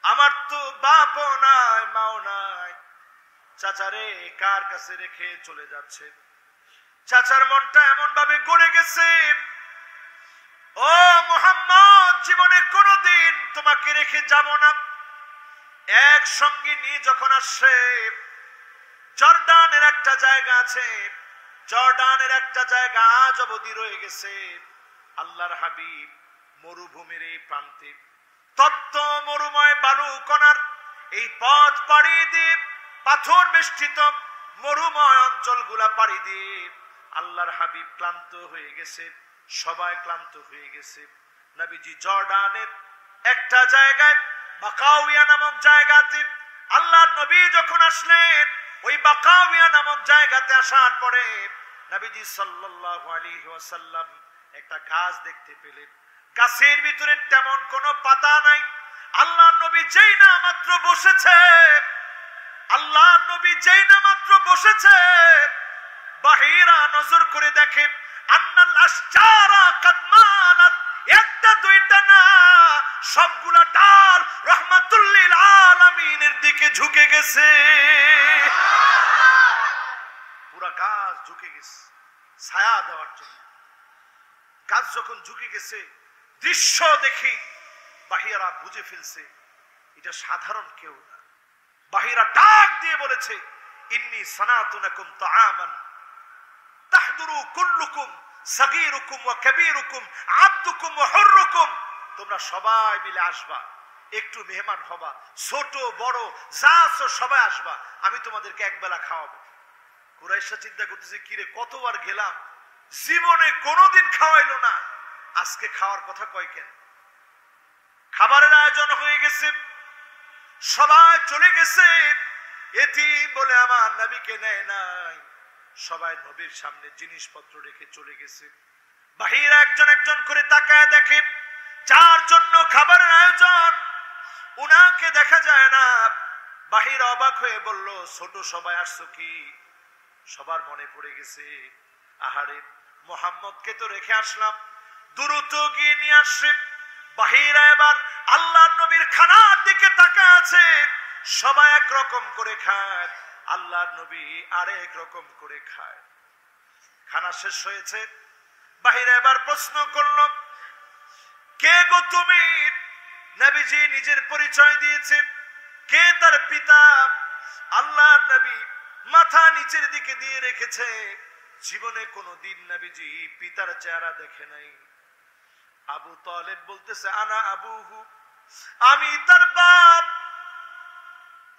Speaker 1: আমার তো বাপও নাই মাও নাই, চাচারে কার কাছে রেখে চলে যাচ্ছে? চাচার মনটা এমন ভাবে গড়ে গেছে, ও মুহাম্মদ, জীবনে কোনোদিন তোমাকে রেখে যাব না। এক সঙ্গী নিয়ে যখন আসছে, জর্ডানের একটা জায়গা আছে, জর্ডানের একটা জায়গা আজ অবধি রয়ে গেছে। আল্লাহর হাবিব মরুভূমির এই প্রান্তে তপ্ত মরুময় বালু কণার এই পথ পাড়ি দিয়ে, পাথর বেষ্টিত মরুময় অঞ্চলগুলা পাড়ি দিয়ে আল্লাহর হাবিব ক্লান্ত হয়ে গেছে, সবাই ক্লান্ত হয়ে গেছে। নবীজি জর্ডানের একটা জায়গায়, বাকাউয়া নামক জায়গাতে আল্লাহর নবী যখন আসলেন, ওই বাকাউয়া নামক জায়গাতে আসার পরে নবীজি সাল্লাল্লাহু আলাইহি ওয়াসাল্লাম একটা গাছ দেখতে পেলেন। গাছের ভিতরে তেমন কোনো পাতা নাই। আল্লাহর নবী যেই না মাত্র বসেছে, আল্লাহর নবী যেই না মাত্র বসেছে, বাহিরা নজর করে দেখেন আন্নাল আশজারা কাদ মালাত, একটা দুইটা না, সবগুলা ডাল রাহমাতুল লিল আলামিনের দিকে ঝুঁকে গেছে। পুরা গাছ ঝুঁকে গেছে ছায়া দেওয়ার জন্য। গাছ যখন ঝুঁকে গেছে, দৃশ্য দেখি বাহিরা বুঝে ফেলছে এটা সাধারণ কেউ না। বাহিরা ডাক দিয়ে বলেছে, ইন্নী সানাতুনাকুম তাআমান তাহদুরু কুল্লুকুম সাগীরুকুম ওয়া কাবীরুকুম আবদুকুম ওয়া হুররুকুম, তোমরা সবাই মিলে আসবা, একটু মেহমান হবা, ছোট বড় যা আছো সবাই আসবা, আমি তোমাদেরকে একবেলা খাওয়াবো। কুরাইশরা চিন্তা করতেছে, কিরে কতবার গেলাম, জীবনে কোনোদিন খাওয়াইলো না, আজকে খাওয়ার কথা কয় কেন? খাবারের আয়োজন হয়ে গেছে, সবাই চলে গেছে, এতিম বলে আমার নবীকে নেয় নাই, সবাই নবীর সামনে জিনিসপত্র রেখে চলে গেছে। বাহিরা একজন একজন করে তাকায় দেখে, যার জন্য খাবারের আয়োজন উনাকে দেখা যায় না। বাহিরা অবাক হয়ে বলল, ছোট সবাই আসছো কি? সবার মনে পড়ে গেছে, আহারে মুহাম্মদকে তো রেখে আসলাম, দ্রুত গিয়ে নিয়ে আসছে। বাহিরা এবার আল্লাহর নবীর খানার দিকে তাকায় আছে, সবাই একরকম করে খায়, আল্লাহর নবী আরেক রকম করে খায়। খানা শেষ হয়েছে, বাহিরা এবার প্রশ্ন করল, কে গো তুমি? নবীজি নিজের পরিচয় দিয়েছে, কে তার পিতা? আল্লাহর নবী মাথা নিচের দিকে দিয়ে রেখেছে, জীবনে কোনোদিন নবীজি পিতার চেহারা দেখে নাই। আবু তালেব বলতেছে, আনা আবুহু, আমি তার বাপ।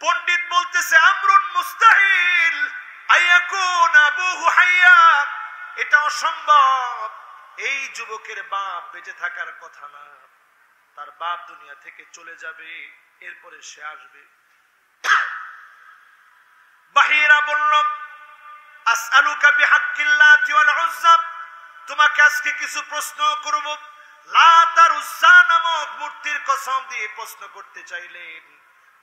Speaker 1: পণ্ডিত বলতেছে, আমরুন মুস্তাহিল আইয়াকুন আবুহু হাইয়া, এটা অসম্ভব, এই যুবকের বাপ বেঁচে থাকার কথা না, তার বাপ দুনিয়া থেকে চলে যাবে, এরপরে সে আসবে। বাহিরা বলল, আসআলুকা বিহাক্কিল্লাতি ওয়াল উজ্জা, তোমাকে আজকে কিছু প্রশ্ন করব। লাত আর উজ্জা নামক মূর্তির কসম দিয়ে প্রশ্ন করতে চাইলেন।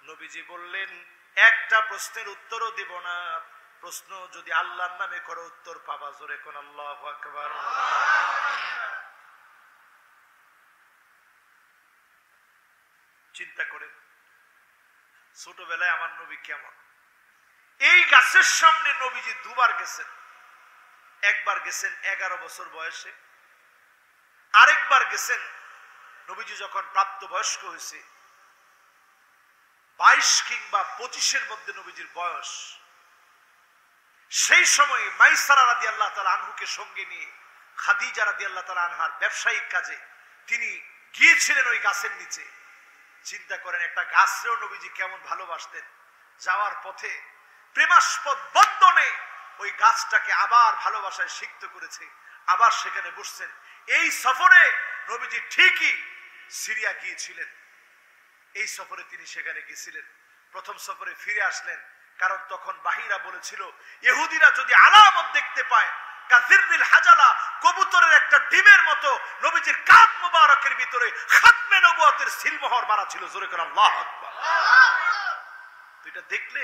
Speaker 1: নবীজি বললেন, একটা প্রশ্নের উত্তরও দিব না, প্রশ্ন যদি আল্লাহর নামে করো উত্তর পাবা। জোরে কোন আল্লাহু আকবার। চিন্তা করেন ছোটবেলায় আমার নবী কেমন। এই গাছের সামনে নবীজি দুবার গেছেন, একবার গেছেন 11 বছর বয়সে, আরেকবার গেছেন নবীজি যখন প্রাপ্ত বয়স্ক হয়েছে, 22 কিংবা 25-এর মধ্যে নবীজির বয়স। সেই সময় মাইসারা রাদিয়াল্লাহু তাআলা আনহুকে সঙ্গে নিয়ে খাদিজা রাদিয়াল্লাহু তাআলা আনহার ব্যবসায়িক কাজে তিনি গিয়েছিলেন ওই গাছের নিচে। চিন্তা করেন একটা গাছরেও নবীজি কেমন ভালোবাসতেন। যাওয়ার পথে প্রেমাস্পদ বন্ধনে ওই গাছটাকে আবার ভালোবাসায় সিক্ত করেছে, আবার সেখানে বসছেন। এই সফরে নবীজি ঠিকই সিরিয়া গিয়েছিলেন, এই সফরে তিনি সেখানে গেছিলেন। প্রথম সফরে ফিরে আসলেন, কারণ তখন বাহিরা বলেছিল ইহুদিরা যদি আলামত দেখতে পায় কাযিরনিল হাজালা, কবুতরের একটা ডিমের মতো নবীজির কাঁধ মোবারকের ভিতরে খাতমে নবুয়তের সিলমোহর মারা ছিল। জোরে করে আল্লাহু আকবার। তো এটা দেখলে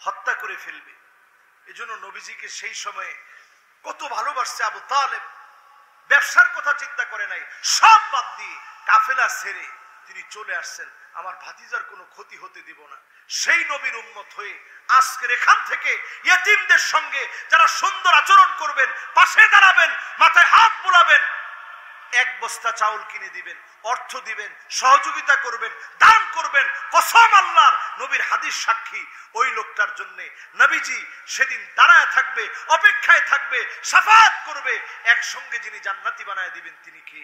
Speaker 1: হত্যা করে ফেলবে। এজন্য নবীজিকে সেই সময়ে কত ভালোবাসছে আবু তালেব। ব্যবসার কথা চিন্তা করে নাই, সব বাদ দিয়ে কাফেলা ছেড়ে তিনি চলে আসছেন, আমার ভাতিজার কোনো ক্ষতি হতে দিব না। সেই নবীর উম্মত হয়ে আজকের এখান থেকে ইয়েতিমদের সঙ্গে যারা সুন্দর আচরণ করবেন, পাশে দাঁড়াবেন, মাথায় হাত বুলাবেন, এক বস্তা চাউল কিনে দিবেন, অর্থ দিবেন, সহযোগিতা করবেন, দান করবেন, কসম আল্লাহর, নবীর হাদিস সাক্ষী, ওই লোকটার জন্য নবীজি সেদিন দাঁড়ায় থাকবে, অপেক্ষায় থাকবে, শাফাআত করবে। একসঙ্গে যিনি জান্নাতি বানায় দিবেন তিনি কি?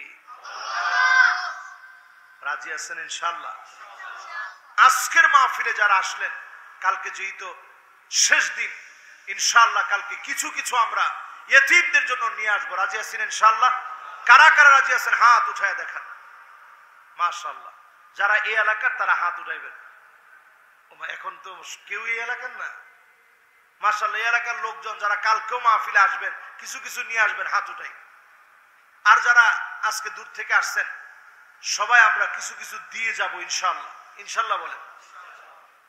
Speaker 1: রাজি আছেন ইনশাআল্লাহ? আজকের মাহফিলে যারা আসলেন, কালকে যেহেতু শেষ দিন, ইনশাআল্লাহ কালকে কিছু কিছু আমরা ইয়েতিমদের জন্য নিয়ে আসবো। রাজি আছেন ইনশাআল্লাহ? কারা কারা রাজি আছেন হাত উঠায় দেখান। মাশাআল্লাহ, যারা এই এলাকার তারা হাত উঠাইবেন। এখন তো কেউ এই এলাকার না। মাশাআল্লাহ, এই এলাকার লোকজন যারা কালকেও মাহফিলে আসবেন, কিছু কিছু নিয়ে আসবেন, হাত উঠাই। আর যারা আজকে দূর থেকে আসছেন, সবাই আমরা কিছু কিছু দিয়ে যাব ইনশাআল্লাহ। ইনশাআল্লাহ বলেন।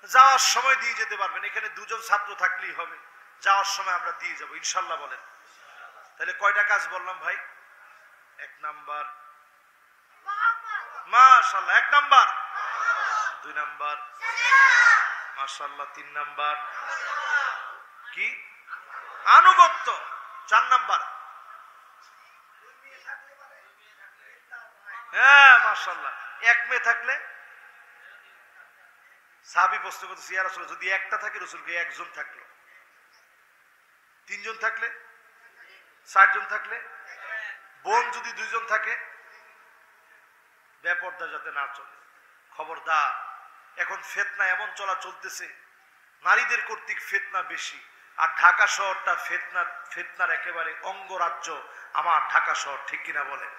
Speaker 1: যাওয়ার সময় দিয়ে যেতে পারবেন, এখানে দুজন ছাত্র থাকলেই হবে, যাওয়ার সময় আমরা দিয়ে যাব ইনশাআল্লাহ বলেন। তাহলে কয়টা কাজ বললাম ভাই? এক নাম্বার মাশাআল্লাহ, এক নাম্বার, দুই নাম্বার মাশাআল্লাহ, তিন নাম্বার কি আনুগত্য, চার নাম্বার হ্যাঁ মাশাআল্লাহ, এক মেয়ে থাকলে। সাহাবী প্রশ্ন করতেছে ইয়া রাসূলুল্লাহ, যদি একটা থাকে রাসূলকে একজন থাকলো, তিনজন থাকলে, চারজন থাকলে, বোন যদি দুইজন থাকে, বেপরদা যাতে না চলে। খবরদার, এখন ফিতনা এমন চলতেছে, নারীদের কর্তৃক ফিতনা বেশি। আর ঢাকা শহরটা ফিতনার একেবারে অঙ্গরাজ্য আমার ঢাকা শহর, ঠিক কিনা বলেন?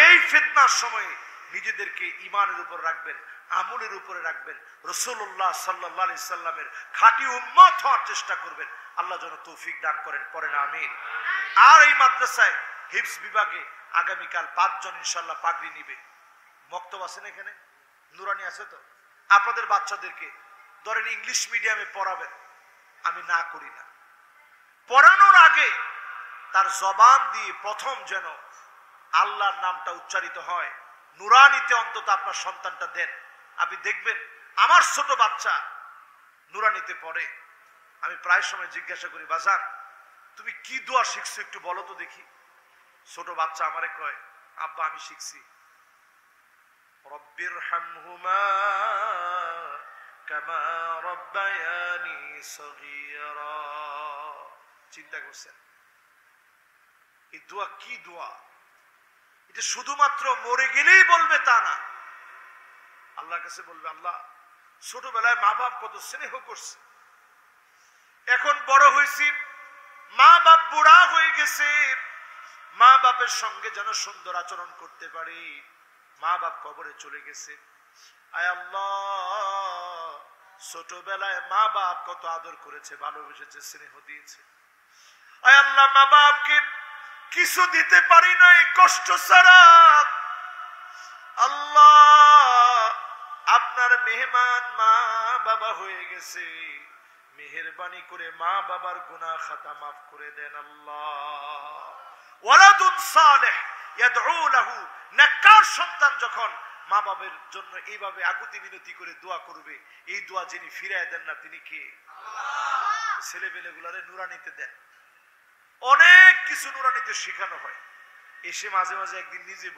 Speaker 1: এই ফিতনার সময়ে নিজেদেরকে ঈমানের উপর রাখবেন, আমলের উপরে রাখবেন, রাসূলুল্লাহ সাল্লাল্লাহু আলাইহি সাল্লামের খাঁটি উম্মত হওয়ার চেষ্টা করবেন। আল্লাহ যেন তৌফিক দান করেন, পড়েন আমিন। আর এই মাদ্রাসায় হিফজ বিভাগে আগামীকাল 5 জন ইনশাআল্লাহ পাগড়ি নিবে। মক্তব আছে না এখানে? নুরানি আছে তো? আপনাদের বাচ্চাদেরকে ধরেন ইংলিশ মিডিয়ামে পড়াবেন, আমি না করি না। পড়ানোর আগে তার জবান দিয়ে প্রথম যেন আল্লাহর নামটা উচ্চারিত হয়। নুরানিতে অন্তত আপনার সন্তানটা দেন। আপনি দেখবেন আমার ছোট বাচ্চা নুরানিতে পড়ে, আমি প্রায় সময় জিজ্ঞাসা করি, বাজান তুমি কি দোয়া শিখছো একটু বলো তো দেখি। ছোট বাচ্চা আমারে কয়, আব্বা আমি শিখছি রব্বিরহামহুমা কামা রব্বায়ানি সগীরা। চিন্তা করছেন এই দোয়া কি দোয়া? এটা শুধুমাত্র মরে গেলেই বলবে তা না, আল্লাহর কাছে বলবে আল্লাহ ছোটবেলায় মা বাপ কত স্নেহ করছে, এখন বড় হয়েছি, মা বাপ বুড়া হয়ে গেছে, মা বাপের সঙ্গে যেন সুন্দর আচরণ করতে পারি। মা বাপ কবরে চলে গেছে, আয় আল্লাহ ছোটবেলায় মা বাপ কত আদর করেছে, ভালোবেসেছে, স্নেহ দিয়েছে। আয় আল্লাহ মা বাপকে কিছু দিতে পারি নাই কষ্ট ছাড়া। আল্লাহ আপনার মেহমান মা বাবা হয়ে গেছে, মেহেরবানি করে মা বাবার গুনাহ খাতা মাফ করে দেন আল্লাহ। ওয়ালাদুন সালেহ ইয়াদউ লাহু, নেককার সন্তান যখন মা বাবার জন্য এইভাবে আকুতি মিনতি করে দোয়া করবে, এই দোয়া যিনি ফিরায় দেন না তিনি কে? আল্লাহ। ছেলেবেলেগুলারে নুরানিতে দেন, অনেক কিছু নুরানিতে শেখানো হয়। এসে মাঝে মাঝে একদিন নিজে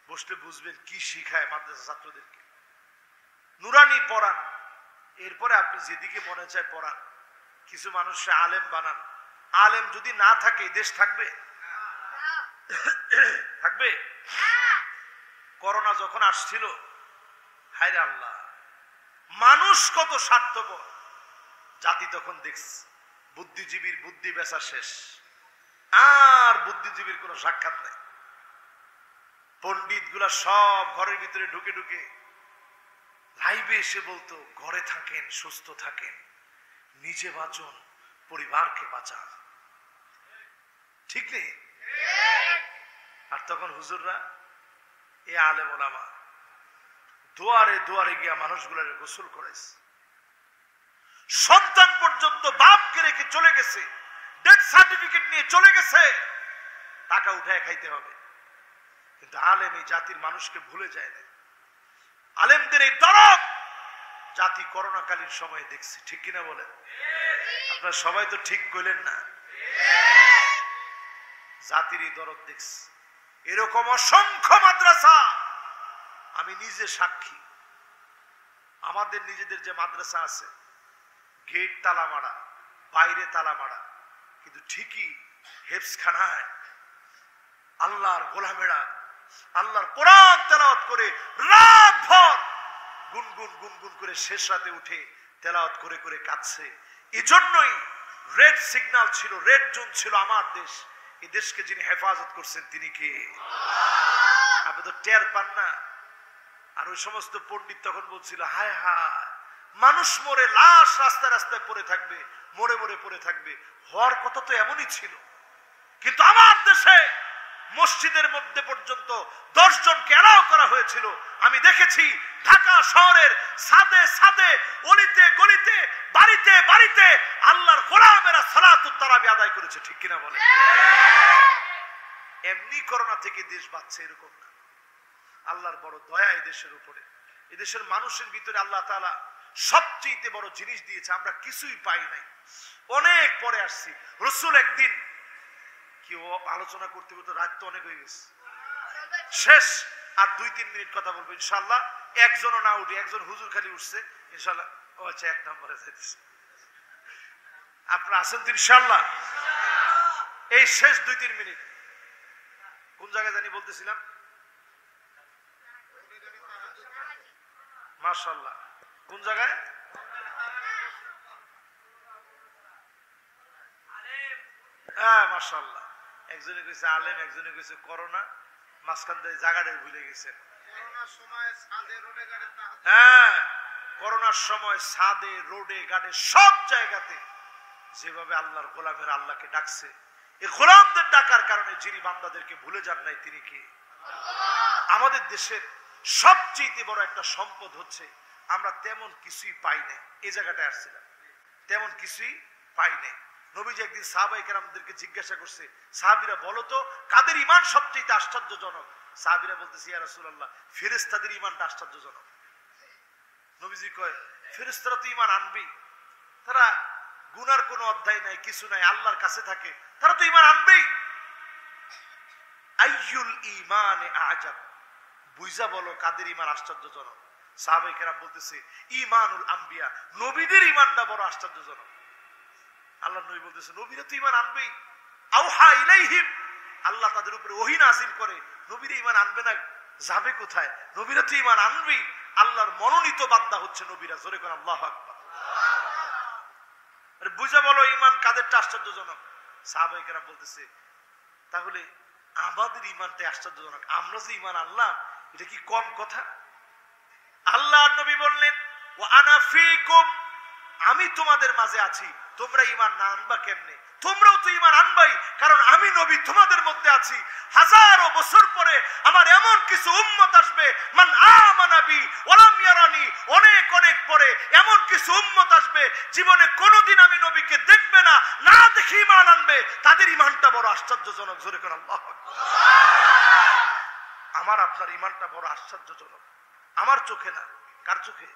Speaker 1: বসলে বুঝবেন কি শিখায় মাদ্রাসা ছাত্রদেরকে। নুরানি পড়ান, এরপরে আপনি যেদিকে মনে চায় পড়ান। কিছু মানুষকে আলেম বানান। আলেম যদি না থাকে দেশ থাকবে? থাকবে? করোনা যখন আসছিল হায় রে আল্লাহ, মানুষ কত স্বার্থপর। জাতি তখন দেখছে বুদ্ধিজীবীর বুদ্ধি বেচা শেষ, আর বুদ্ধিজীবীর কোন সাক্ষাৎ নাই। পণ্ডিত গুলা সব ঘরের ভিতরে ঢুকে ঢুকে লাইভে এসে বলতো, ঘরে থাকেন, সুস্থ থাকেন, নিজে বাঁচুন, পরিবারকে বাঁচান। ঠিক নেই? আর তখন হুজুররা, এ আলেম ওলামা দুয়ারে দুয়ারে গিয়া মানুষগুলার গোসল করেছে। সন্তান পর্যন্ত বাপকে রেখে চলে গেছে, ডেথ সার্টিফিকেট নিয়ে চলে গেছে, টাকা উঠায় খাইতে হবে। কিন্তু আলেম এই জাতির মানুষকে ভুলে যায় না। আলেমদের এই দরদ জাতি করোনাকালীন সময়ে দেখছে। ঠিক কিনা বলেন? আপনারা সবাই তো ঠিক কইলেন না। জাতির এই দরদ দেখছে। এরকম অসংখ্য মাদ্রাসা, আমি নিজে সাক্ষী। আমাদের নিজেদের যে মাদ্রাসা আছে, গেট তালা মারা, বাইরে তালা মারা, কিন্তু ঠিকই হেফজখানায় আল্লাহর গোলামেরা আল্লাহর কোরআন তেলাওয়াত করে রাত ভর গুনগুন গুনগুন করে শেষ রাতে উঠে তেলাওয়াত করে করে কাঁদছে। এজন্যই রেড সিগন্যাল ছিল, রেড জোন ছিল আমার দেশ। এই দেশকে যিনি হেফাজত করছেন তিনি কে? আপনি তো টের পান না। আর ওই সমস্ত পণ্ডিত তখন বলছিল, হায় হায়, মানুষ মরে, লাশ রাস্তায় রাস্তায় পড়ে থাকবে, মরে মরে পড়ে থাকবে। হওয়ার কথা তো এমনই ছিল। কিন্তু আমার দেশে মসজিদের মধ্যে পর্যন্ত 10 জনকে এলাও করা হয়েছিল। আমি দেখেছি ঢাকা শহরের ছাদে ছাদে, অলিতে গলিতে, বাড়িতে বাড়িতে আল্লাহর গোলামেরা সালাতুত তারাবি আদায় করেছে। ঠিক কিনা বলে? এমনি করোনা থেকে দেশ বাঁচছে এরকম না। আল্লাহর বড় দয়া এই দেশের উপরে। এই দেশের মানুষের ভিতরে আল্লাহ তাআলা সবচেয়ে বড় জিনিস দিয়েছে, আমরা কিছুই পাই নাই, অনেক পরে আসছি। রাসূল একদিন কি আলোচনা করতে করতে রাত তো অনেক হয়ে গেছে, শেষ আর 2-3 মিনিট কথা বলবো ইনশাআল্লাহ। একজনও না উঠে, একজন হুজুর খালি উঠছে ইনশাআল্লাহ। ও আচ্ছা, 1 নম্বরে যাইতেছে। আপনারা আছেন তো ইনশাআল্লাহ? এই শেষ 2-3 মিনিট কোন জায়গায় জানি বলতেছিলাম? মাশাআল্লাহ, কোন জায়গায়? হ্যাঁ মাশাআল্লাহ। একজনে কইছে আলেম, একজনে কইছে করোনা, মাঝখান দিয়ে জায়গাটা ভুলে গেছেন। হ্যাঁ, করোনার সময় ছাদে, রোডে, ঘাটে, সব জায়গাতে যেভাবে আল্লাহর গোলামের আল্লাহকে ডাকছে, এই গোলামদের ডাকার কারণে যিনি বান্দাদেরকে ভুলে যান নাই তিনি কে? আমাদের দেশের সবচেয়ে বড় একটা সম্পদ হচ্ছে আমরা তেমন কিছুই পাই নাই। এই জায়গাটায় আসছিলাম, তেমন কিছুই পাই নাই। নবীজি একদিন সাহাবায়ে কেরামদেরকে জিজ্ঞাসা করছে, সাহাবীরা বলো তো কাদের ঈমান সবচেয়ে আশ্চর্যজনক? সাহাবীরা বলতেছে, ইয়া রাসূলুল্লাহ, ফেরেশতাদের ঈমানটা আশ্চর্যজনক। নবীজি কয়, ফেরেশতারা তো ঈমান আনবেই, তারা গুনার কোনো অধ্যায় নাই, কিছু নাই, আল্লাহর কাছে থাকে, তারা তো ঈমান আনবেই। আইয়ুল ঈমানে আজাব, বুঝা বলো কাদের ঈমান আশ্চর্যজনক? সাহাবায়ে কেরাম বলতেছে, ঈমানুল আম্বিয়া, নবীদের ঈমানটা বড় আশ্চর্যজনক। আল্লাহ নবী বলতেছে, নবীরা তো ঈমান আনবেই। আওহা ইলাইহিম, আল্লাহ তাদের উপরে ওহী নাযিল করে, নবীরা ঈমান আনবে না যাবে কোথায়? নবীরা তো ঈমান আনবেই। আল্লাহর মনোনীত বান্দা হচ্ছে নবীরা। জোরে করে আল্লাহু আকবার। আরে বুঝা বলো ঈমান কাদেরটা আশ্চর্যজনক? সাহাবায়ে কেরাম বলতেছে, তাহলে আমাদের ঈমানটাই আশ্চর্যজনক, আমরা যে ঈমান আনলাম এটা কি কম কথা? আল্লাহর নবী বললেন, ওয়া আনা ফীকুম, আমি তোমাদের মাঝে আছি, তোমরা ঈমান না আনবা কেমনে? তোমরাও তো ঈমান আনবাই, কারণ আমি নবী তোমাদের মধ্যে আছি। হাজারো বছর পরে আমার এমন কিছু উম্মত আসবে, মান আমানা বি ওয়া লাম ইয়ারানি, অনেক অনেক পরে এমন কিছু উম্মত আসবে জীবনে কোনোদিন আমি নবীকে দেখবে না, না দেখে ঈমান আনবে, তাদের ঈমানটা বড় আশ্চর্যজনক। জোরে করে আল্লাহু আকবার। আমার আপনার ঈমানটা বড় আশ্চর্যজনক। আমার চোখে না, কার চোখে?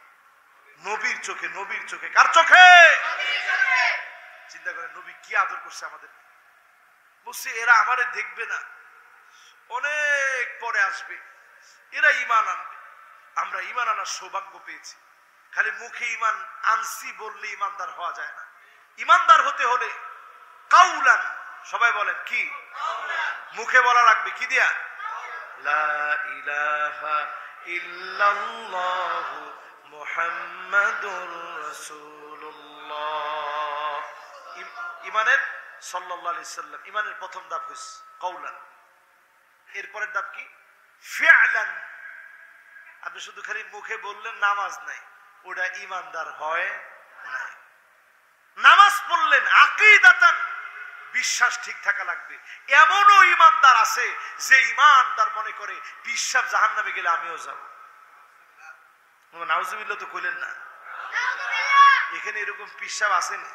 Speaker 1: নবীর চোখে। নবীর চোখে। কার চোখে? চিন্তা করেন নবী কি আদর করছে আমাদের। বলছে এরা আমারে দেখবে না, অনেক পরে আসবে, এরা ঈমান আনবে। আমরা ঈমান আনার সৌভাগ্য পেয়েছি। খালি মুখে ঈমান আনছি বললে ঈমানদার হওয়া যায় না। ঈমানদার হতে হলে কাউলান, সবাই বলেন কি? মুখে বলা লাগবে কি দিয়া? লা ইলাহা ইল্লাল্লাহু মুহাম্মাদুর রাসূলুল্লাহ। ইমানের সাল্লাল্লাহু আলাইহি সাল্লাম, ইমানের প্রথম ধাপ হইছে কওলান। এরপরের ধাপ কি? ফি'লান। আপনি শুধু খালি মুখে বললেন নামাজ নাই, ওটা ইমানদার হয় নাই। নামাজ পড়লেন আকীদাতান, বিশ্বাস ঠিক থাকা লাগবে। এমনও ইমানদার আছে যে ইমানদার মনে করে পিশাব জাহান্নামে গেলে আমিও যাব। নাউজুবিল্লাহ তো কইলেন না? এখানে এরকম পিশাব আছে না?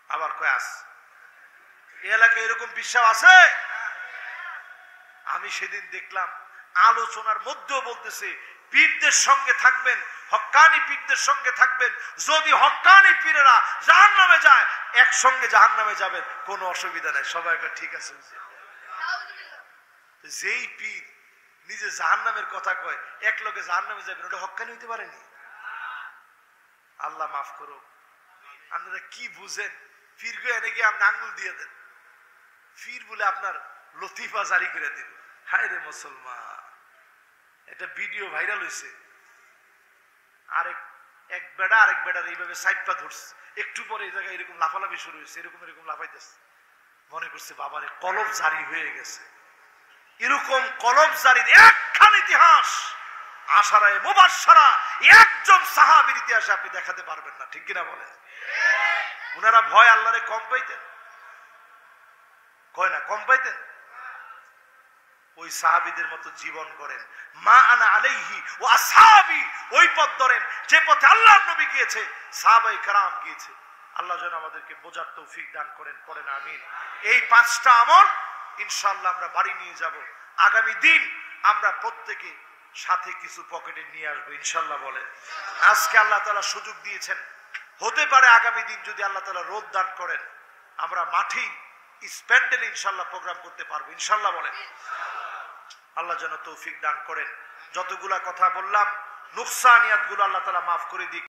Speaker 1: আবার কয় আছে? এই এলাকায় এরকম পিশাব আছে? আমি সেদিন দেখলাম আলোচনার মধ্যেও বলতেছে পীরদের সঙ্গে থাকবেন, হক্কানি পীরদের সঙ্গে থাকবেন। যদি হক্কানি পীরেরা জাহান্নামে যায়, একসঙ্গে জাহান্নামে যাবেন, কোনো অসুবিধা নাই। সবাই ঠিক আছে। যেই পীর নিজে জাহান্নামের কথা কয়, এক লোকে জাহান্নামে যাবেন, ওটা হক্কানি হইতে পারেনি? আল্লাহ মাফ করো। আপনারা কি বুঝেন? পীর গো এনে গিয়ে আপনি আঙ্গুল দিয়ে দেন, পীর বলে আপনার লতিফা জারি করে দিন। হায় রে মুসলমান, এটা ভিডিও ভাইরাল হয়েছে। এক বেড়া আরেক বেড়ার এইভাবে সাইডপা ধরছে, একটু পরে এই জায়গায় এরকম লাফালাফি শুরু হয়েছে, এরকম লাফাইতেছে। মনে করছে বাবারে কলব জারি হয়ে গেছে। এরকম কলব জারির একখান ইতিহাস আশারায়ে মুবাশশারা একজন সাহাবীর ইতিহাসে আপনি দেখাতে পারবেন না, ঠিক কিনা বলে? উনারা ভয় আল্লাহরে কম পাইতেন? কয় না কম পাইতেন? ওই সাহাবীদের মতো জীবন করেন। মা আনা আলাইহি ওয়া আসহাবি, ওই পথ ধরেন যে পথে আল্লাহর নবী গিয়েছে, সাহাবায়ে কেরাম গিয়েছে। আল্লাহ যেন আমাদেরকে বোঝার তৌফিক দান করেন, পড়েন আমিন। এই 5টা আমল ইনশাআল্লাহ আমরা বাড়ি নিয়ে যাব। আগামী দিন আমরা প্রত্যেকে সাথে কিছু পকেটে নিয়ে আসবো ইনশাআল্লাহ। বলেন আজকে আল্লাহ তাআলা সুযোগ দিয়েছেন, হতে পারে আগামী দিন যদি আল্লাহ তাআলা রোদ দান করেন, আমরা মাঠে স্প্যান্ডেল ইনশাআল্লাহ প্রোগ্রাম করতে পারবো ইনশাআল্লাহ। বলেন আল্লাহ যেন তৌফিক দান করেন। যতগুলা কথা বললাম নুকসানিয়াত গুলো আল্লাহ তাআলা মাফ করে দিক।